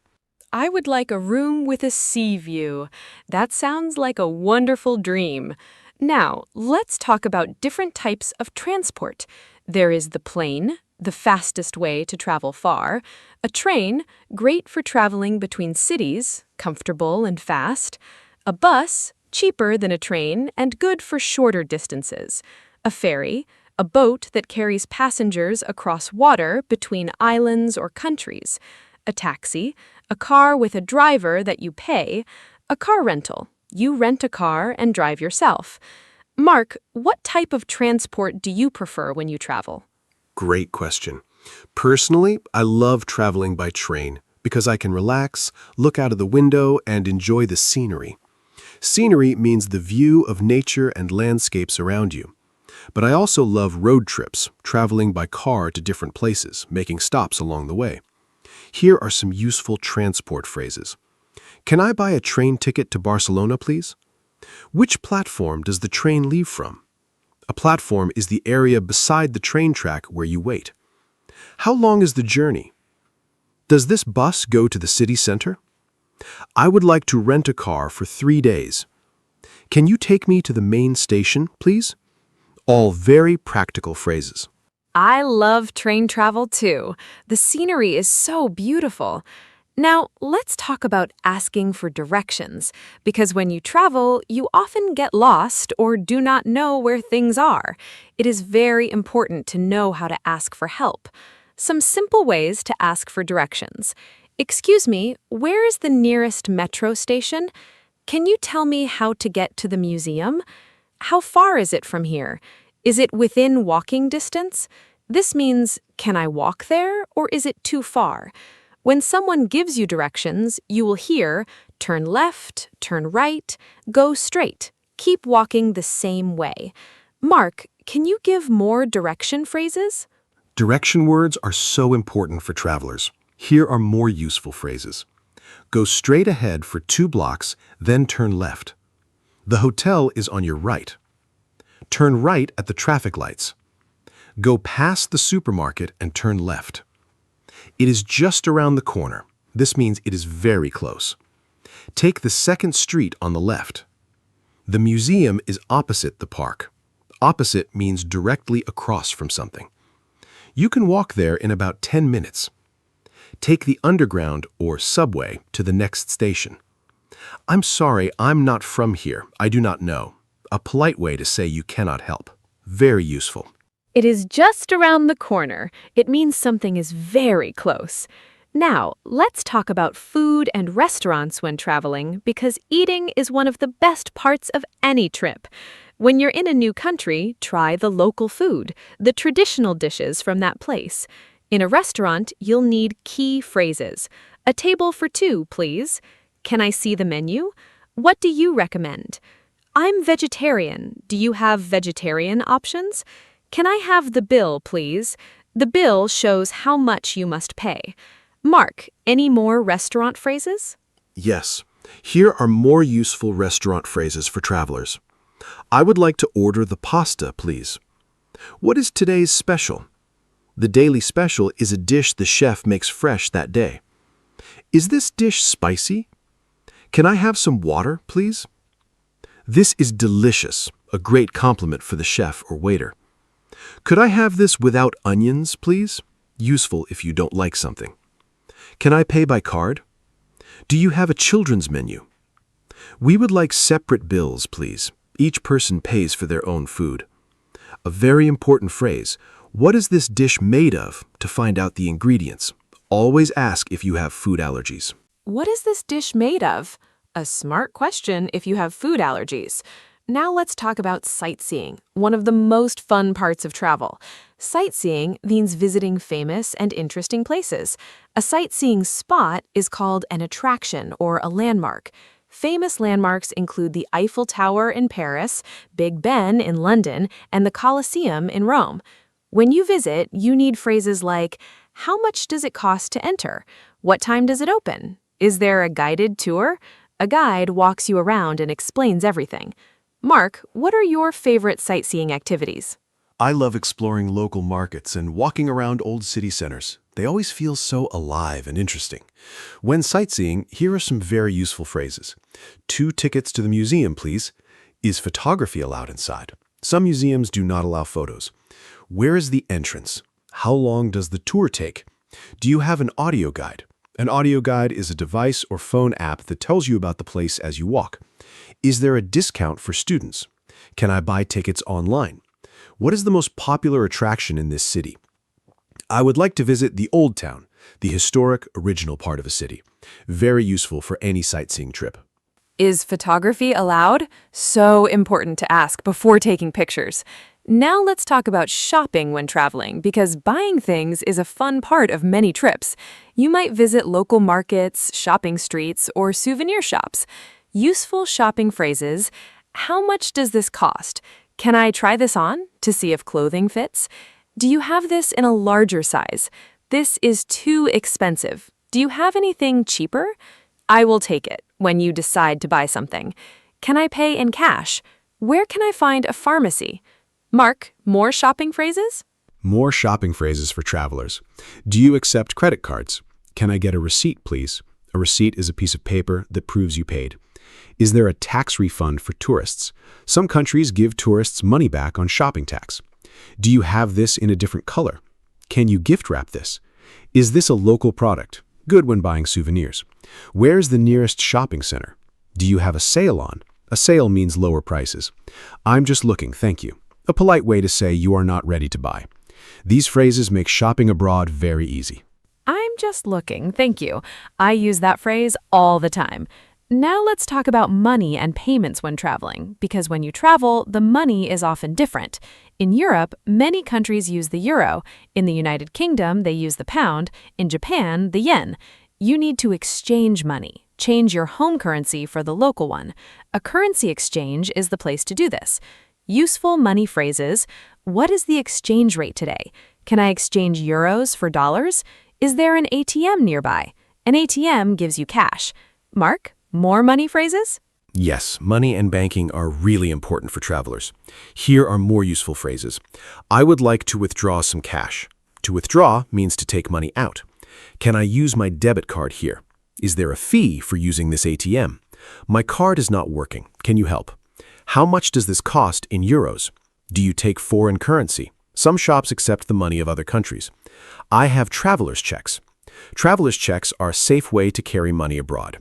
I would like a room with a sea view. That sounds like a wonderful dream. Now, let's talk about different types of transport. There is the plane, the fastest way to travel far. A train, great for traveling between cities, comfortable and fast. A bus, cheaper than a train and good for shorter distances. A ferry, a boat that carries passengers across water between islands or countries. A taxi, a car with a driver that you pay. A car rental, you rent a car and drive yourself. Mark, what type of transport do you prefer when you travel? Great question. Personally, I love traveling by train because I can relax, look out of the window, and enjoy the scenery. Scenery means the view of nature and landscapes around you. But I also love road trips, traveling by car to different places, making stops along the way. Here are some useful transport phrases. Can I buy a train ticket to Barcelona, please? Which platform does the train leave from? A platform is the area beside the train track where you wait. How long is the journey? Does this bus go to the city center? I would like to rent a car for 3 days. Can you take me to the main station, please? All very practical phrases. I love train travel too. The scenery is so beautiful. Now, let's talk about asking for directions, because when you travel, you often get lost or do not know where things are. It is very important to know how to ask for help. Some simple ways to ask for directions. Excuse me, where is the nearest metro station? Can you tell me how to get to the museum? How far is it from here? Is it within walking distance? This means, can I walk there, or is it too far? When someone gives you directions, you will hear, turn left, turn right, go straight. Keep walking the same way. Mark, can you give more direction phrases? Direction words are so important for travelers. Here are more useful phrases. Go straight ahead for 2 blocks, then turn left. The hotel is on your right. Turn right at the traffic lights. Go past the supermarket and turn left. It is just around the corner. This means it is very close. Take the second street on the left. The museum is opposite the park. Opposite means directly across from something. You can walk there in about 10 minutes. Take the underground or subway to the next station. I'm sorry, I'm not from here. I do not know. A polite way to say you cannot help. Very useful. It is just around the corner. It means something is very close. Now, let's talk about food and restaurants when traveling, because eating is one of the best parts of any trip. When you're in a new country, try the local food, the traditional dishes from that place. In a restaurant, you'll need key phrases. A table for 2, please. Can I see the menu? What do you recommend? I'm vegetarian. Do you have vegetarian options? Can I have the bill, please? The bill shows how much you must pay. Mark, any more restaurant phrases? Yes. Here are more useful restaurant phrases for travelers. I would like to order the pasta, please. What is today's special? The daily special is a dish the chef makes fresh that day. Is this dish spicy? Can I have some water, please? This is delicious, a great compliment for the chef or waiter. Could I have this without onions, please? Useful if you don't like something. Can I pay by card? Do you have a children's menu? We would like separate bills, please. Each person pays for their own food. A very important phrase. What is this dish made of? To find out the ingredients. Always ask if you have food allergies. What is this dish made of? A smart question if you have food allergies. Now let's talk about sightseeing, one of the most fun parts of travel. Sightseeing means visiting famous and interesting places. A sightseeing spot is called an attraction or a landmark. Famous landmarks include the Eiffel Tower in Paris, Big Ben in London, and the Colosseum in Rome. When you visit, you need phrases like, how much does it cost to enter? What time does it open? Is there a guided tour? A guide walks you around and explains everything. Mark, what are your favorite sightseeing activities? I love exploring local markets and walking around old city centers. They always feel so alive and interesting. When sightseeing, here are some very useful phrases. 2 tickets to the museum, please. Is photography allowed inside? Some museums do not allow photos. Where is the entrance? How long does the tour take? Do you have an audio guide? An audio guide is a device or phone app that tells you about the place as you walk. Is there a discount for students? Can I buy tickets online? What is the most popular attraction in this city? I would like to visit the Old Town, the historic, original part of a city. Very useful for any sightseeing trip. Is photography allowed? So important to ask before taking pictures. Now let's talk about shopping when traveling, because buying things is a fun part of many trips. You might visit local markets, shopping streets, or souvenir shops. Useful shopping phrases. How much does this cost? Can I try this on to see if clothing fits? Do you have this in a larger size? This is too expensive. Do you have anything cheaper? I will take it when you decide to buy something. Can I pay in cash? Where can I find a pharmacy? Mark, more shopping phrases? More shopping phrases for travelers. Do you accept credit cards? Can I get a receipt, please? A receipt is a piece of paper that proves you paid. Is there a tax refund for tourists? Some countries give tourists money back on shopping tax. Do you have this in a different color? Can you gift wrap this? Is this a local product? Good when buying souvenirs. Where's the nearest shopping center? Do you have a sale on? A sale means lower prices. I'm just looking, thank you. A polite way to say you are not ready to buy. These phrases make shopping abroad very easy. I'm just looking, thank you. I use that phrase all the time. Now let's talk about money and payments when traveling, because when you travel, the money is often different. In Europe, many countries use the euro. In the United Kingdom, they use the pound. In Japan, the yen. You need to exchange money. Change your home currency for the local one. A currency exchange is the place to do this. Useful money phrases. What is the exchange rate today? Can I exchange euros for dollars? Is there an ATM nearby? An ATM gives you cash. Mark, more money phrases? Yes, money and banking are really important for travelers. Here are more useful phrases. I would like to withdraw some cash. To withdraw means to take money out. Can I use my debit card here? Is there a fee for using this ATM? My card is not working. Can you help? How much does this cost in euros? Do you take foreign currency? Some shops accept the money of other countries. I have traveler's checks. Traveler's checks are a safe way to carry money abroad.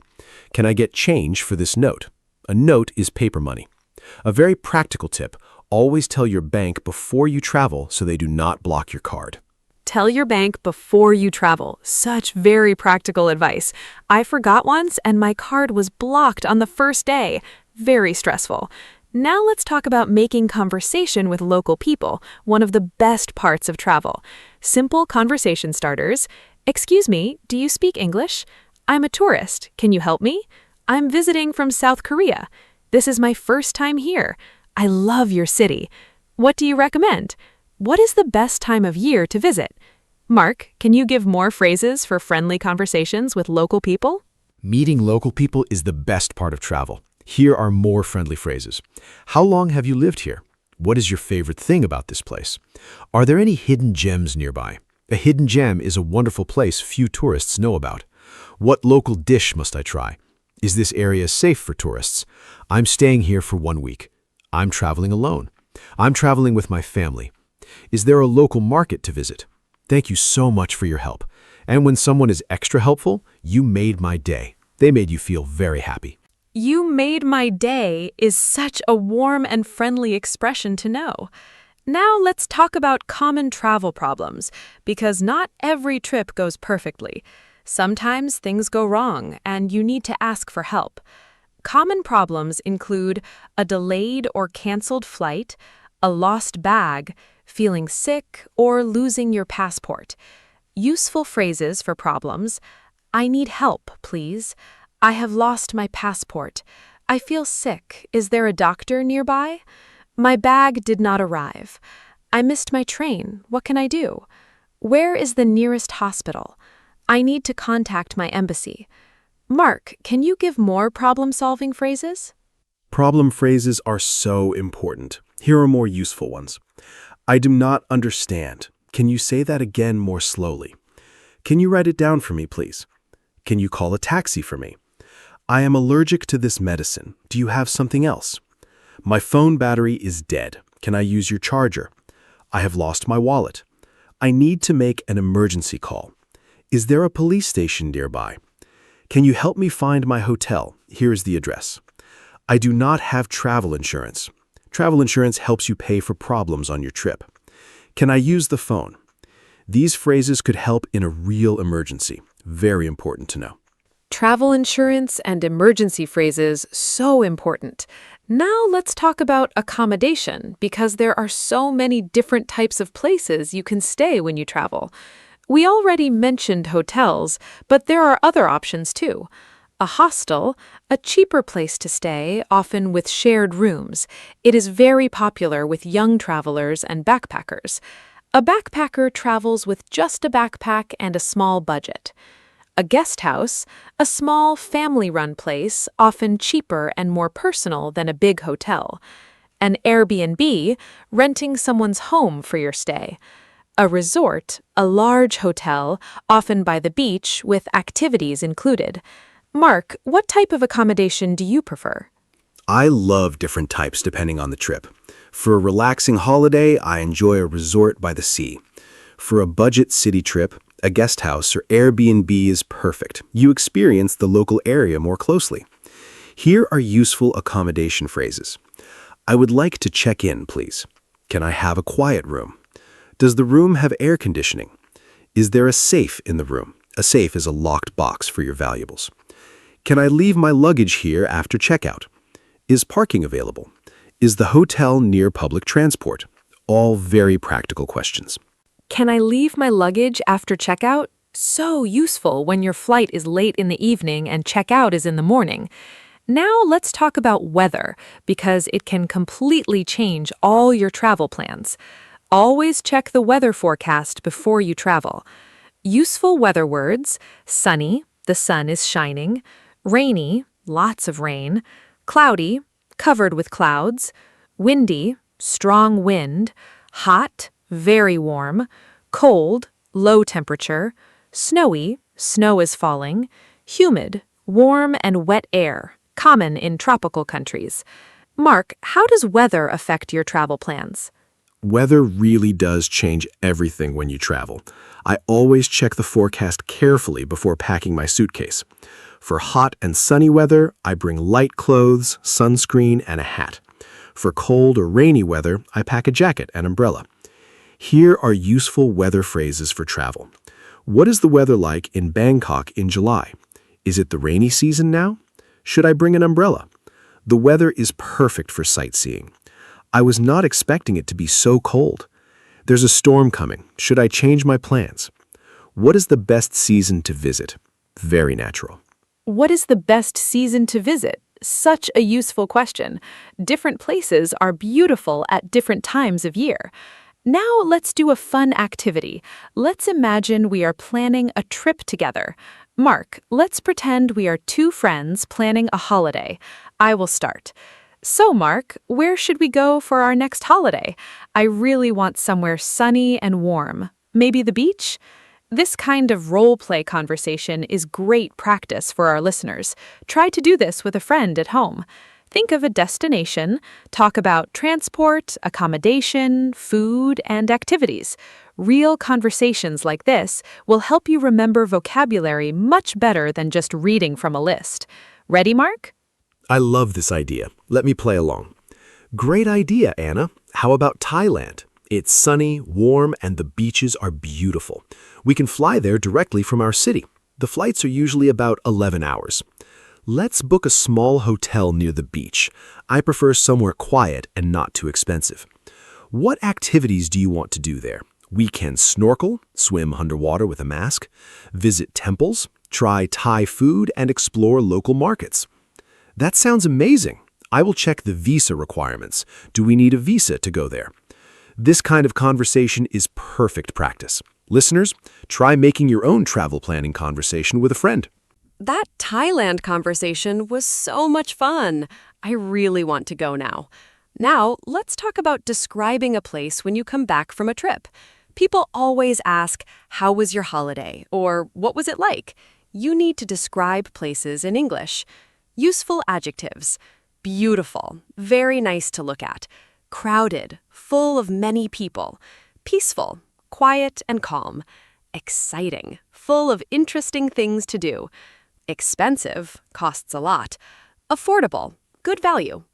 Can I get change for this note? A note is paper money. A very practical tip, always tell your bank before you travel so they do not block your card. Tell your bank before you travel. Such very practical advice. I forgot once and my card was blocked on the first day. Very stressful. Now let's talk about making conversation with local people, one of the best parts of travel. Simple conversation starters. Excuse me, do you speak English? I'm a tourist. Can you help me? I'm visiting from South Korea. This is my first time here. I love your city. What do you recommend? What is the best time of year to visit? Mark, can you give more phrases for friendly conversations with local people? Meeting local people is the best part of travel. Here are more friendly phrases. How long have you lived here? What is your favorite thing about this place? Are there any hidden gems nearby? A hidden gem is a wonderful place few tourists know about. What local dish must I try? Is this area safe for tourists? I'm staying here for 1 week. I'm traveling alone. I'm traveling with my family. Is there a local market to visit? Thank you so much for your help. And when someone is extra helpful, you made my day. They made you feel very happy. You made my day is such a warm and friendly expression to know. Now let's talk about common travel problems, because not every trip goes perfectly. Sometimes things go wrong and you need to ask for help. Common problems include a delayed or canceled flight, a lost bag, feeling sick, or losing your passport. Useful phrases for problems: I need help, please. I have lost my passport. I feel sick. Is there a doctor nearby? My bag did not arrive. I missed my train. What can I do? Where is the nearest hospital? I need to contact my embassy. Mark, can you give more problem-solving phrases? Problem phrases are so important. Here are more useful ones. I do not understand. Can you say that again more slowly? Can you write it down for me, please? Can you call a taxi for me? I am allergic to this medicine. Do you have something else? My phone battery is dead. Can I use your charger? I have lost my wallet. I need to make an emergency call. Is there a police station nearby? Can you help me find my hotel? Here is the address. I do not have travel insurance. Travel insurance helps you pay for problems on your trip. Can I use the phone? These phrases could help in a real emergency. Very important to know. Travel insurance and emergency phrases, so important. Now let's talk about accommodation, because there are so many different types of places you can stay when you travel. We already mentioned hotels, but there are other options too. A hostel, a cheaper place to stay, often with shared rooms. It is very popular with young travelers and backpackers. A backpacker travels with just a backpack and a small budget. A guest house, a small family-run place, often cheaper and more personal than a big hotel. An Airbnb, renting someone's home for your stay. A resort, a large hotel, often by the beach with activities included. Mark, what type of accommodation do you prefer? I love different types depending on the trip. For a relaxing holiday, I enjoy a resort by the sea. For a budget city trip, a guest house or Airbnb is perfect. You experience the local area more closely. Here are useful accommodation phrases. I would like to check in, please. Can I have a quiet room? Does the room have air conditioning? Is there a safe in the room? A safe is a locked box for your valuables. Can I leave my luggage here after checkout? Is parking available? Is the hotel near public transport? All very practical questions. Can I leave my luggage after checkout? So useful when your flight is late in the evening and checkout is in the morning. Now let's talk about weather, because it can completely change all your travel plans. Always check the weather forecast before you travel. Useful weather words: sunny, the sun is shining; rainy, lots of rain; cloudy, covered with clouds; windy, strong wind; hot, very warm; cold, low temperature; snowy, snow is falling; humid, warm and wet air, common in tropical countries. Mark, how does weather affect your travel plans? Weather really does change everything when you travel. I always check the forecast carefully before packing my suitcase. For hot and sunny weather, I bring light clothes, sunscreen, and a hat. For cold or rainy weather, I pack a jacket and umbrella. Here are useful weather phrases for travel. What is the weather like in Bangkok in July? Is it the rainy season now? Should I bring an umbrella? The weather is perfect for sightseeing. I was not expecting it to be so cold. There's a storm coming. Should I change my plans? What is the best season to visit? Very natural. What is the best season to visit? Such a useful question. Different places are beautiful at different times of year. Now let's do a fun activity. Let's imagine we are planning a trip together. Mark, let's pretend we are two friends planning a holiday. I will start. So, Mark, where should we go for our next holiday? I really want somewhere sunny and warm. Maybe the beach? This kind of role play conversation is great practice for our listeners. Try to do this with a friend at home. Think of a destination, talk about transport, accommodation, food, and activities. Real conversations like this will help you remember vocabulary much better than just reading from a list. Ready, Mark? I love this idea. Let me play along. Great idea, Anna. How about Thailand? It's sunny, warm, and the beaches are beautiful. We can fly there directly from our city. The flights are usually about 11 hours. Let's book a small hotel near the beach. I prefer somewhere quiet and not too expensive. What activities do you want to do there? We can snorkel, swim underwater with a mask, visit temples, try Thai food, and explore local markets. That sounds amazing. I will check the visa requirements. Do we need a visa to go there? This kind of conversation is perfect practice. Listeners, try making your own travel planning conversation with a friend. That Thailand conversation was so much fun. I really want to go now. Now, let's talk about describing a place when you come back from a trip. People always ask, "How was your holiday?" or "What was it like?" You need to describe places in English. Useful adjectives. Beautiful, very nice to look at. Crowded, full of many people. Peaceful, quiet and calm. Exciting, full of interesting things to do. Expensive, costs a lot. Affordable, good value.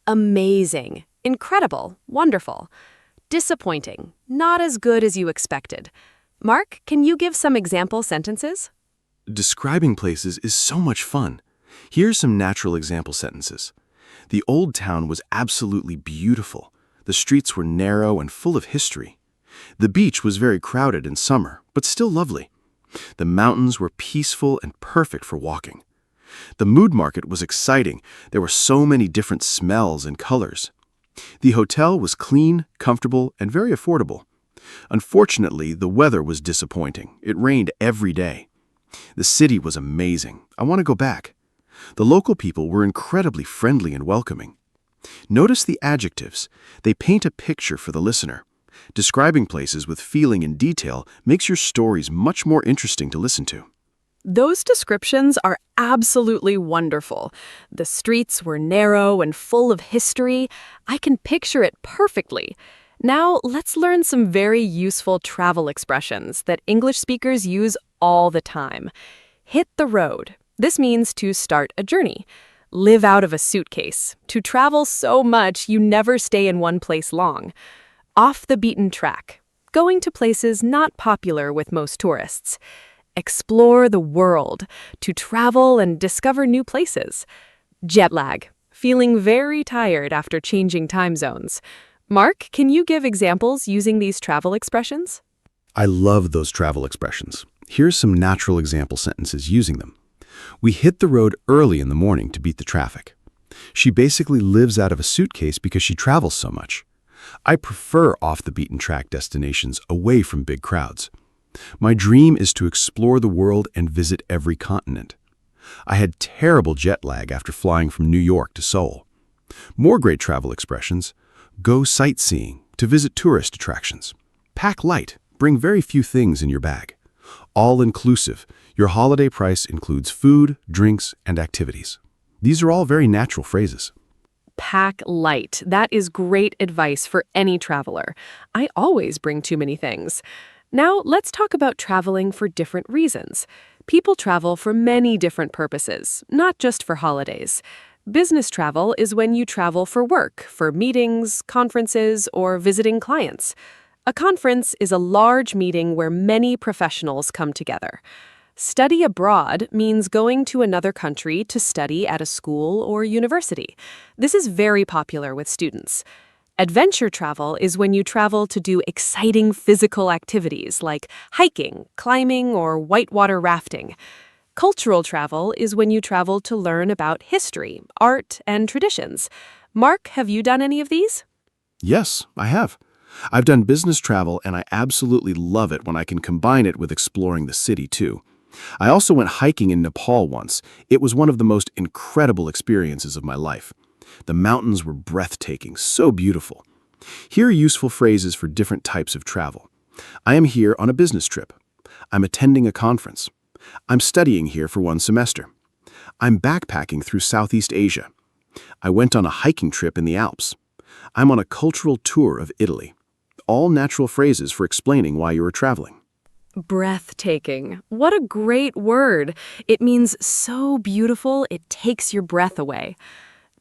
Amazing, incredible, wonderful. Disappointing, not as good as you expected. Mark, can you give some example sentences? Describing places is so much fun. Here's some natural example sentences. The old town was absolutely beautiful. The streets were narrow and full of history. The beach was very crowded in summer, but still lovely. The mountains were peaceful and perfect for walking. The mood market was exciting. There were so many different smells and colors. The hotel was clean, comfortable, and very affordable. Unfortunately, the weather was disappointing. It rained every day. The city was amazing. I want to go back. The local people were incredibly friendly and welcoming. Notice the adjectives. They paint a picture for the listener. Describing places with feeling and detail makes your stories much more interesting to listen to. Those descriptions are absolutely wonderful. The streets were narrow and full of history. I can picture it perfectly. Now, let's learn some very useful travel expressions that English speakers use all the time. Hit the road. This means to start a journey. Live out of a suitcase. To travel so much you never stay in one place long. Off the beaten track. Going to places not popular with most tourists. Explore the world. To travel and discover new places. Jet lag. Feeling very tired after changing time zones. Mark, can you give examples using these travel expressions? I love those travel expressions. Here's some natural example sentences using them. We hit the road early in the morning to beat the traffic. She basically lives out of a suitcase because she travels so much. I prefer off-the-beaten-track destinations away from big crowds. My dream is to explore the world and visit every continent. I had terrible jet lag after flying from New York to Seoul. More great travel expressions. Go sightseeing, to visit tourist attractions. Pack light, bring very few things in your bag. All-inclusive, your holiday price includes food, drinks, and activities. These are all very natural phrases. Pack light. That is great advice for any traveler. I always bring too many things. Now, let's talk about traveling for different reasons. People travel for many different purposes, not just for holidays. Business travel is when you travel for work, for meetings, conferences, or visiting clients. A conference is a large meeting where many professionals come together. Study abroad means going to another country to study at a school or university. This is very popular with students. Adventure travel is when you travel to do exciting physical activities like hiking, climbing, or whitewater rafting. Cultural travel is when you travel to learn about history, art, and traditions. Mark, have you done any of these? Yes, I have. I've done business travel, and I absolutely love it when I can combine it with exploring the city, too. I also went hiking in Nepal once. It was one of the most incredible experiences of my life. The mountains were breathtaking, so beautiful. Here are useful phrases for different types of travel. I am here on a business trip. I'm attending a conference. I'm studying here for 1 semester. I'm backpacking through Southeast Asia. I went on a hiking trip in the Alps. I'm on a cultural tour of Italy. All natural phrases for explaining why you are traveling. Breathtaking. What a great word. It means so beautiful it takes your breath away.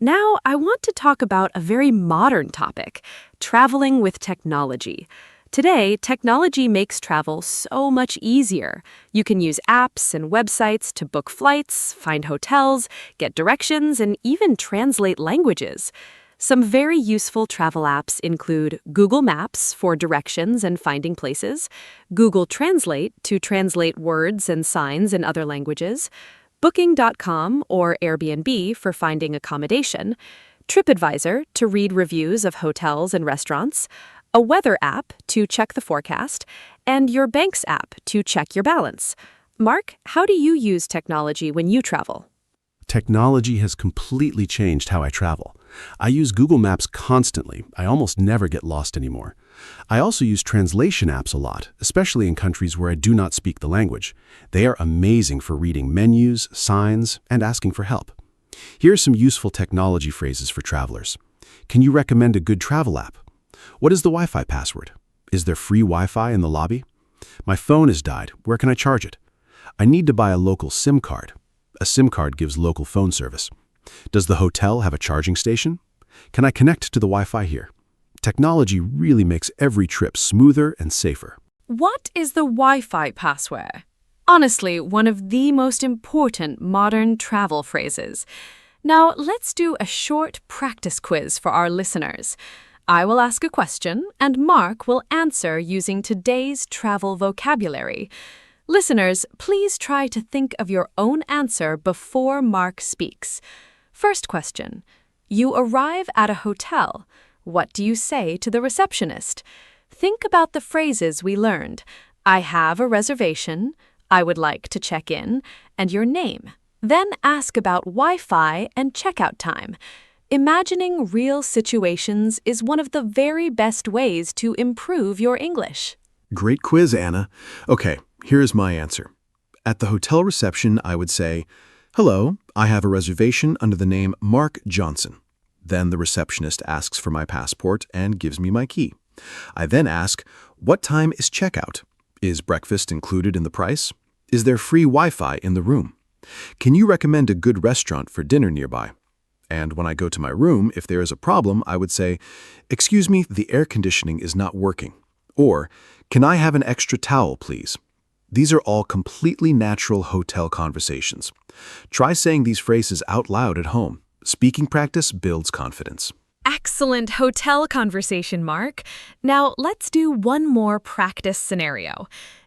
Now, I want to talk about a very modern topic, traveling with technology. Today, technology makes travel so much easier. You can use apps and websites to book flights, find hotels, get directions, and even translate languages. Some very useful travel apps include Google Maps for directions and finding places, Google Translate to translate words and signs in other languages, Booking.com or Airbnb for finding accommodation, TripAdvisor to read reviews of hotels and restaurants, a weather app to check the forecast, and your bank's app to check your balance. Mark, how do you use technology when you travel? Technology has completely changed how I travel. I use Google Maps constantly. I almost never get lost anymore. I also use translation apps a lot, especially in countries where I do not speak the language. They are amazing for reading menus, signs, and asking for help. Here are some useful technology phrases for travelers. Can you recommend a good travel app? What is the Wi-Fi password? Is there free Wi-Fi in the lobby? My phone has died. Where can I charge it? I need to buy a local SIM card. A SIM card gives local phone service. Does the hotel have a charging station? Can I connect to the Wi-Fi here? Technology really makes every trip smoother and safer. What is the Wi-Fi password? Honestly, one of the most important modern travel phrases. Now, let's do a short practice quiz for our listeners. I will ask a question, and Mark will answer using today's travel vocabulary. Listeners, please try to think of your own answer before Mark speaks. First question. You arrive at a hotel. What do you say to the receptionist? Think about the phrases we learned. I have a reservation, I would like to check in, and your name. Then ask about Wi-Fi and checkout time. Imagining real situations is one of the very best ways to improve your English. Great quiz, Anna. Okay, here's my answer. At the hotel reception, I would say, "Hello, I have a reservation under the name Mark Johnson." Then the receptionist asks for my passport and gives me my key. I then ask, "What time is checkout? Is breakfast included in the price? Is there free Wi-Fi in the room? Can you recommend a good restaurant for dinner nearby?" And when I go to my room, if there is a problem, I would say, "Excuse me, the air conditioning is not working." Or, "Can I have an extra towel, please?" These are all completely natural hotel conversations. Try saying these phrases out loud at home. Speaking practice builds confidence. Excellent hotel conversation, Mark. Now, let's do one more practice scenario.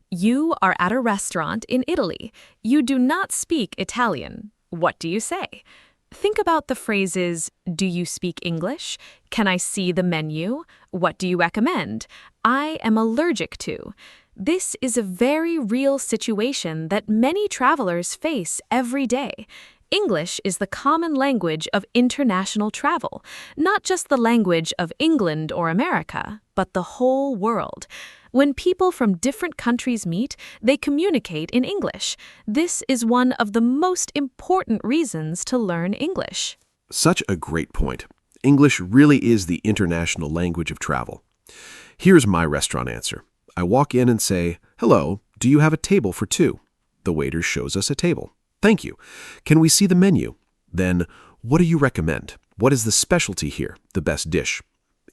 You are at a restaurant in Italy. You do not speak Italian. What do you say? Think about the phrases, do you speak English? Can I see the menu? What do you recommend? I am allergic to. This is a very real situation that many travelers face every day. English is the common language of international travel, not just the language of England or America, but the whole world. When people from different countries meet, they communicate in English. This is one of the most important reasons to learn English. Such a great point. English really is the international language of travel. Here's my restaurant answer. I walk in and say, "Hello, do you have a table for 2?" The waiter shows us a table. "Thank you. Can we see the menu?" Then, "What do you recommend? What is the specialty here, the best dish?"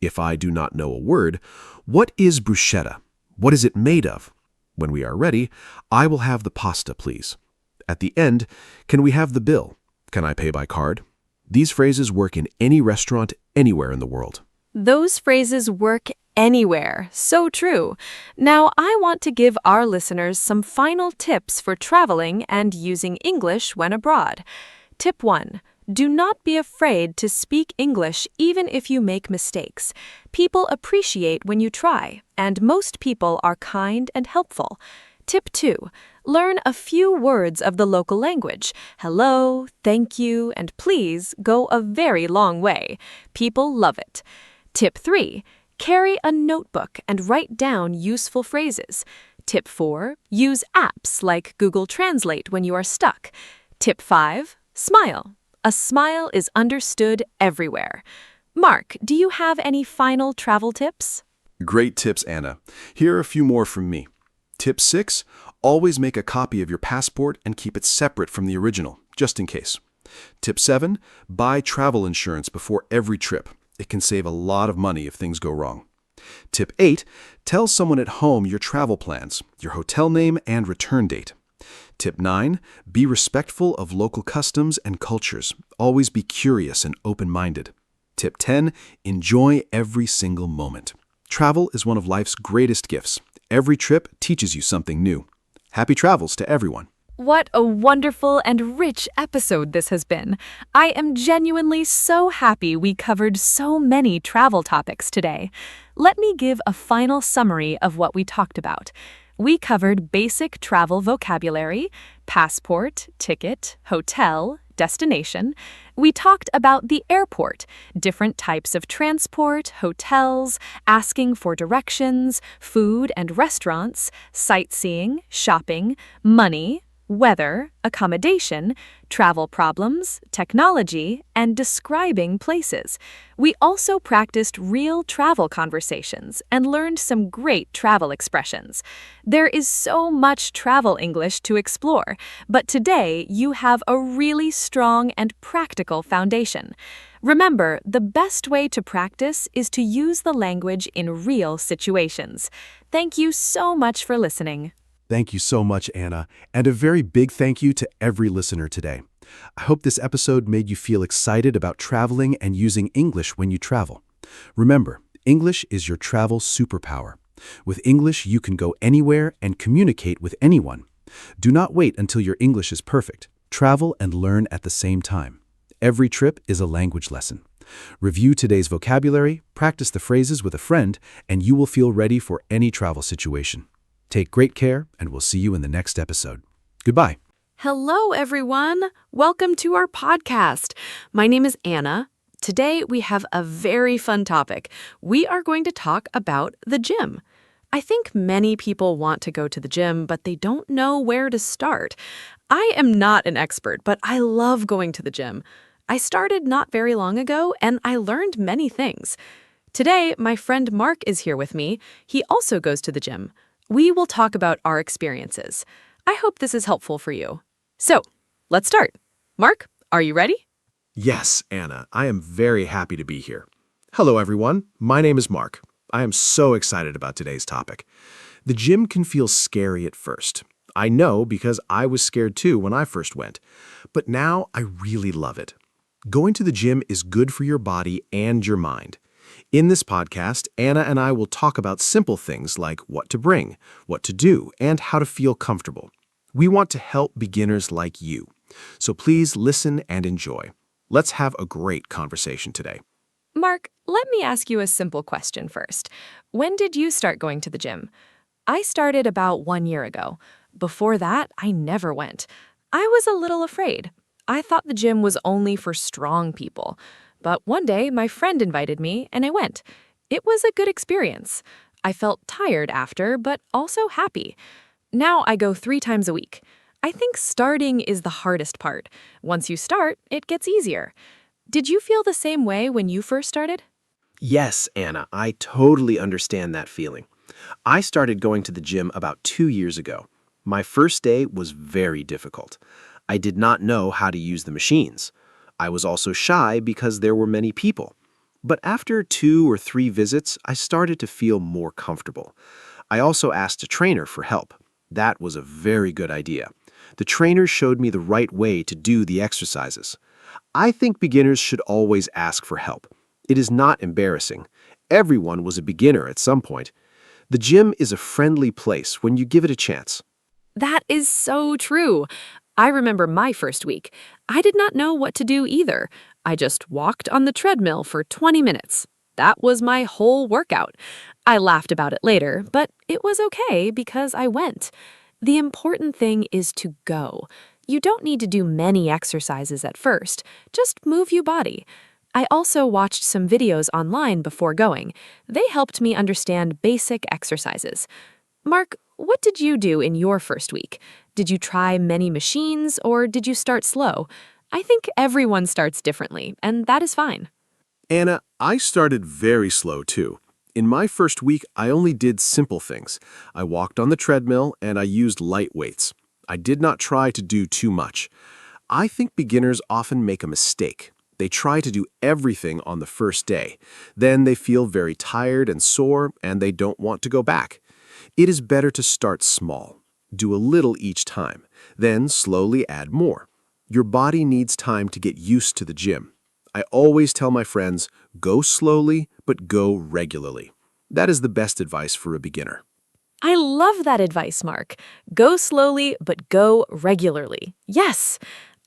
If I do not know a word, "What is bruschetta? What is it made of?" When we are ready, I will have the pasta, please. At the end, "Can we have the bill? Can I pay by card?" These phrases work in any restaurant anywhere in the world. Those phrases work anywhere. So true. Now, I want to give our listeners some final tips for traveling and using English when abroad. Tip 1. Do not be afraid to speak English even if you make mistakes. People appreciate when you try, and most people are kind and helpful. Tip 2. Learn a few words of the local language. Hello, thank you, and please go a very long way. People love it. Tip 3. Carry a notebook and write down useful phrases. Tip 4, use apps like Google Translate when you are stuck. Tip 5, smile. A smile is understood everywhere. Mark, do you have any final travel tips? Great tips, Anna. Here are a few more from me. Tip 6, always make a copy of your passport and keep it separate from the original, just in case. Tip 7, buy travel insurance before every trip. It can save a lot of money if things go wrong. Tip 8, tell someone at home your travel plans, your hotel name, and return date. Tip 9, be respectful of local customs and cultures. Always be curious and open-minded. Tip 10, enjoy every single moment. Travel is one of life's greatest gifts. Every trip teaches you something new. Happy travels to everyone. What a wonderful and rich episode this has been. I am genuinely so happy we covered so many travel topics today. Let me give a final summary of what we talked about. We covered basic travel vocabulary, passport, ticket, hotel, destination. We talked about the airport, different types of transport, hotels, asking for directions, food and restaurants, sightseeing, shopping, money, weather, accommodation, travel problems, technology, and describing places. We also practiced real travel conversations and learned some great travel expressions. There is so much travel English to explore, but today you have a really strong and practical foundation. Remember, the best way to practice is to use the language in real situations. Thank you so much for listening. Thank you so much, Anna, and a very big thank you to every listener today. I hope this episode made you feel excited about traveling and using English when you travel. Remember, English is your travel superpower. With English, you can go anywhere and communicate with anyone. Do not wait until your English is perfect. Travel and learn at the same time. Every trip is a language lesson. Review today's vocabulary, practice the phrases with a friend, and you will feel ready for any travel situation. Take great care, and we'll see you in the next episode. Goodbye. Hello, everyone. Welcome to our podcast. My name is Anna. Today, we have a very fun topic. We are going to talk about the gym. I think many people want to go to the gym, but they don't know where to start. I am not an expert, but I love going to the gym. I started not very long ago, and I learned many things. Today, my friend Mark is here with me. He also goes to the gym. We will talk about our experiences. I hope this is helpful for you. So, let's start. Mark, are you ready? Yes, Anna, I am very happy to be here. Hello, everyone. My name is Mark. I am so excited about today's topic. The gym can feel scary at first. I know because I was scared too when I first went. But now I really love it. Going to the gym is good for your body and your mind. In this podcast, Anna and I will talk about simple things like what to bring, what to do, and how to feel comfortable. We want to help beginners like you. So please listen and enjoy. Let's have a great conversation today. Mark, let me ask you a simple question first. When did you start going to the gym? I started about 1 year ago. Before that, I never went. I was a little afraid. I thought the gym was only for strong people. But one day, my friend invited me, and I went. It was a good experience. I felt tired after, but also happy. Now I go 3 times a week. I think starting is the hardest part. Once you start, it gets easier. Did you feel the same way when you first started? Yes, Anna, I totally understand that feeling. I started going to the gym about 2 years ago. My first day was very difficult. I did not know how to use the machines. I was also shy because there were many people. But after 2 or 3 visits, I started to feel more comfortable. I also asked a trainer for help. That was a very good idea. The trainer showed me the right way to do the exercises. I think beginners should always ask for help. It is not embarrassing. Everyone was a beginner at some point. The gym is a friendly place when you give it a chance. That is so true. I remember my first week. I did not know what to do either. I just walked on the treadmill for 20 minutes. That was my whole workout. I laughed about it later, but it was okay because I went. The important thing is to go. You don't need to do many exercises at first. Just move your body. I also watched some videos online before going. They helped me understand basic exercises. Mark, what did you do in your first week? Did you try many machines or did you start slow? I think everyone starts differently, and that is fine. Anna, I started very slow too. In my first week, I only did simple things. I walked on the treadmill and I used light weights. I did not try to do too much. I think beginners often make a mistake. They try to do everything on the first day. Then they feel very tired and sore and they don't want to go back. It is better to start small. Do a little each time, then slowly add more. Your body needs time to get used to the gym. I always tell my friends, go slowly, but go regularly. That is the best advice for a beginner. I love that advice, Mark. Go slowly, but go regularly. Yes.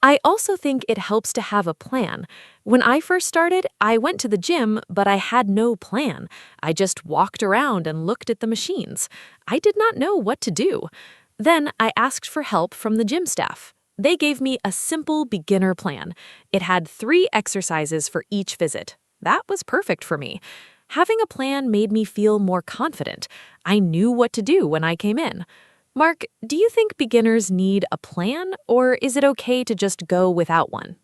I also think it helps to have a plan. When I first started, I went to the gym, but I had no plan. I just walked around and looked at the machines. I did not know what to do. Then I asked for help from the gym staff. They gave me a simple beginner plan. It had 3 exercises for each visit. That was perfect for me. Having a plan made me feel more confident. I knew what to do when I came in. Mark, do you think beginners need a plan, or is it okay to just go without one?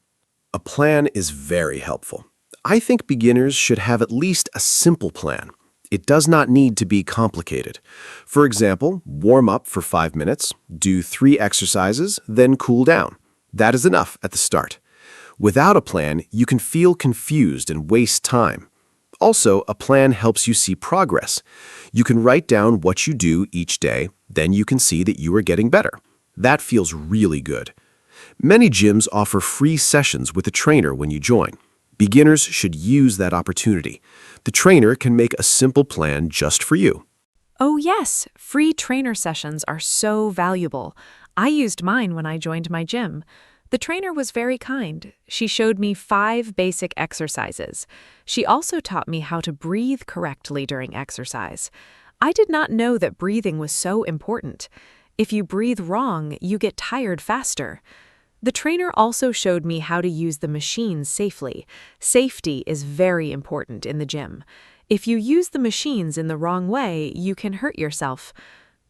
A plan is very helpful. I think beginners should have at least a simple plan. It does not need to be complicated. For example, warm up for 5 minutes, do 3 exercises, then cool down. That is enough at the start. Without a plan, you can feel confused and waste time. Also, a plan helps you see progress. You can write down what you do each day, then you can see that you are getting better. That feels really good. Many gyms offer free sessions with a trainer when you join. Beginners should use that opportunity. The trainer can make a simple plan just for you. Oh yes, free trainer sessions are so valuable. I used mine when I joined my gym. The trainer was very kind. She showed me 5 basic exercises. She also taught me how to breathe correctly during exercise. I did not know that breathing was so important. If you breathe wrong, you get tired faster. The trainer also showed me how to use the machines safely. Safety is very important in the gym. If you use the machines in the wrong way, you can hurt yourself.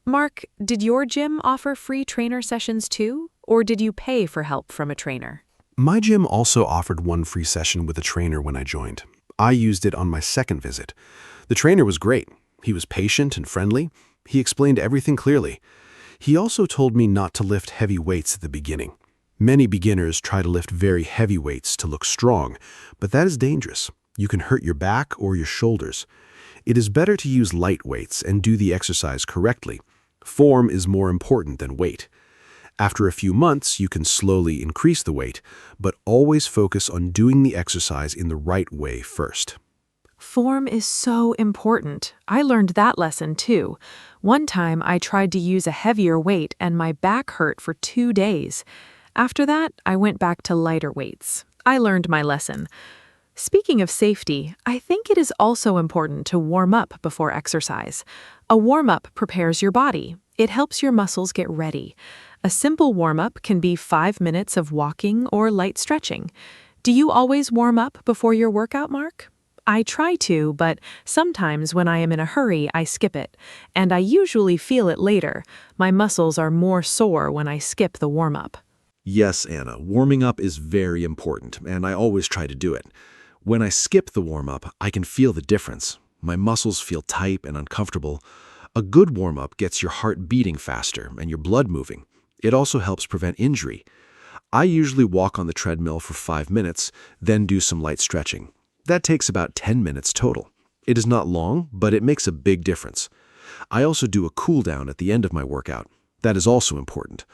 Mark, did your gym offer free trainer sessions too, or did you pay for help from a trainer? My gym also offered one free session with a trainer when I joined. I used it on my second visit. The trainer was great. He was patient and friendly. He explained everything clearly. He also told me not to lift heavy weights at the beginning. Many beginners try to lift very heavy weights to look strong, but that is dangerous. You can hurt your back or your shoulders. It is better to use light weights and do the exercise correctly. Form is more important than weight. After a few months, you can slowly increase the weight, but always focus on doing the exercise in the right way first. Form is so important. I learned that lesson too. One time I tried to use a heavier weight and my back hurt for 2 days. After that, I went back to lighter weights. I learned my lesson. Speaking of safety, I think it is also important to warm up before exercise. A warm-up prepares your body. It helps your muscles get ready. A simple warm-up can be 5 minutes of walking or light stretching. Do you always warm up before your workout, Mark? I try to, but sometimes when I am in a hurry, I skip it. And I usually feel it later. My muscles are more sore when I skip the warm-up. Yes, Anna, warming up is very important, and I always try to do it. When I skip the warm-up, I can feel the difference. My muscles feel tight and uncomfortable. A good warm-up gets your heart beating faster and your blood moving. It also helps prevent injury. I usually walk on the treadmill for 5 minutes, then do some light stretching. That takes about 10 minutes total. It is not long, but it makes a big difference. I also do a cool down at the end of my workout. That is also important.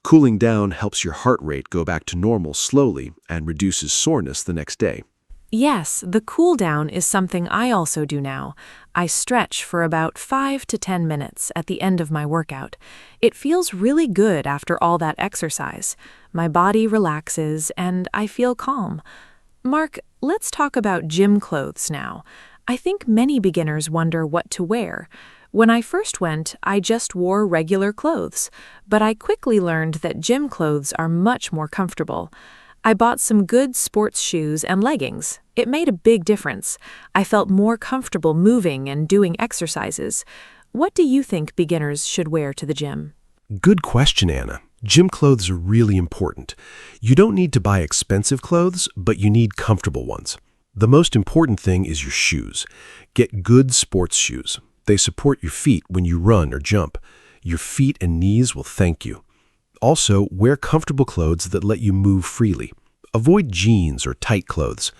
Cooling down helps your heart rate go back to normal slowly and reduces soreness the next day. Yes, the cool down is something I also do now. I stretch for about 5 to 10 minutes at the end of my workout. It feels really good after all that exercise. My body relaxes and I feel calm. Mark, let's talk about gym clothes now. I think many beginners wonder what to wear. When I first went, I just wore regular clothes, but I quickly learned that gym clothes are much more comfortable. I bought some good sports shoes and leggings. It made a big difference. I felt more comfortable moving and doing exercises. What do you think beginners should wear to the gym? Good question, Anna. Gym clothes are really important. You don't need to buy expensive clothes, but you need comfortable ones. The most important thing is your shoes. Get good sports shoes. They support your feet when you run or jump. Your feet and knees will thank you. Also, wear comfortable clothes that let you move freely. Avoid jeans or tight clothes.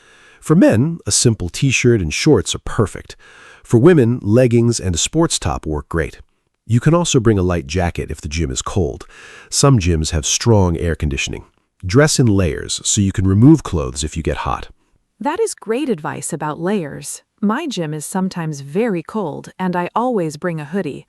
For men, a simple t-shirt and shorts are perfect. For women, leggings and a sports top work great. You can also bring a light jacket if the gym is cold. Some gyms have strong air conditioning. Dress in layers so you can remove clothes if you get hot. That is great advice about layers. My gym is sometimes very cold, and I always bring a hoodie.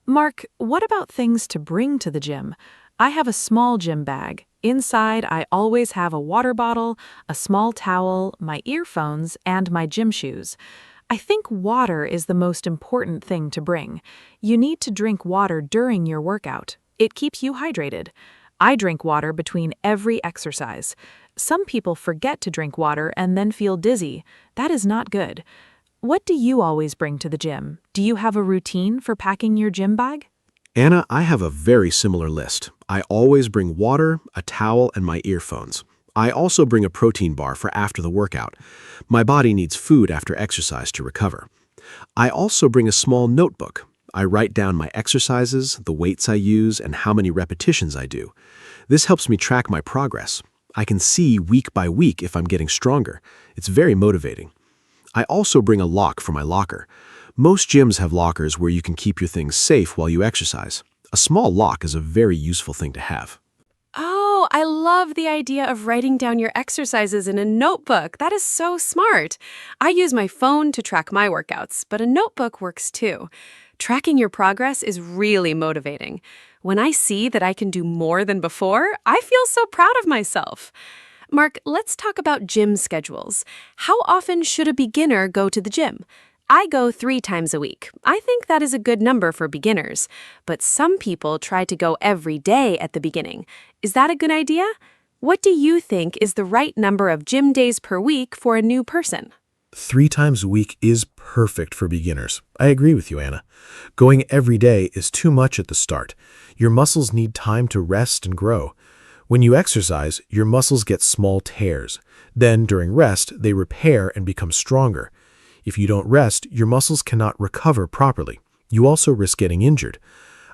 Mark, what about things to bring to the gym? I have a small gym bag. Inside, I always have a water bottle, a small towel, my earphones, and my gym shoes. I think water is the most important thing to bring. You need to drink water during your workout. It keeps you hydrated. I drink water between every exercise. Some people forget to drink water and then feel dizzy. That is not good. What do you always bring to the gym? Do you have a routine for packing your gym bag? Anna, I have a very similar list. I always bring water, a towel, and my earphones. I also bring a protein bar for after the workout. My body needs food after exercise to recover. I also bring a small notebook. I write down my exercises, the weights I use, and how many repetitions I do. This helps me track my progress. I can see week by week if I'm getting stronger. It's very motivating. I also bring a lock for my locker. Most gyms have lockers where you can keep your things safe while you exercise. A small lock is a very useful thing to have. Oh, I love the idea of writing down your exercises in a notebook. That is so smart. I use my phone to track my workouts, but a notebook works too. Tracking your progress is really motivating. When I see that I can do more than before, I feel so proud of myself. Mark, let's talk about gym schedules. How often should a beginner go to the gym? I go 3 times a week. I think that is a good number for beginners. But some people try to go every day at the beginning. Is that a good idea? What do you think is the right number of gym days per week for a new person? 3 times a week is perfect for beginners. I agree with you, Anna. Going every day is too much at the start. Your muscles need time to rest and grow. When you exercise, your muscles get small tears. Then, during rest, they repair and become stronger. If you don't rest, your muscles cannot recover properly. You also risk getting injured.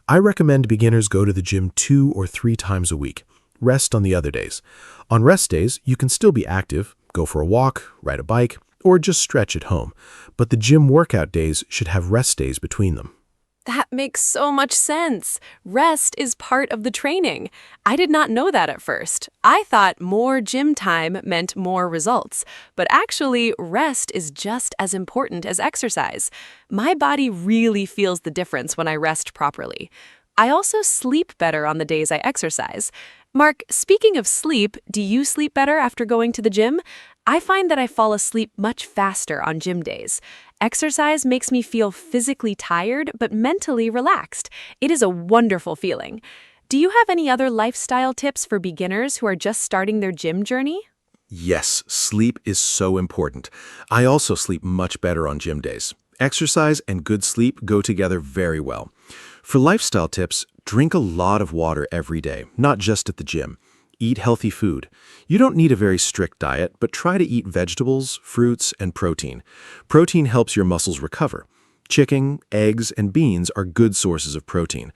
I recommend beginners go to the gym 2 or 3 times a week. Rest on the other days. On rest days, you can still be active, go for a walk, ride a bike, or just stretch at home. But the gym workout days should have rest days between them. That makes so much sense. Rest is part of the training. I did not know that at first. I thought more gym time meant more results, but actually rest is just as important as exercise. My body really feels the difference when I rest properly. I also sleep better on the days I exercise. Mark, speaking of sleep, do you sleep better after going to the gym? I find that I fall asleep much faster on gym days. Exercise makes me feel physically tired but mentally relaxed. It is a wonderful feeling. Do you have any other lifestyle tips for beginners who are just starting their gym journey? Yes, sleep is so important. I also sleep much better on gym days. Exercise and good sleep go together very well. For lifestyle tips, drink a lot of water every day, not just at the gym. Eat healthy food. You don't need a very strict diet, but try to eat vegetables, fruits, and protein. Protein helps your muscles recover. Chicken, eggs, and beans are good sources of protein.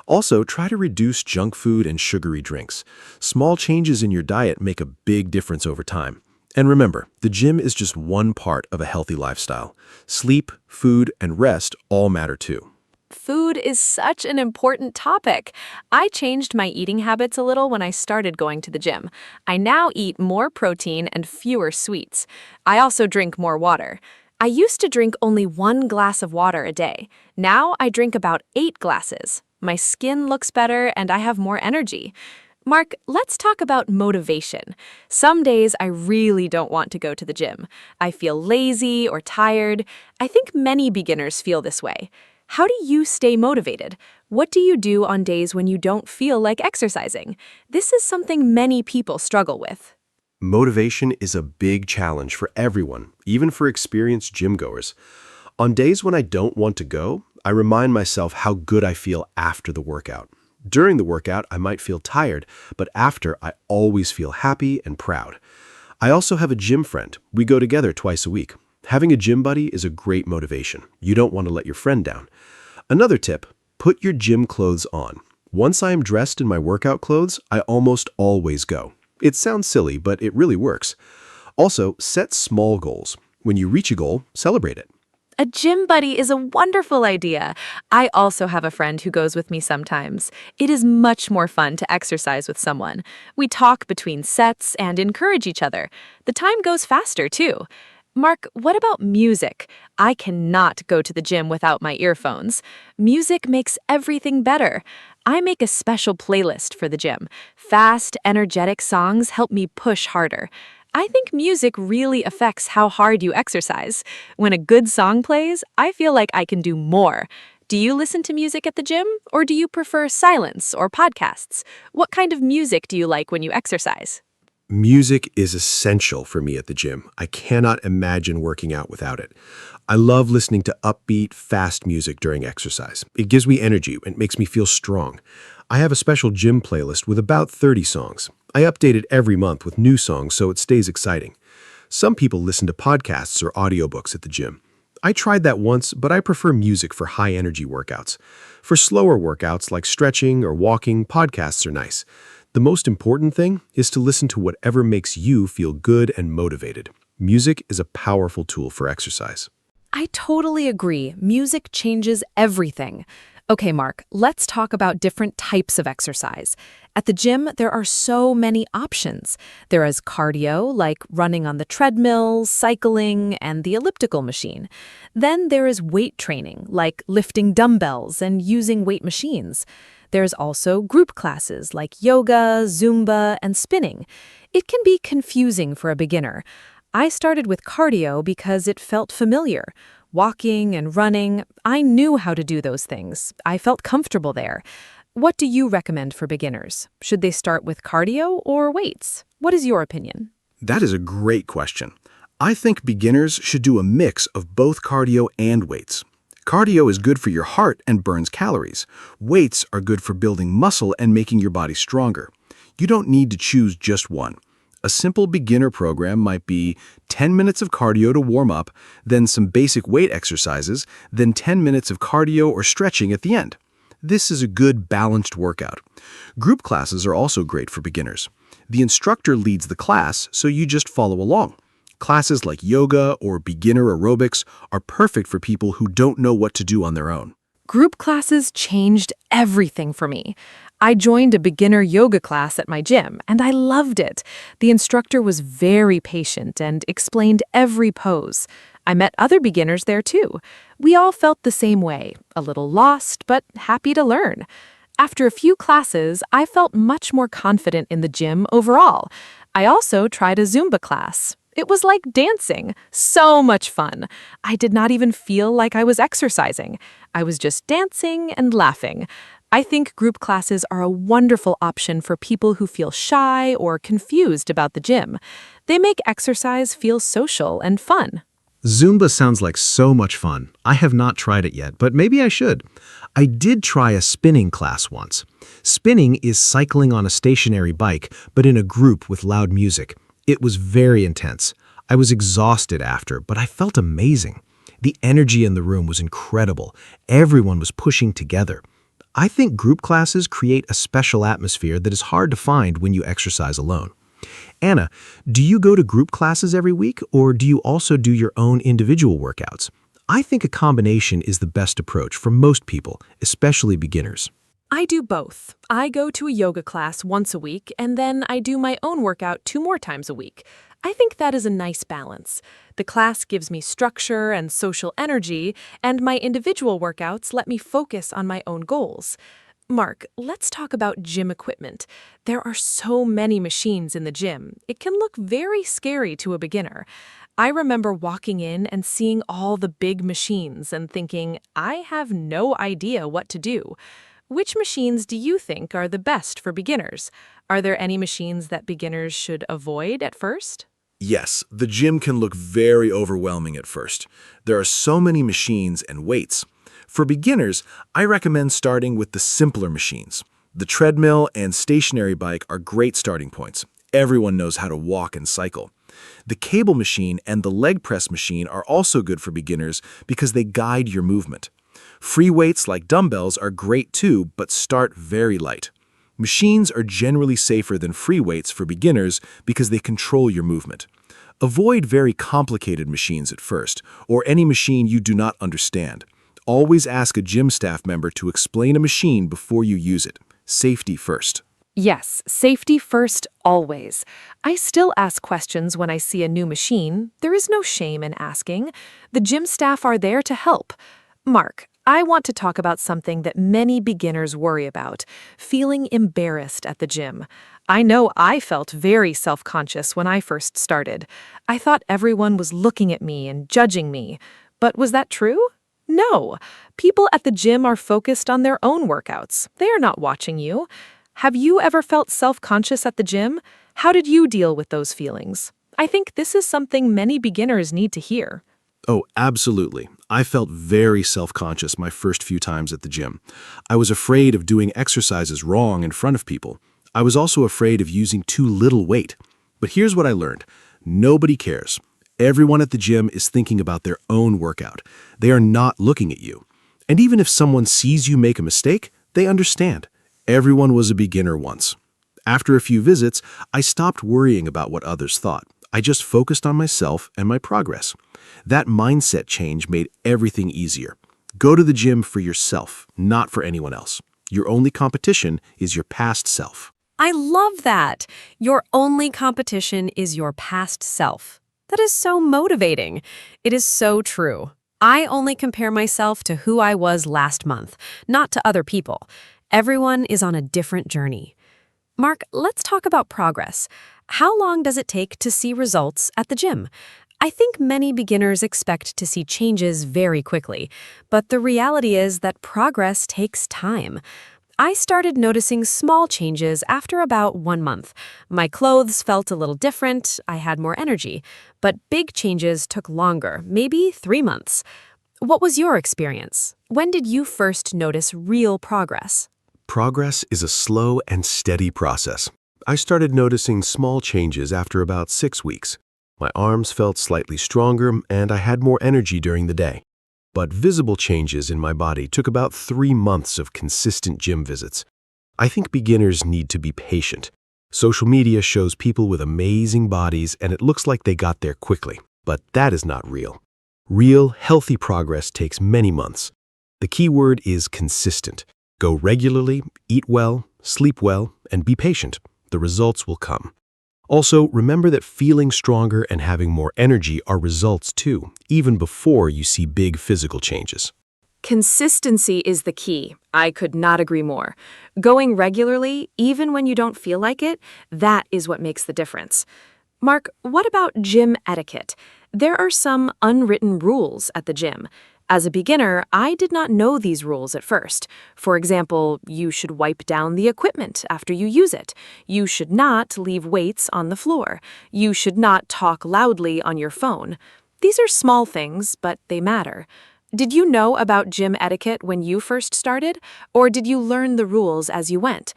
Also, try to reduce junk food and sugary drinks. Small changes in your diet make a big difference over time. And remember, the gym is just one part of a healthy lifestyle. Sleep, food, and rest all matter too. Food is such an important topic. I changed my eating habits a little when I started going to the gym. I now eat more protein and fewer sweets. I also drink more water. I used to drink only 1 glass of water a day. Now I drink about 8 glasses. My skin looks better and I have more energy. Mark, let's talk about motivation. Some days I really don't want to go to the gym. I feel lazy or tired. I think many beginners feel this way. How do you stay motivated? What do you do on days when you don't feel like exercising? This is something many people struggle with. Motivation is a big challenge for everyone, even for experienced gym goers. On days when I don't want to go, I remind myself how good I feel after the workout. During the workout, I might feel tired, but after, I always feel happy and proud. I also have a gym friend. We go together twice a week. Having a gym buddy is a great motivation. You don't want to let your friend down. Another tip, put your gym clothes on. Once I am dressed in my workout clothes, I almost always go. It sounds silly, but it really works. Also, set small goals. When you reach a goal, celebrate it. A gym buddy is a wonderful idea. I also have a friend who goes with me sometimes. It is much more fun to exercise with someone. We talk between sets and encourage each other. The time goes faster, too. Mark, what about music? I cannot go to the gym without my earphones. Music makes everything better. I make a special playlist for the gym. Fast, energetic songs help me push harder. I think music really affects how hard you exercise. When a good song plays, I feel like I can do more. Do you listen to music at the gym, or do you prefer silence or podcasts? What kind of music do you like when you exercise? Music is essential for me at the gym. I cannot imagine working out without it. I love listening to upbeat, fast music during exercise. It gives me energy and makes me feel strong. I have a special gym playlist with about 30 songs. I update it every month with new songs so it stays exciting. Some people listen to podcasts or audiobooks at the gym. I tried that once, but I prefer music for high-energy workouts. For slower workouts like stretching or walking, podcasts are nice. The most important thing is to listen to whatever makes you feel good and motivated. Music is a powerful tool for exercise. I totally agree. Music changes everything. Okay, Mark, let's talk about different types of exercise. At the gym, there are so many options. There is cardio, like running on the treadmill, cycling, and the elliptical machine. Then there is weight training, like lifting dumbbells and using weight machines. There's also group classes like yoga, Zumba, and spinning. It can be confusing for a beginner. I started with cardio because it felt familiar. Walking and running, I knew how to do those things. I felt comfortable there. What do you recommend for beginners? Should they start with cardio or weights? What is your opinion? That is a great question. I think beginners should do a mix of both cardio and weights. Cardio is good for your heart and burns calories. Weights are good for building muscle and making your body stronger. You don't need to choose just one. A simple beginner program might be 10 minutes of cardio to warm up, then some basic weight exercises, then 10 minutes of cardio or stretching at the end. This is a good balanced workout. Group classes are also great for beginners. The instructor leads the class, so you just follow along. Classes like yoga or beginner aerobics are perfect for people who don't know what to do on their own. Group classes changed everything for me. I joined a beginner yoga class at my gym, and I loved it. The instructor was very patient and explained every pose. I met other beginners there too. We all felt the same way, a little lost, but happy to learn. After a few classes, I felt much more confident in the gym overall. I also tried a Zumba class. It was like dancing. So much fun. I did not even feel like I was exercising. I was just dancing and laughing. I think group classes are a wonderful option for people who feel shy or confused about the gym. They make exercise feel social and fun. Zumba sounds like so much fun. I have not tried it yet, but maybe I should. I did try a spinning class once. Spinning is cycling on a stationary bike, but in a group with loud music. It was very intense. I was exhausted after, but I felt amazing. The energy in the room was incredible. Everyone was pushing together. I think group classes create a special atmosphere that is hard to find when you exercise alone. Anna, do you go to group classes every week, or do you also do your own individual workouts? I think a combination is the best approach for most people, especially beginners. I do both. I go to a yoga class once a week, and then I do my own workout 2 more times a week. I think that is a nice balance. The class gives me structure and social energy, and my individual workouts let me focus on my own goals. Mark, let's talk about gym equipment. There are so many machines in the gym. It can look very scary to a beginner. I remember walking in and seeing all the big machines and thinking, I have no idea what to do. which machines do you think are the best for beginners? Are there any machines that beginners should avoid at first? Yes, the gym can look very overwhelming at first. There are so many machines and weights. For beginners, I recommend starting with the simpler machines. The treadmill and stationary bike are great starting points. Everyone knows how to walk and cycle. The cable machine and the leg press machine are also good for beginners because they guide your movement. Free weights like dumbbells are great too, but start very light. Machines are generally safer than free weights for beginners because they control your movement. Avoid very complicated machines at first, or any machine you do not understand. Always ask a gym staff member to explain a machine before you use it. Safety first. Yes, safety first always. I still ask questions when I see a new machine. There is no shame in asking. The gym staff are there to help. Mark, I want to talk about something that many beginners worry about, feeling embarrassed at the gym. I know I felt very self-conscious when I first started. I thought everyone was looking at me and judging me. But was that true? No. People at the gym are focused on their own workouts. They are not watching you. Have you ever felt self-conscious at the gym? How did you deal with those feelings? I think this is something many beginners need to hear. Oh, absolutely. I felt very self-conscious my first few times at the gym. I was afraid of doing exercises wrong in front of people. I was also afraid of using too little weight. But here's what I learned. Nobody cares. Everyone at the gym is thinking about their own workout. They are not looking at you. And even if someone sees you make a mistake, they understand. Everyone was a beginner once. After a few visits, I stopped worrying about what others thought. I just focused on myself and my progress. That mindset change made everything easier. Go to the gym for yourself, not for anyone else. Your only competition is your past self. I love that. Your only competition is your past self. That is so motivating. It is so true. I only compare myself to who I was last month, not to other people. Everyone is on a different journey. Mark, let's talk about progress. How long does it take to see results at the gym? I think many beginners expect to see changes very quickly, but the reality is that progress takes time. I started noticing small changes after about 1 month. My clothes felt a little different, I had more energy, but big changes took longer, maybe 3 months. What was your experience? When did you first notice real progress? Progress is a slow and steady process. I started noticing small changes after about 6 weeks. My arms felt slightly stronger and I had more energy during the day. But visible changes in my body took about 3 months of consistent gym visits. I think beginners need to be patient. Social media shows people with amazing bodies and it looks like they got there quickly, but that is not real. Real, healthy progress takes many months. The key word is consistent. Go regularly, eat well, sleep well, and be patient. The results will come. Also, remember that feeling stronger and having more energy are results too, even before you see big physical changes. Consistency is the key. I could not agree more. Going regularly, even when you don't feel like it, that is what makes the difference. Mark, what about gym etiquette? There are some unwritten rules at the gym. As a beginner, I did not know these rules at first. For example, you should wipe down the equipment after you use it. You should not leave weights on the floor. You should not talk loudly on your phone. These are small things, but they matter. Did you know about gym etiquette when you first started, or did you learn the rules as you went?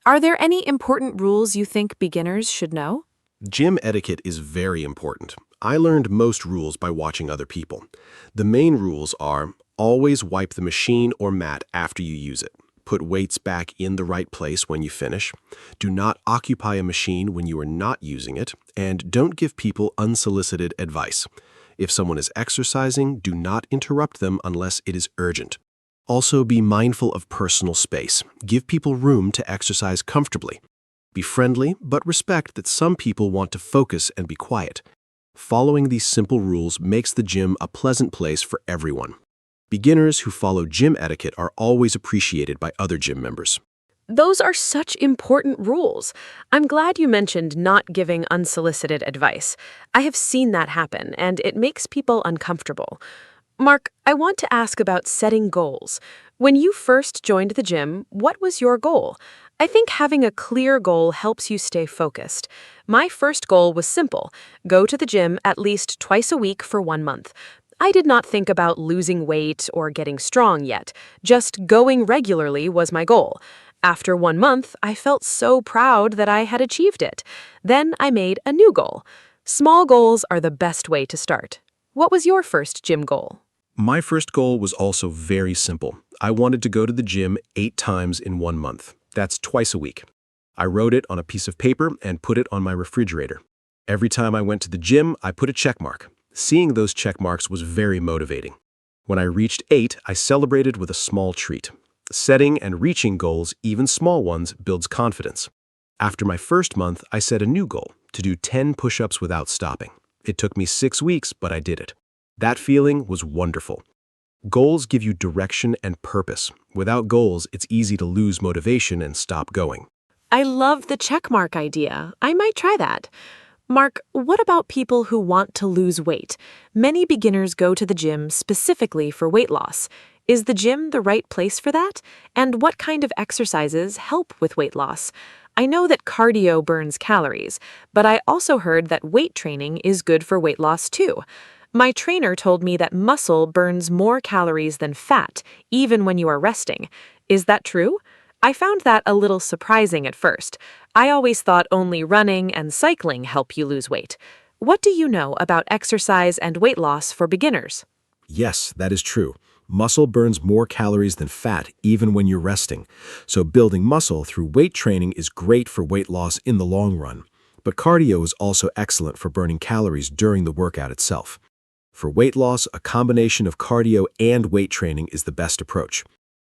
Are there any important rules you think beginners should know? Gym etiquette is very important. I learned most rules by watching other people. The main rules are always wipe the machine or mat after you use it. Put weights back in the right place when you finish. Do not occupy a machine when you are not using it. And don't give people unsolicited advice. If someone is exercising, do not interrupt them unless it is urgent. Also, be mindful of personal space. Give people room to exercise comfortably. Be friendly, but respect that some people want to focus and be quiet. Following these simple rules makes the gym a pleasant place for everyone. Beginners who follow gym etiquette are always appreciated by other gym members. Those are such important rules. I'm glad you mentioned not giving unsolicited advice. I have seen that happen, and it makes people uncomfortable. Mark, I want to ask about setting goals. When you first joined the gym, what was your goal? I think having a clear goal helps you stay focused. My first goal was simple: go to the gym at least twice a week for 1 month. I did not think about losing weight or getting strong yet. Just going regularly was my goal. After 1 month, I felt so proud that I had achieved it. Then I made a new goal. Small goals are the best way to start. What was your first gym goal? My first goal was also very simple. I wanted to go to the gym 8 times in 1 month. That's twice a week. I wrote it on a piece of paper and put it on my refrigerator. Every time I went to the gym, I put a check mark. Seeing those check marks was very motivating. When I reached 8, I celebrated with a small treat. Setting and reaching goals, even small ones, builds confidence. After my first month, I set a new goal: to do 10 push-ups without stopping. It took me 6 weeks, but I did it. That feeling was wonderful. Goals give you direction and purpose. Without goals, it's easy to lose motivation and stop going. I love the checkmark idea. I might try that. Mark, what about people who want to lose weight? Many beginners go to the gym specifically for weight loss. Is the gym the right place for that? And what kind of exercises help with weight loss? I know that cardio burns calories, but I also heard that weight training is good for weight loss too. My trainer told me that muscle burns more calories than fat, even when you are resting. Is that true? I found that a little surprising at first. I always thought only running and cycling help you lose weight. What do you know about exercise and weight loss for beginners? Yes, that is true. Muscle burns more calories than fat, even when you're resting. So building muscle through weight training is great for weight loss in the long run. But cardio is also excellent for burning calories during the workout itself. For weight loss, a combination of cardio and weight training is the best approach.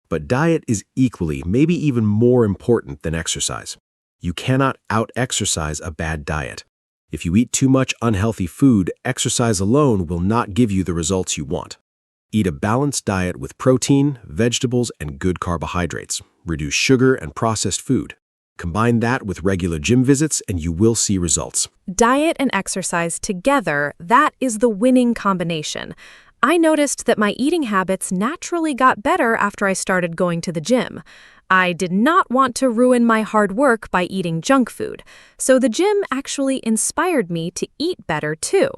But diet is equally, maybe even more important than exercise. You cannot out-exercise a bad diet. If you eat too much unhealthy food, exercise alone will not give you the results you want. Eat a balanced diet with protein, vegetables, and good carbohydrates. Reduce sugar and processed food. Combine that with regular gym visits and you will see results. Diet and exercise together, that is the winning combination. I noticed that my eating habits naturally got better after I started going to the gym. I did not want to ruin my hard work by eating junk food, so the gym actually inspired me to eat better too.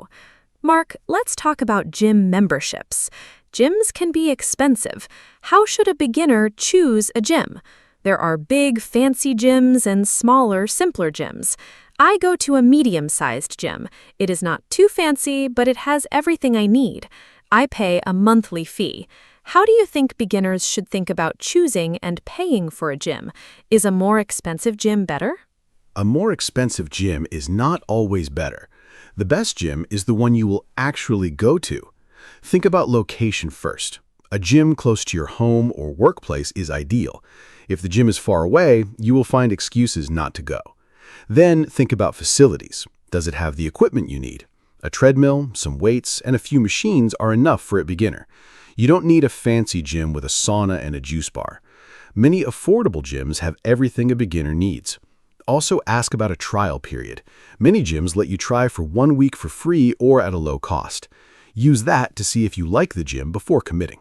Mark, let's talk about gym memberships. Gyms can be expensive. How should a beginner choose a gym? There are big, fancy gyms and smaller, simpler gyms. I go to a medium-sized gym. It is not too fancy, but it has everything I need. I pay a monthly fee. How do you think beginners should think about choosing and paying for a gym? Is a more expensive gym better? A more expensive gym is not always better. The best gym is the one you will actually go to. Think about location first. A gym close to your home or workplace is ideal. If the gym is far away, you will find excuses not to go. Then think about facilities. Does it have the equipment you need? A treadmill, some weights, and a few machines are enough for a beginner. You don't need a fancy gym with a sauna and a juice bar. Many affordable gyms have everything a beginner needs. Also ask about a trial period. Many gyms let you try for 1 week for free or at a low cost. Use that to see if you like the gym before committing.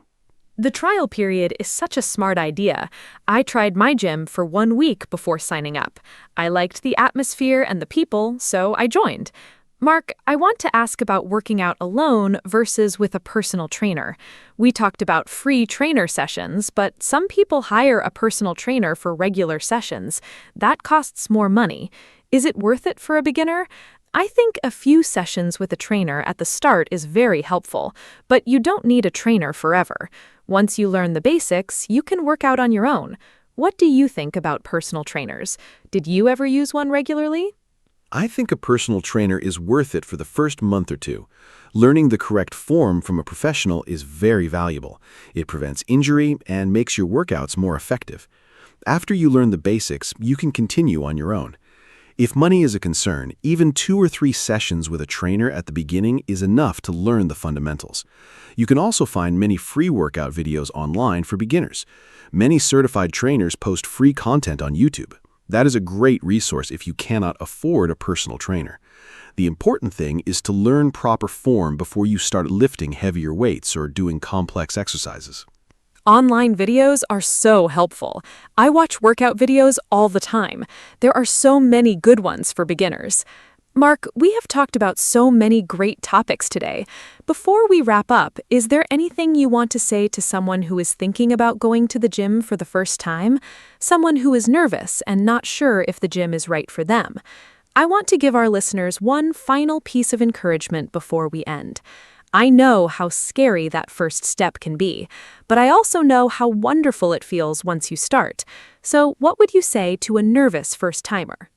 The trial period is such a smart idea. I tried my gym for 1 week before signing up. I liked the atmosphere and the people, so I joined. Mark, I want to ask about working out alone versus with a personal trainer. We talked about free trainer sessions, but some people hire a personal trainer for regular sessions. That costs more money. Is it worth it for a beginner? I think a few sessions with a trainer at the start is very helpful, but you don't need a trainer forever. Once you learn the basics, you can work out on your own. What do you think about personal trainers? Did you ever use one regularly? I think a personal trainer is worth it for the first month or two. Learning the correct form from a professional is very valuable. It prevents injury and makes your workouts more effective. After you learn the basics, you can continue on your own. If money is a concern, even 2 or 3 sessions with a trainer at the beginning is enough to learn the fundamentals. You can also find many free workout videos online for beginners. Many certified trainers post free content on YouTube. That is a great resource if you cannot afford a personal trainer. The important thing is to learn proper form before you start lifting heavier weights or doing complex exercises. Online videos are so helpful. I watch workout videos all the time. There are so many good ones for beginners. Mark, we have talked about so many great topics today. Before we wrap up, is there anything you want to say to someone who is thinking about going to the gym for the first time? Someone who is nervous and not sure if the gym is right for them? I want to give our listeners one final piece of encouragement before we end. I know how scary that first step can be, but I also know how wonderful it feels once you start. So, what would you say to a nervous first-timer?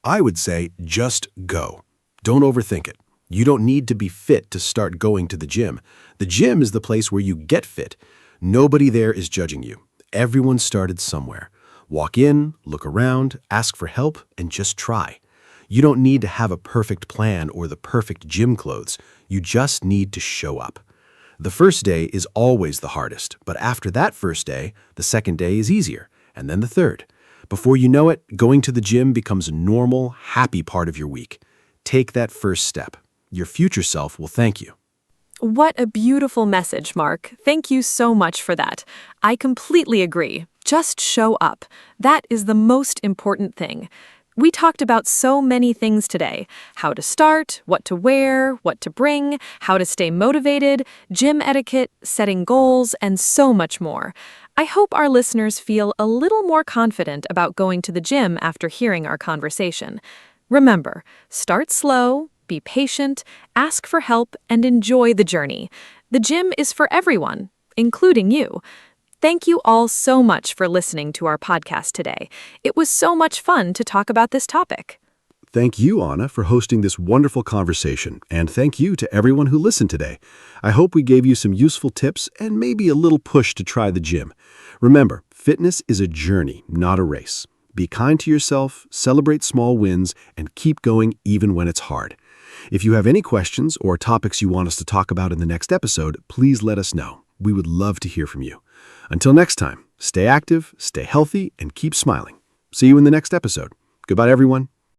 I would say just go. Don't overthink it. You don't need to be fit to start going to the gym. The gym is the place where you get fit. Nobody there is judging you. Everyone started somewhere. Walk in, look around, ask for help, and just try. You don't need to have a perfect plan or the perfect gym clothes. You just need to show up. The first day is always the hardest, but after that first day, the second day is easier, and then the third. Before you know it, going to the gym becomes a normal, happy part of your week. Take that first step. Your future self will thank you. What a beautiful message, Mark. Thank you so much for that. I completely agree. Just show up. That is the most important thing. We talked about so many things today: how to start, what to wear, what to bring, how to stay motivated, gym etiquette, setting goals, and so much more. I hope our listeners feel a little more confident about going to the gym after hearing our conversation. Remember, start slow, be patient, ask for help, and enjoy the journey. The gym is for everyone, including you. Thank you all so much for listening to our podcast today. It was so much fun to talk about this topic. Thank you, Anna, for hosting this wonderful conversation, and thank you to everyone who listened today. I hope we gave you some useful tips and maybe a little push to try the gym. Remember, fitness is a journey, not a race. Be kind to yourself, celebrate small wins, and keep going even when it's hard. If you have any questions or topics you want us to talk about in the next episode, please let us know. We would love to hear from you. Until next time, stay active, stay healthy, and keep smiling. See you in the next episode. Goodbye, everyone.